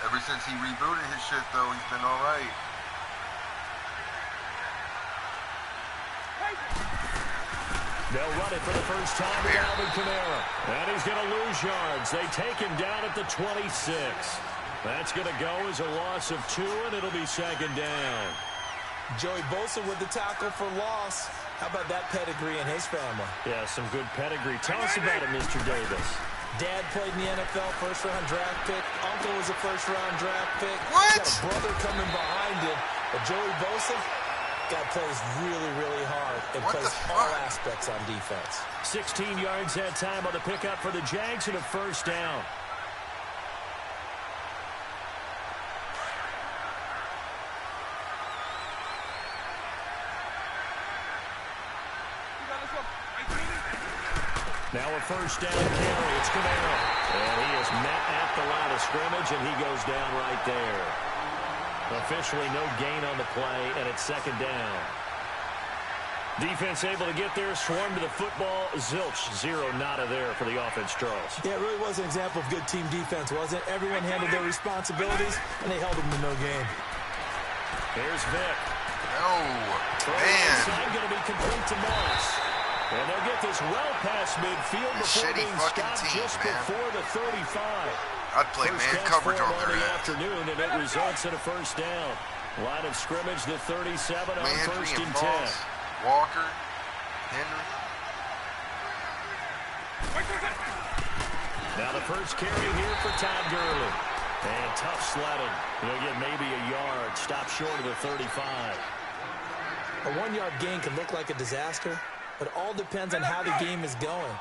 Ever since he rebooted his shit, though, he's been all right. They'll run it for the first time with Alvin Kamara. And he's going to lose yards. They take him down at the 26. That's going to go as a loss of 2, and it'll be second down. Joey Bosa with the tackle for loss. How about that pedigree in his family? Yeah, some good pedigree. Tell us about it, Mr. Davis. Dad played in the NFL, first-round draft pick. Uncle was a first-round draft pick. What? He's got a brother coming behind him. But Joey Bosa, guy plays really, really hard and plays all aspects on defense. 16 yards that time on the pickup for the Jags and a first down. Now a first down carry. It's Kamara. And he is met at the line of scrimmage, and he goes down right there. Officially no gain on the play, and it's second down. Defense able to get there, swarm to the football. Zilch, 0 nada there for the offense, Charles. Yeah, it really was an example of good team defense, wasn't it? Everyone handled their responsibilities, and they held them to no gain. Here's Vic. No, man. It's going to be complete to Moss. And they'll get this well past midfield before being stopped just before the 35. I'd play man coverage on their ass. Afternoon, and it results in a first down. Line of scrimmage, the 37 on Landry first and 10. Moss, Walker, Henry. Now the first carry here for Todd Gurley. And tough sledding. He'll get maybe a yard. Stop short of the 35. A 1-yard gain can look like a disaster, but it all depends on how the game is going.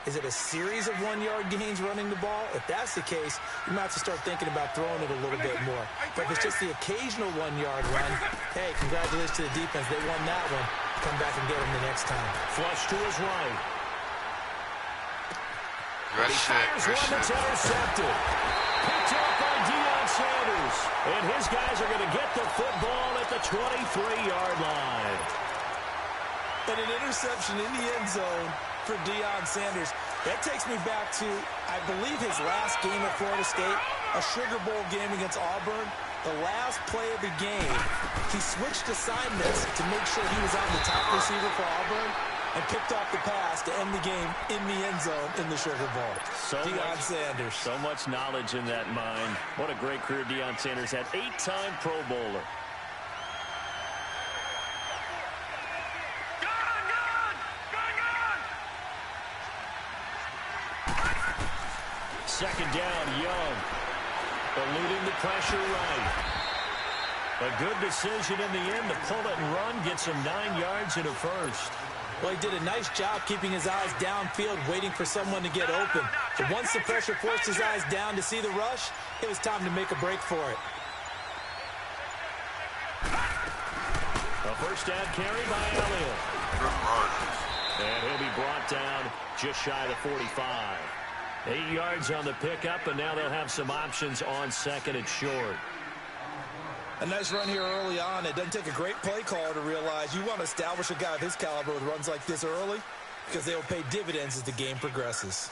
Is it a series of 1-yard gains running the ball? If that's the case, you might have to start thinking about throwing it a little bit more. But if it's just the occasional 1-yard run, hey, congratulations to the defense. They won that one. Come back and get them the next time. Flush to his right. Good shit. Good One that's shit. intercepted. Picked up by Deion Sanders. And his guys are going to get the football at the 23-yard line. And an interception in the end zone for Deion Sanders. That takes me back to, I believe, his last game at Florida State, a Sugar Bowl game against Auburn. The last play of the game, he switched assignments to make sure he was on the top receiver for Auburn and picked off the pass to end the game in the end zone in the Sugar Bowl. Deion Sanders. So much knowledge in that mind. What a great career Deion Sanders had. 8-time Pro Bowler. Second down, Young. Eluding the pressure right. A good decision in the end to pull it and run. Gets him 9 yards and a first. Well, he did a nice job keeping his eyes downfield, waiting for someone to get open. But once the pressure forced his eyes down to see the rush, it was time to make a break for it. A first down carry by Elliott. Good run. And he'll be brought down just shy of the 45. 8 yards on the pickup, and now they'll have some options on second and short. A nice run here early on. It doesn't take a great play caller to realize you want to establish a guy of his caliber with runs like this early because they will pay dividends as the game progresses.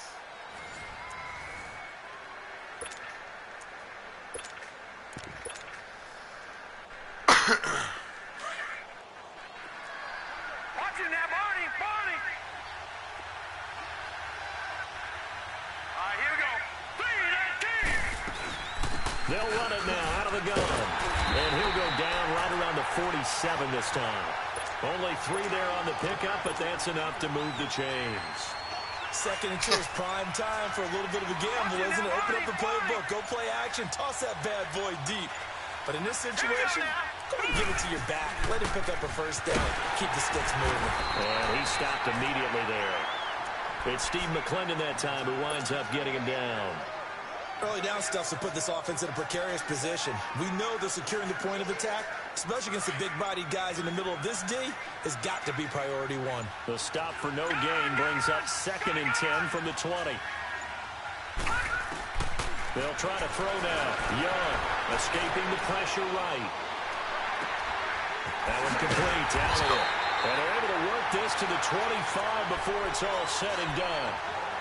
Watching that, Barney, Barney. All right, here we go. 3-19. They'll run it now out of the gun. And he'll go down right around the 47 this time. Only 3 there on the pickup, but that's enough to move the chains. Second and 2 is prime time for a little bit of a gamble, isn't it? Open up the playbook, go play action, toss that bad boy deep. But in this situation, go ahead and give it to your back. Let him pick up a first down. Keep the sticks moving. And he stopped immediately there. It's Steve McClendon that time who winds up getting him down. Early down stuffs to put this offense in a precarious position. We know that securing the point of attack, especially against the big-bodied guys in the middle of this D, has got to be priority one. The stop for no gain brings up 2nd and 10 from the 20. They'll try to throw now. Young escaping the pressure right. That one complete to Elliott. And they're able to work this to the 25 before it's all said and done.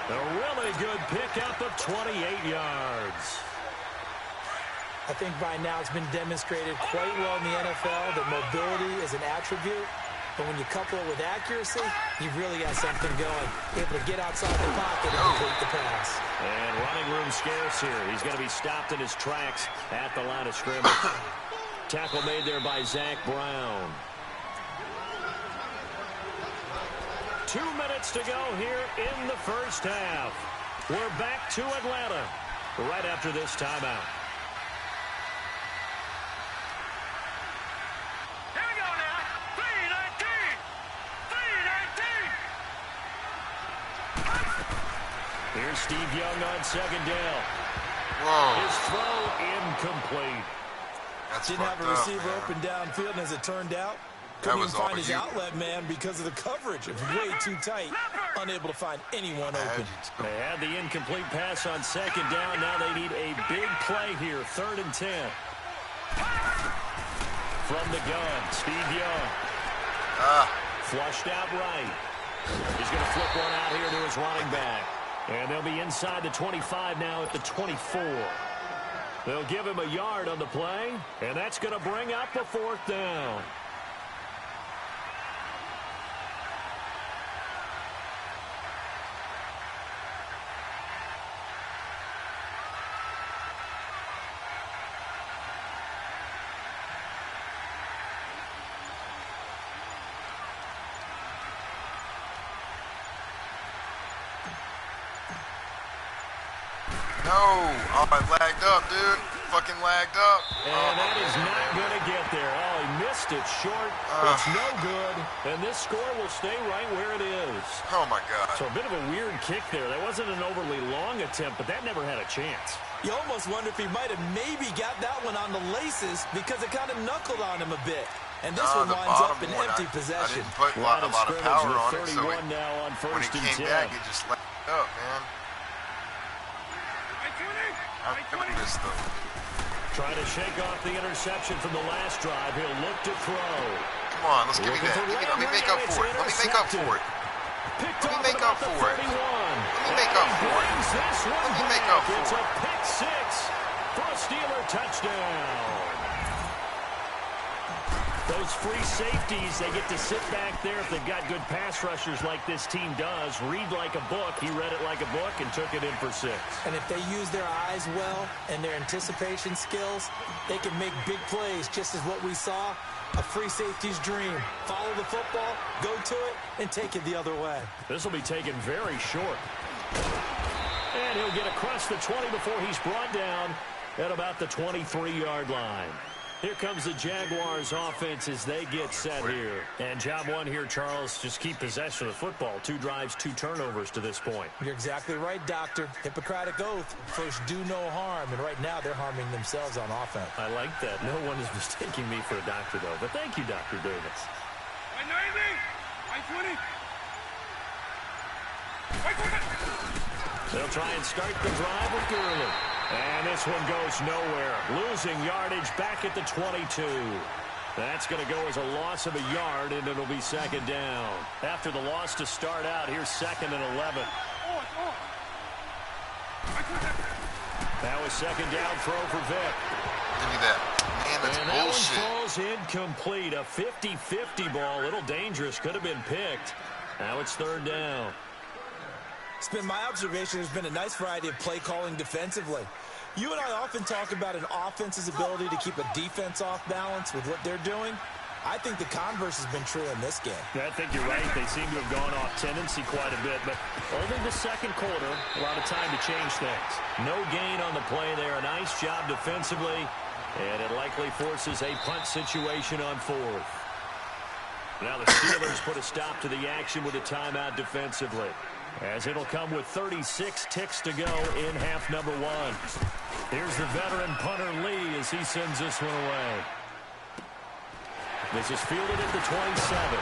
A really good pickup of 28 yards. I think by now it's been demonstrated quite well in the NFL that mobility is an attribute. But when you couple it with accuracy, you've really got something going. Able to get outside the pocket and complete the pass. And running room scarce here. He's going to be stopped in his tracks at the line of scrimmage. Tackle made there by Zach Brown. 2 minutes to go here in the first half. We're back to Atlanta right after this timeout. Here we go now. 3-19. 3-19. Here's Steve Young on second down. Whoa. His throw incomplete. That's Didn't have a fucked up, receiver man. open downfield, and as it turned out, That couldn't was even all find his you. outlet man because of the coverage. It was way too tight. Unable to find anyone open. They had the incomplete pass on second down. Now they need a big play here. 3rd and 10. From the gun, Steve Young. Flushed out right. He's going to flip one out here to his running back. And they'll be inside the 25 now at the 24. They'll give him a yard on the play, and that's going to bring up a 4th down. No. Oh, I lagged up, dude. fucking lagged up. And that is not going to get there. Oh, he missed it short. It's no good. And this score will stay right where it is. Oh, my God. So a bit of a weird kick there. That wasn't an overly long attempt, but that never had a chance. You almost wonder if he might have maybe got that one on the laces because it kind of knuckled on him a bit. And this one winds up in empty possession. I didn't put a lot of power on it, so now on when he came back, it just lagged up, man. I'm feeling this, though. Trying to shake off the interception from the last drive. He'll look to throw. Come on, let's give me that. Let me make up for it. Let me make up for it. Let me make up for it. Let me make up for it. Let me make up for it. It's a pick six for a Steeler touchdown. Those free safeties, they get to sit back there if they've got good pass rushers like this team does. Read like a book. He read it like a book and took it in for 6. And if they use their eyes well and their anticipation skills, they can make big plays, just as what we saw. A free safety's dream. Follow the football, go to it, and take it the other way. This will be taken very short. And he'll get across the 20 before he's brought down at about the 23-yard line. Here comes the Jaguars offense as they get set here. And job one here, Charles, just keep possession of the football. 2 drives, 2 turnovers to this point. You're exactly right, Doctor. Hippocratic oath. First, do no harm. And right now, they're harming themselves on offense. I like that. No one is mistaking me for a doctor, though. But thank you, Dr. Davis. They'll try and start the drive with Gurley. And this one goes nowhere. Losing yardage back at the 22. That's going to go as a loss of a yard, and it'll be 2nd down. After the loss to start out, here's 2nd and 11. That was 2nd down throw for Vic. Give me that. Man, that's and bullshit. That one falls incomplete. A 50-50 ball. A little dangerous. Could have been picked. Now it's 3rd down. It's been my observation there's been a nice variety of play calling defensively. You and I often talk about an offense's ability to keep a defense off balance with what they're doing. I think the converse has been true in this game. I think you're right. They seem to have gone off tendency quite a bit, but only the 2nd quarter, a lot of time to change things. No gain on the play there. A nice job defensively, and it likely forces a punt situation on 4th. Now the Steelers put a stop to the action with a timeout defensively, as it'll come with 36 ticks to go in half number 1. Here's the veteran punter Lee as he sends this one away. This is fielded at the 27.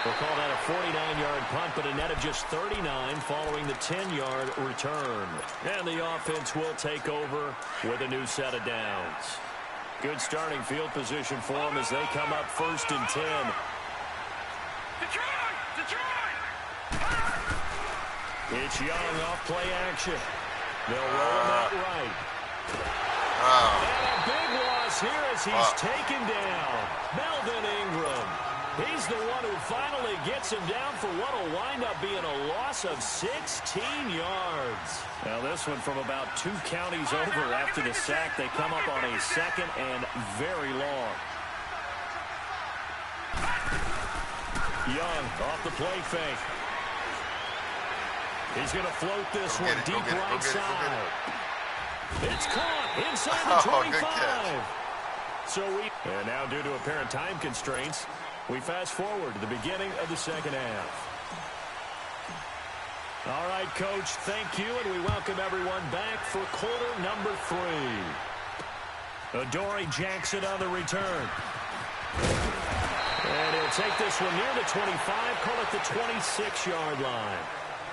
We'll call that a 49-yard punt, but a net of just 39 following the 10-yard return. And the offense will take over with a new set of downs. Good starting field position for them as they come up 1st and 10. It's Young off play action. They'll roll him out right. And a big loss here as he's taken down. Melvin Ingram. He's the one who finally gets him down for what will wind up being a loss of 16 yards. Now this one from about 2 counties over after the sack. They come up on a 2nd and very long. Young off the play fake. He's going to float this one deep right side. It's caught inside the 25. And now due to apparent time constraints, we fast forward to the beginning of the 2nd half. All right, Coach, thank you, and we welcome everyone back for quarter number 3. Adoree Jackson on the return. And he'll take this one near the 25, call it the 26-yard line.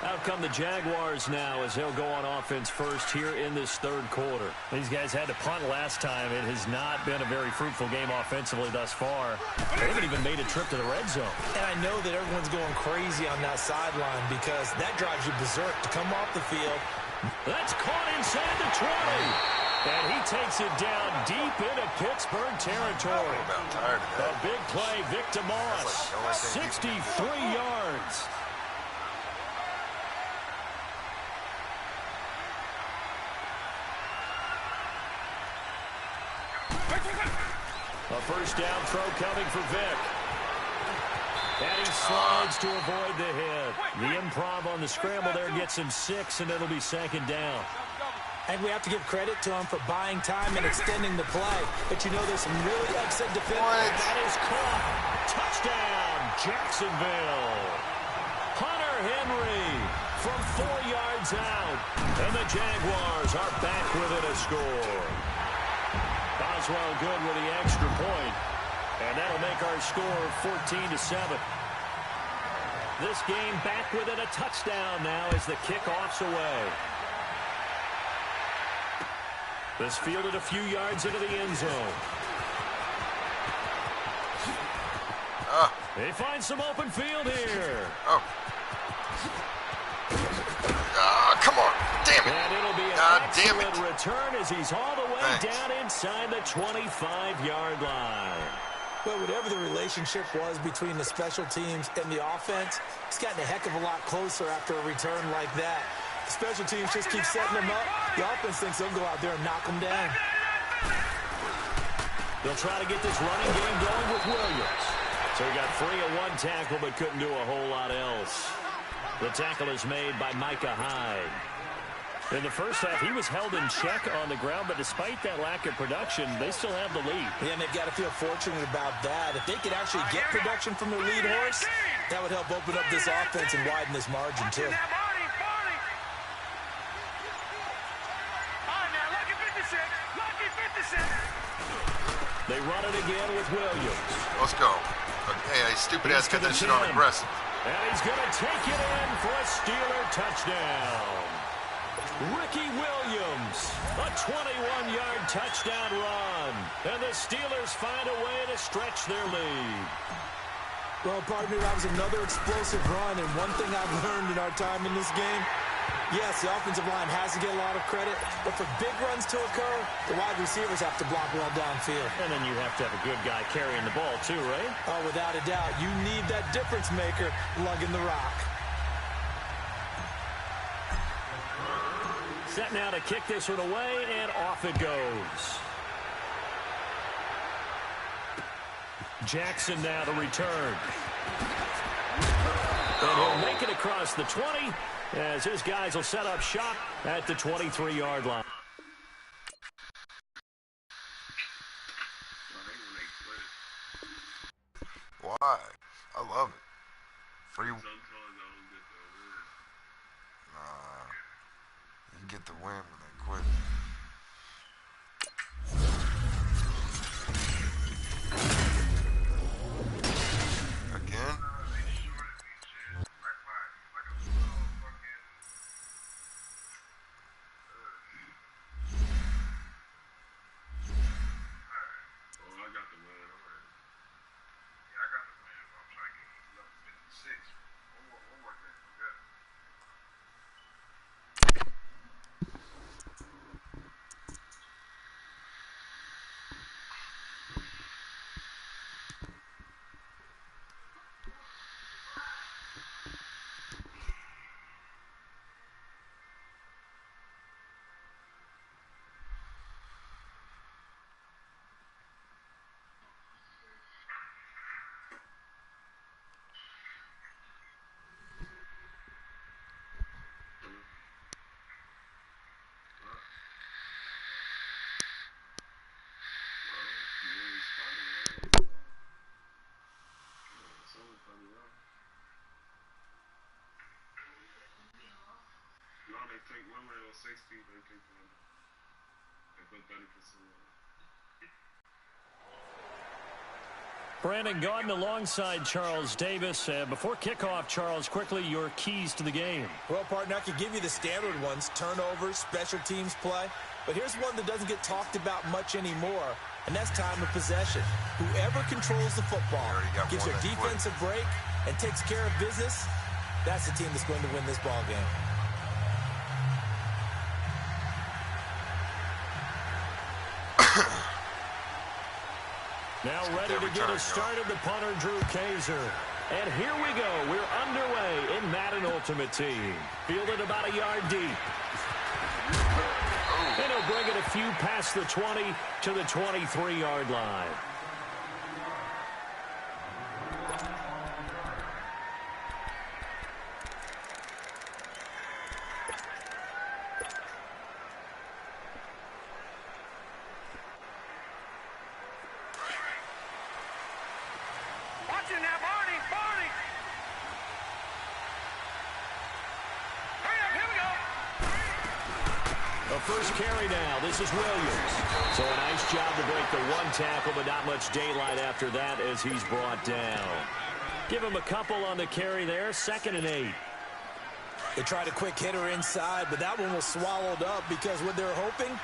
Out come the Jaguars now as they'll go on offense first here in this 3rd quarter. These guys had to punt last time. It has not been a very fruitful game offensively thus far. They haven't even made a trip to the red zone. And I know that everyone's going crazy on that sideline because that drives you berserk to come off the field. That's caught inside the 20. And he takes it down deep into Pittsburgh territory. A big play, Victor Moss, 63 yards. A 1st down throw coming for Vic. And he slides to avoid the hit. The improv on the scramble there gets him 6, and it'll be 2nd down. I think we have to give credit to him for buying time and extending the play. But you know there's some really excellent defense. That is caught. Touchdown, Jacksonville. Hunter Henry from 4 yards out. And the Jaguars are back within a score. Boswell good with the extra point. And that'll make our score 14-7. This game back within a touchdown now as the kickoff's away. This fielded a few yards into the end zone. They find some open field here. Come on. Damn it. And it'll be an excellent return as he's all the way down inside the 25-yard line. Well, whatever the relationship was between the special teams and the offense, it's gotten a heck of a lot closer after a return like that. The special teams just keep setting them up. The offense thinks they'll go out there and knock them down. They'll try to get this running game going with Williams. So he got free of one tackle but couldn't do a whole lot else. The tackle is made by Micah Hyde. In the first half, he was held in check on the ground, but despite that lack of production, they still have the lead. Yeah, and they've got to feel fortunate about that. If they could actually get production from their lead horse, that would help open up this offense and widen this margin, too. They run it again with Williams. Let's go. Hey, stupid ass got that shit on aggressive. And he's going to take it in for a Steeler touchdown. Ricky Williams, a 21-yard touchdown run. And the Steelers find a way to stretch their lead. Well, partner, that was another explosive run. And one thing I've learned in our time in this game, yes, the offensive line has to get a lot of credit, but for big runs to occur, the wide receivers have to block well downfield. And then you have to have a good guy carrying the ball too, right? Oh, without a doubt. You need that difference maker lugging the rock. Set now to kick this one away, and off it goes. Jackson now to return. And he'll make it across the 20 as his guys will set up shop at the 23-yard line. Why? I love it. Free. Nah. You get the win when they quit. Again? They take one on 60, they take one. They put 30%. Brandon Gaudin alongside Charles Davis. Before kickoff, Charles, quickly your keys to the game. Well, partner, I could give you the standard ones, turnovers, special teams play. But here's one that doesn't get talked about much anymore, and that's time of possession. Whoever controls the football, gives their defense a break, and takes care of business, that's the team that's going to win this ball game. Now ready to get us started, the punter, Drew Kaiser. And here we go. We're underway in Madden Ultimate Team. Fielded about a yard deep. And he'll bring it a few past the 20 to the 23-yard line. Attention now, Barney. Barney. Hurry up. Here we go. A first carry now. This is Williams. So a nice job to break the one tackle, but not much daylight after that as he's brought down. Give him a couple on the carry there. 2nd and 8. They tried a quick hitter inside, but that one was swallowed up because what they're hoping,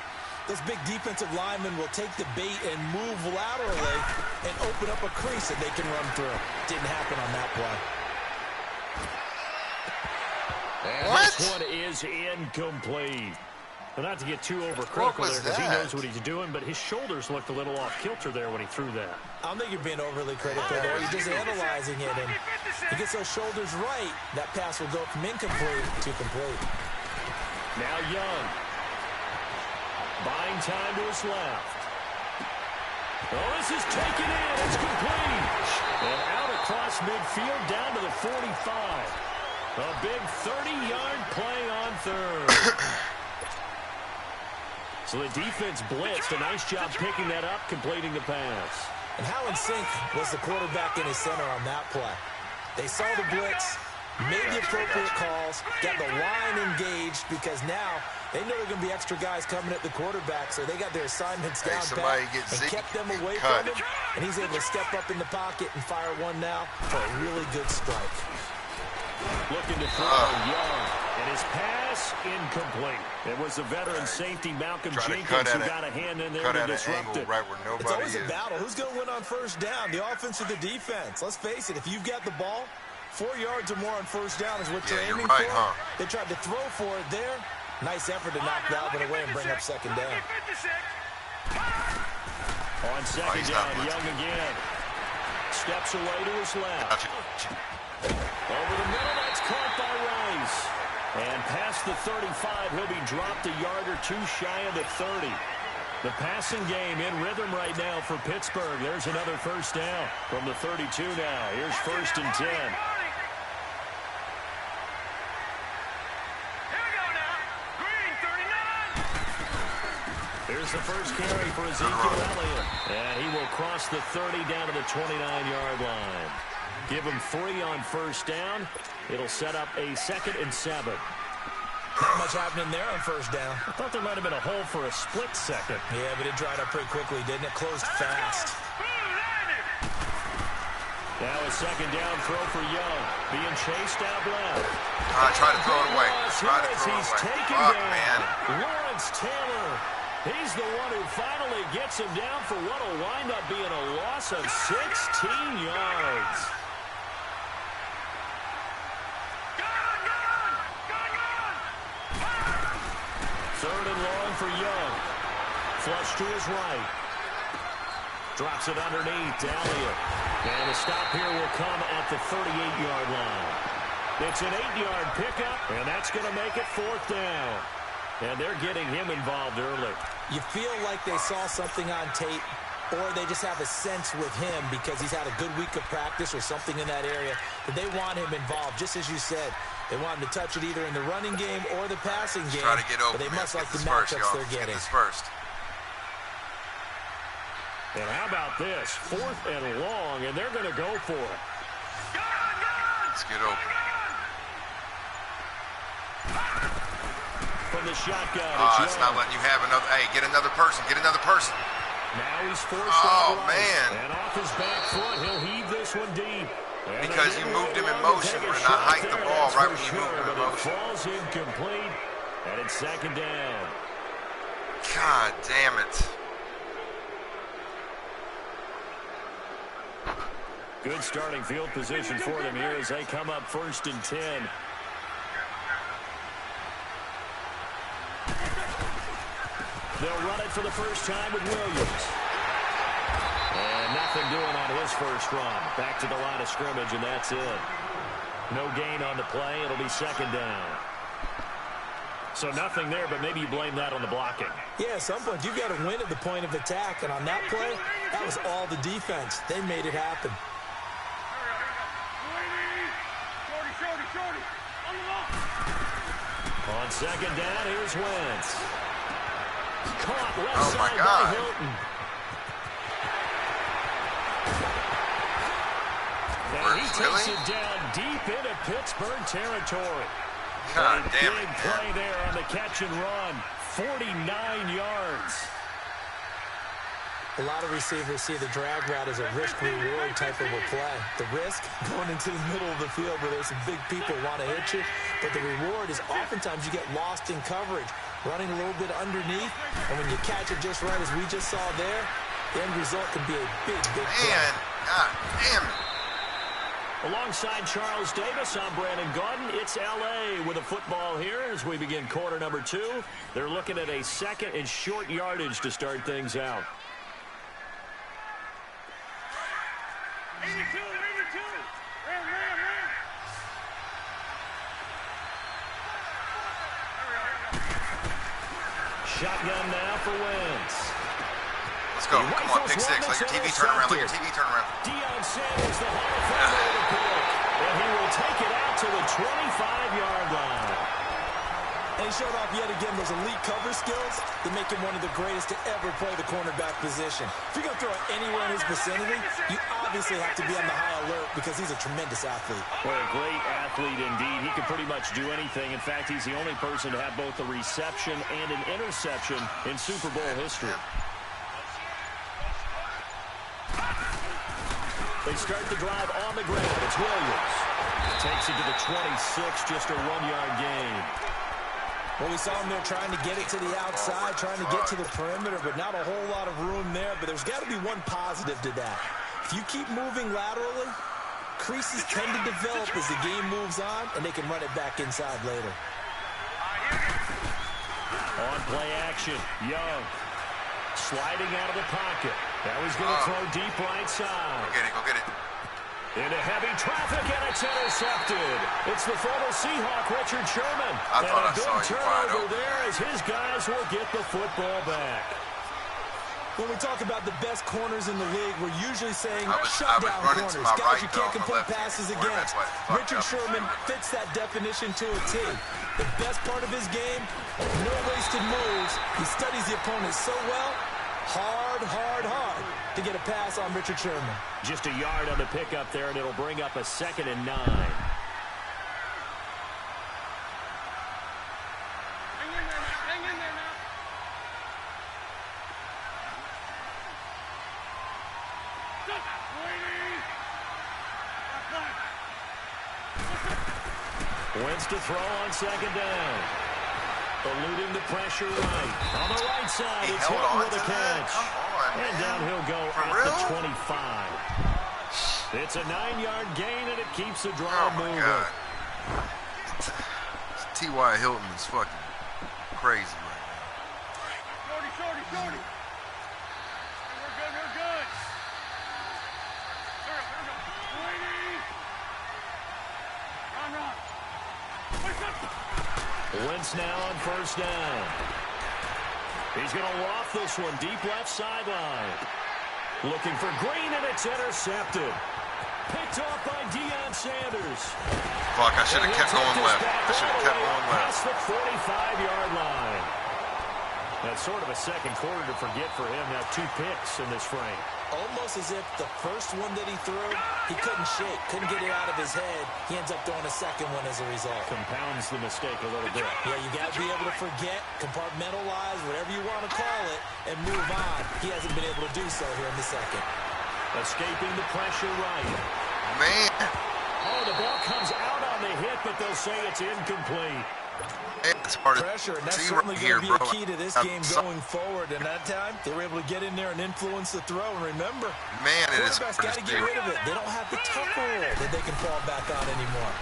those big defensive linemen will take the bait and move laterally and open up a crease that they can run through. Didn't happen on that play. And this one is incomplete. Well, not to get too overcritical there because he knows what he's doing, but his shoulders looked a little off kilter there when he threw that. I don't think you're being overly critical there. You're just analyzing it, and he gets those shoulders right. That pass will go from incomplete to complete. Now Young. Buying time to his left. Oh, this is taken in. It's complete. And out across midfield down to the 45. A big 30-yard play on third. So the defense blitzed. A nice job picking that up, completing the pass. And how in sync was the quarterback in his center on that play? They saw the blitz, made the appropriate calls, got the line engaged because now they know there are going to be extra guys coming at the quarterback, so they got their assignments down pat and kept them away from him. And he's able to step up in the pocket and fire one now for a really good strike. Looking to throw Young, and his pass incomplete. It was the veteran safety Malcolm Jenkins who got a hand in there to disrupt it. Right where nobody it's always a battle. Who's going to win on first down, the offense or the defense? Let's face it, if you've got the ball, 4 yards or more on first down is what you're aiming for. They tried to throw for it there. Nice effort to knock that one away and bring up second down. On second down, Young again. Steps away to his left. Over the middle, that's caught by Rice. And past the 35, he'll be dropped a yard or two shy of the 30. The passing game in rhythm right now for Pittsburgh. There's another first down from the 32 now. Here's 1st and 10. Here's the first carry for Ezekiel Elliott. And he will cross the 30 down to the 29-yard line. Give him 3 on first down. It'll set up a 2nd and 7. Not much happening there on first down. I thought there might have been a hole for a split second. Yeah, but it dried up pretty quickly, didn't it? Closed fast. Now a second down throw for Young. Being chased out left. Try to throw it away. He's taken down. Man. Lawrence Taylor. He's the one who finally gets him down for what will wind up being a loss of 16 yards. Third and long for Young. Flush to his right. Drops it underneath to Elliott. And the stop here will come at the 38-yard line. It's an 8-yard pickup, and that's going to make it 4th down. And they're getting him involved early. You feel like they saw something on tape, or they just have a sense with him because he's had a good week of practice or something in that area that they want him involved. Just as you said, they want him to touch it either in the running game or the passing game. Try to get open, but they must like the first, matchups they're getting. Get this first. And how about this? 4th and long, and they're going to go for it. Let's get open. From the shotgun, it's not letting you have another. Hey, get another person. Get another person. Now he's forced out right. Man. And off his back foot, he'll heave this one deep. And because you moved him in motion and I hiked the ball right when you moved him in motion. It falls incomplete, and it's 2nd down. God damn it. Good starting field position for them here as they come up 1st and 10. They'll run it for the first time with Williams. And nothing doing on his first run. Back to the line of scrimmage, and that's it. No gain on the play. It'll be 2nd down. So nothing there, but maybe you blame that on the blocking. Yeah, at some point, you've got to win at the point of attack. And on that play, that was all the defense. They made it happen. On 2nd down, here's Wentz. Caught left side by Hilton. takes it down deep into Pittsburgh territory. God damn Big it, play man. there on the catch and run. 49 yards. A lot of receivers see the drag route as a risk-reward type of a play. The risk, going into the middle of the field where there's some big people want to hit you, but the reward is oftentimes you get lost in coverage, running a little bit underneath, and when you catch it just right, as we just saw there, the end result can be a big, big play. Man, God damn it. Alongside Charles Davis, I'm Brandon Gaudin. It's L.A. with a football here as we begin quarter number 2. They're looking at a second and short yardage to start things out. 82, 82. Ram. Shotgun now for Wentz. Let's go. Come on, pick six. Let your TV turn around. Let your TV turn around. Deion Sanders, the Hall of Famer with a pick. And he will take it out to the 25-yard line. And he showed off yet again those elite cover skills that make him one of the greatest to ever play the cornerback position. If you're going to throw it anywhere in his vicinity, you obviously have to be on the high alert because he's a tremendous athlete. Well, a great athlete indeed. He can pretty much do anything. In fact, he's the only person to have both a reception and an interception in Super Bowl history. They start the drive on the ground. It's Williams. Takes it to the 26, just a 1-yard gain. Well, we saw him there trying to get it to the outside, trying to get to the perimeter, but not a whole lot of room there. But there's got to be one positive to that. If you keep moving laterally, creases tend to develop as the game moves on, and they can run it back inside later. On play action, Young. Sliding out of the pocket. Now he's going to throw deep right side. Go get it. Into heavy traffic, and it's intercepted. It's the former Seahawk, Richard Sherman. I thought I and a saw big you wide turnover open. there as his guys will get the football back. When we talk about the best corners in the league, we're usually saying I was shutdown running corners, to my guys right, you though, can't on the complete left. passes Quarterback's against. like, fuck Richard up. Sherman fits that definition to a T. The best part of his game, no wasted moves. He studies the opponent so well, hard to get a pass on Richard Sherman. Just a yard on the pickup there, and it'll bring up a 2nd and 9. Hang in there now. Stop, lady. Wentz to throw on 2nd down. Eluding the pressure right. On the right side, He it's held Hilton on with a to that? catch. Come on, And man. down he'll go For at real? the 25. It's a 9-yard gain, and it keeps the Oh, drive my moving. God. T.Y. Hilton is fucking crazy right Shorty. Hey, we're good. Lady. Run. Wentz now on 1st down. He's going to loft this one deep left sideline. Looking for Green, and it's intercepted. Picked off by Deion Sanders. now. Fuck, I should have kept going left. Past the 45-yard line. That's sort of a second quarter to forget for him. Now 2 picks in this frame. Almost as if the first one that he threw, he couldn't shake, couldn't get it out of his head. He ends up throwing a second one as a result. Compounds the mistake a little bit. Yeah, you got to be able to forget, compartmentalize, whatever you want to call it, and move on. He hasn't been able to do so here in the second. Escaping the pressure right. Man, Oh, the ball comes out on the hit, but they'll say it's incomplete. it's hard to Pressure, and that's see certainly right here, going to be bro. a key to this game going forward. And that time, they were able to get in there and influence the throw. And remember, Man, it is quarterbacks hard got to to see. get rid of it. They don't have the tuck rule that they can fall back on anymore.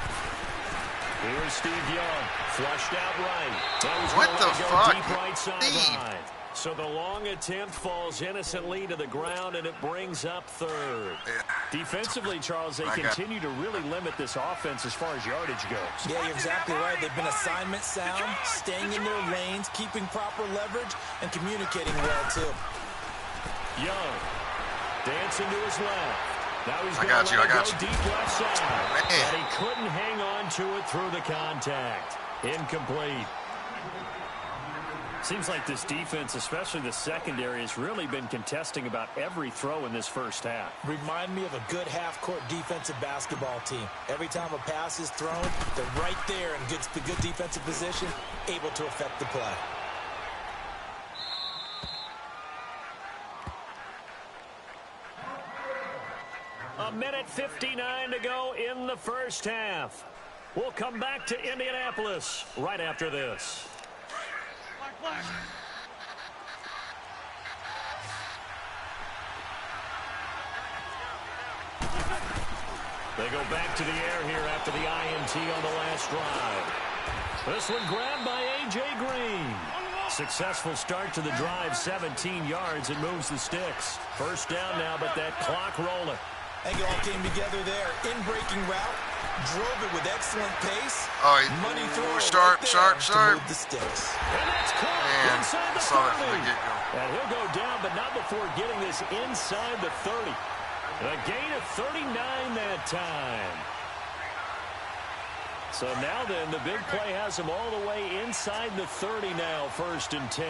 Here's Steve Young, flushed out right. That was What gonna the let it go fuck? deep right Steve. sideline. So the long attempt falls innocently to the ground, and it brings up 3rd. Yeah. Defensively, Charles, they I got- continue to really limit this offense as far as yardage goes. Yeah, you're exactly right. They've been assignment sound, staying in their lanes, keeping proper leverage, and communicating well, too. Young, dancing to his left. Now he's I going got to you, let I it got go you. deep left side. Man. And he couldn't hang on to it through the contact. Incomplete. Seems like this defense, especially the secondary, has really been contesting about every throw in this first half. Remind me of a good half-court defensive basketball team. Every time a pass is thrown, they're right there in good defensive position, able to affect the play. A minute 59 to go in the first half. We'll come back to Indianapolis right after this. They go back to the air here after the INT on the last drive. This one grabbed by A.J. Green. Successful start to the drive, 17 yards, and moves the sticks. First down now, but that clock rolling. I think it all came together there. In-breaking route, drove it with excellent pace. Money throw sharp. to move the sticks. And that's caught inside the 30. And he'll go down, but not before getting this inside the 30. A gain of 39 that time. So now then, the big play has him all the way inside the 30 now, 1st and 10.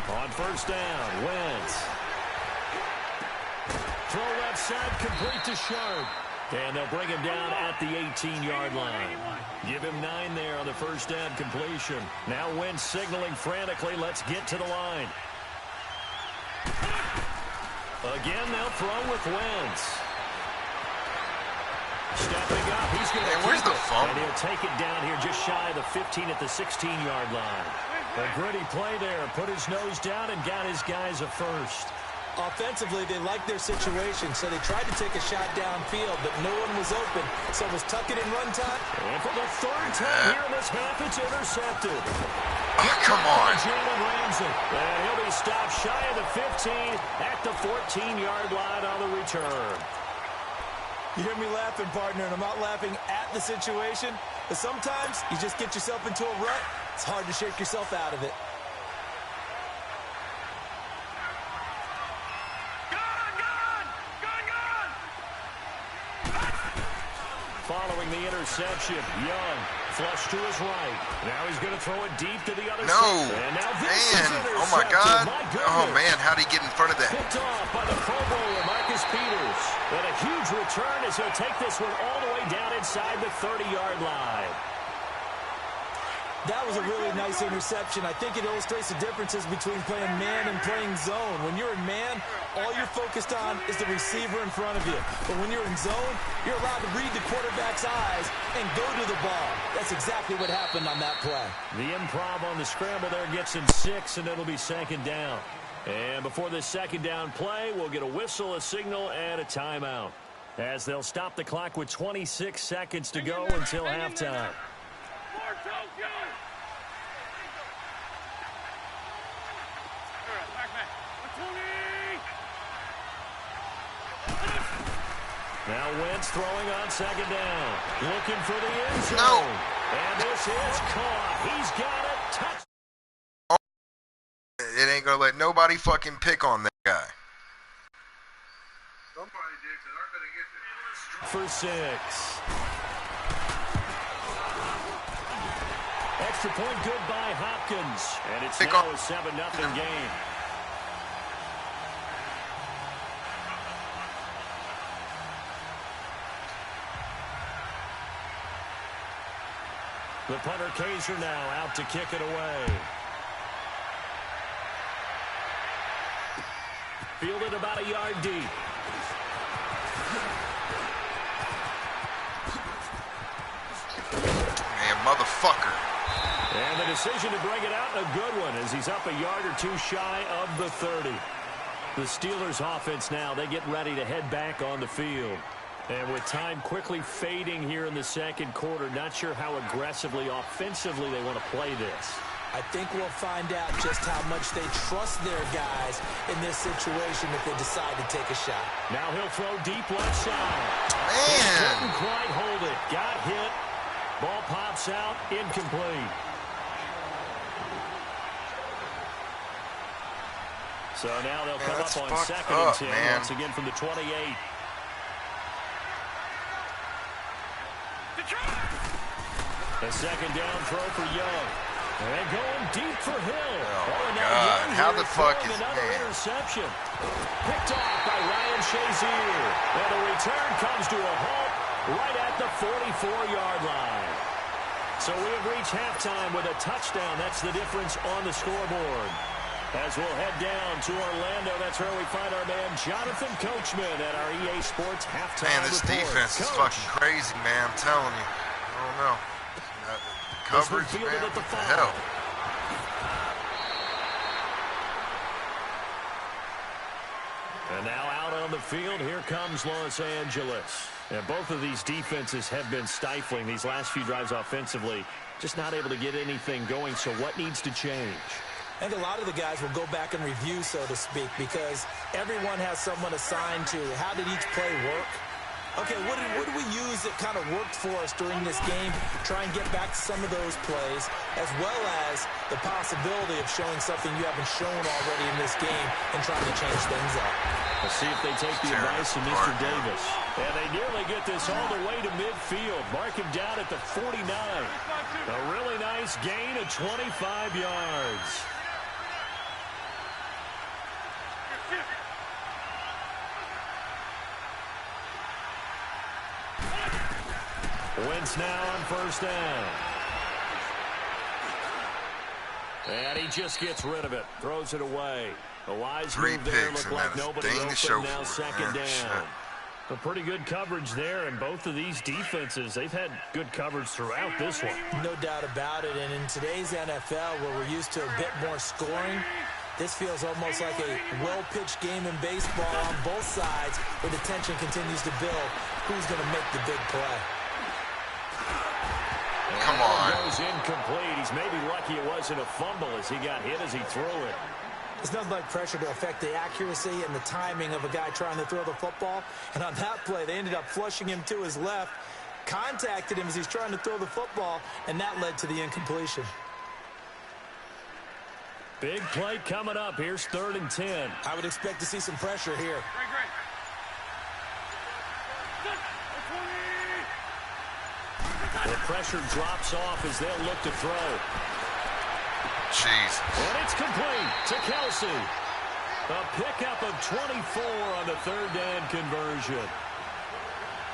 On first down, Wentz. Throw left side, complete to Sharp. And they'll bring him down at the 18-yard line. Give him 9 there on the first down completion. Now Wentz signaling frantically, let's get to the line. Again, they'll throw with Wentz. Stepping up, he's going to where's the fumble? And he'll take it down here just shy of the 15 at the 16-yard line. A gritty play there. Put his nose down and got his guys a first. Offensively, they liked their situation, so they tried to take a shot downfield, but no one was open, so it was tuck it in run time. And for the 3rd time here in this half, it's intercepted. Oh, come on. And he'll be stopped shy of the 15 at the 14-yard line on the return. You hear me laughing, partner, and I'm not laughing at the situation, but sometimes you just get yourself into a rut. It's hard to shake yourself out of it. Following the interception, Young flush to his right. Now he's going to throw it deep to the other No. side. And now this is Oh, my God. Oh, goodness. man, how'd he get in front of that? Picked off by the Pro Bowler, Marcus Peters. And a huge return as he'll take this one all the way down inside the 30-yard line. That was a really nice interception. I think it illustrates the differences between playing man and playing zone. When you're in man, all you're focused on is the receiver in front of you. But when you're in zone, you're allowed to read the quarterback's eyes and go to the ball. That's exactly what happened on that play. The improv on the scramble there gets him 6, and it'll be 2nd down. And before this 2nd down play, we'll get a whistle, a signal, and a timeout, as they'll stop the clock with 26 seconds to go until halftime. Now Wentz throwing on 2nd down. Looking for the end zone. No. And this is caught. He's got it. Touch. It ain't gonna let nobody fucking pick on that guy. Somebody did, because I couldn't get there. For 6. Extra point good by Hopkins. And it's now a 7-0 game. The punter Kaiser now out to kick it away. Fielded about a yard deep. Man, motherfucker. And the decision to bring it out, a good one, as he's up a yard or two shy of the 30. The Steelers offense now, they get ready to head back on the field. And with time quickly fading here in the 2nd quarter, not sure how aggressively, offensively they want to play this. I think we'll find out just how much they trust their guys in this situation if they decide to take a shot. Now he'll throw deep left side. Man. Couldn't quite hold it. Got hit. Ball pops out. Incomplete. So now they'll come up on 2nd and 10. Man. Once again from the 28. A second down throw for Young. And going deep for Hill. Oh, now God. Young How here the fuck is another man? interception. Picked off by Ryan Shazier. And the return comes to a halt right at the 44-yard line. So we have reached halftime with a touchdown. That's the difference on the scoreboard. As we'll head down to Orlando, that's where we find our man Jonathan Coachman at our EA Sports halftime Man, this report. defense is fucking crazy, man. I'm telling you. I don't know. Coverage, man. What the hell? And now out on the field, here comes Los Angeles. And both of these defenses have been stifling these last few drives offensively. Just not able to get anything going, so what needs to change? I think a lot of the guys will go back and review, so to speak, because everyone has someone assigned to how did each play work. Okay, what did we use that kind of worked for us during this game? Try and get back to some of those plays, as well as the possibility of showing something you haven't shown already in this game and trying to change things up. Let's see if they take the advice of Mr. Davis. And they nearly get this all the way to midfield. Mark him down at the 49. A really nice gain of 25 yards. Wentz now on first down. And he just gets rid of it. Throws it away. A wise move there. Looked like nobody open. Now second down. A pretty good coverage there, and both of these defenses, they've had good coverage throughout this one. No doubt about it, and in today's NFL, where we're used to a bit more scoring, this feels almost like a well-pitched game in baseball on both sides, where the tension continues to build. Who's going to make the big play? Come on. Goes incomplete. He's maybe lucky it wasn't a fumble as he got hit as he threw it. There's nothing like pressure to affect the accuracy and the timing of a guy trying to throw the football. And on that play, they ended up flushing him to his left, contacted him as he's trying to throw the football, and that led to the incompletion. Big play coming up. Here's 3rd and 10. I would expect to see some pressure here. The pressure drops off as they'll look to throw. Jesus. And it's complete to Kelsey. A pickup of 24 on the 3rd down conversion.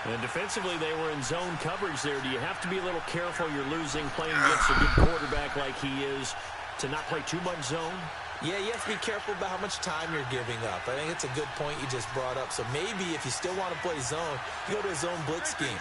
And defensively, they were in zone coverage there. Do you have to be a little careful? You're losing playing against a good quarterback like he is to not play too much zone? Yeah, you have to be careful about how much time you're giving up. I think it's a good point you just brought up. So maybe if you still want to play zone, you go to a zone blitz scheme.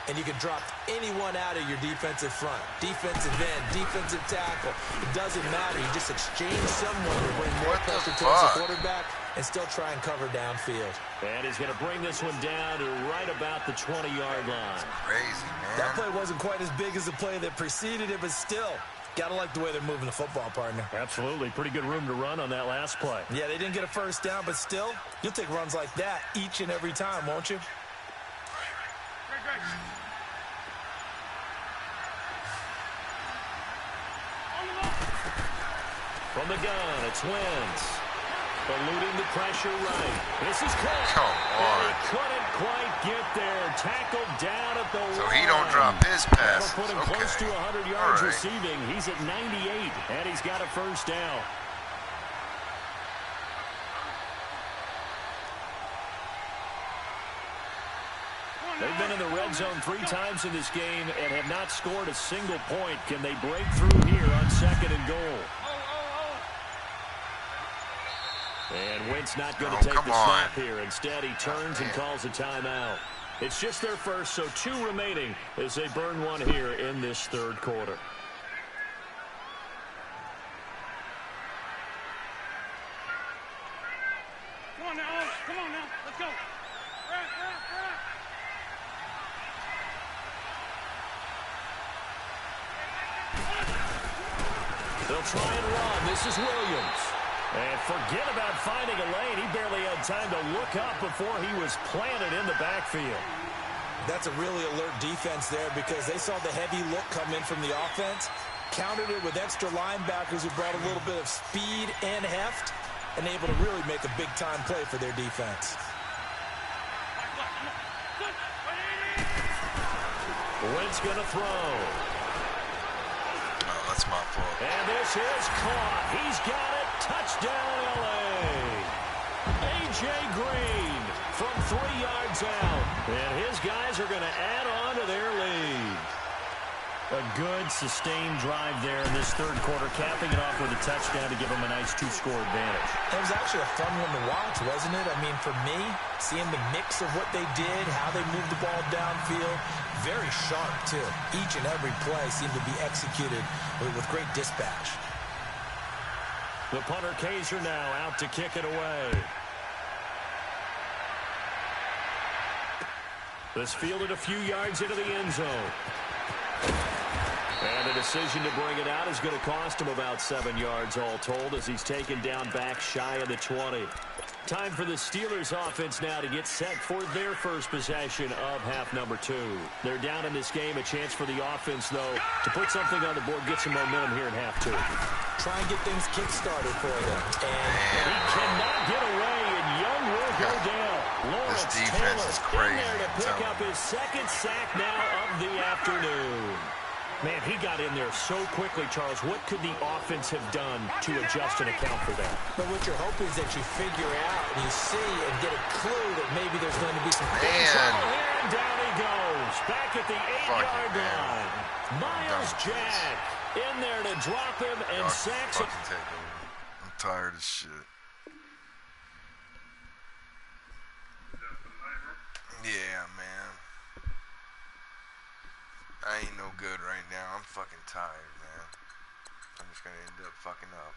And you can drop anyone out of your defensive front. Defensive end, defensive tackle. It doesn't matter. You just exchange someone to bring more pressure towards the quarterback and still try and cover downfield. And he's going to bring this one down to right about the 20-yard line. That's crazy, man. That play wasn't quite as big as the play that preceded it, but still, got to like the way they're moving the football, partner. Absolutely. Pretty good room to run on that last play. Yeah, they didn't get a first down, but still, you'll take runs like that each and every time, won't you? From the gun, it's Wentz. Eluding the pressure right. This is caught. Come on. And he couldn't quite get there. Tackled down at the So line. he don't drop his passes. That'll put him close to 100 yards receiving. He's at 98, and he's got a first down. They've been in the red zone 3 times in this game and have not scored a single point. Can they break through here on 2nd and goal? And Wentz not going to take the snap here. Instead, he turns and calls a timeout. It's just their first, so 2 remaining as they burn one here in this 3rd quarter. Come on now, come on now, let's go. They'll try and run. This is Williams. And forget about finding a lane. He barely had time to look up before he was planted in the backfield. That's a really alert defense there because they saw the heavy look come in from the offense, countered it with extra linebackers who brought a little bit of speed and heft, and able to really make a big-time play for their defense. Wentz going to throw. that's my fault. And this is caught. He's got it. Touchdown, L.A. A.J. Green from 3 yards out. And his guys are going to add on to their lead. A good, sustained drive there in this third quarter, capping it off with a touchdown to give them a nice 2-score advantage. It was actually a fun one to watch, wasn't it? I mean, for me, seeing the mix of what they did, how they moved the ball downfield, very sharp, too. Each and every play seemed to be executed with great dispatch. The punter Kaiser now out to kick it away. This fielded a few yards into the end zone. And the decision to bring it out is going to cost him about 7 yards all told as he's taken down back shy of the 20. Time for the Steelers offense now to get set for their first possession of half number 2. They're down in this game. A chance for the offense, though, to put something on the board, get some momentum here in half 2. Try and get things kick-started for them. And he cannot get away, and Young will go down. Lawrence this defense Taylor is crazy. in there to pick up his second sack now of the afternoon. Man, he got in there so quickly, Charles. What could the offense have done to adjust and account for that? But what you're hoping is that you figure out and you see and get a clue that maybe there's going to be some trouble here, and down he goes. Back at the 8-yard line. Miles Jack in there to drop him and sacks him. I'm tired of shit. Yeah, man. I ain't no good right now. I'm fucking tired, man. I'm just gonna end up fucking up.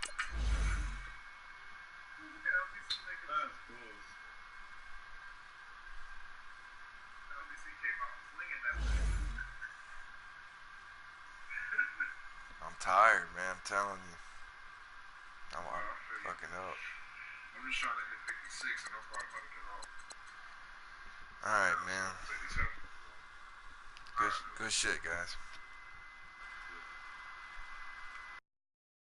I'm tired, man. I'm telling you. I'm fucking up. I'm just trying to hit 56 and I'm probably about to get off. Alright, man. Good shit, guys.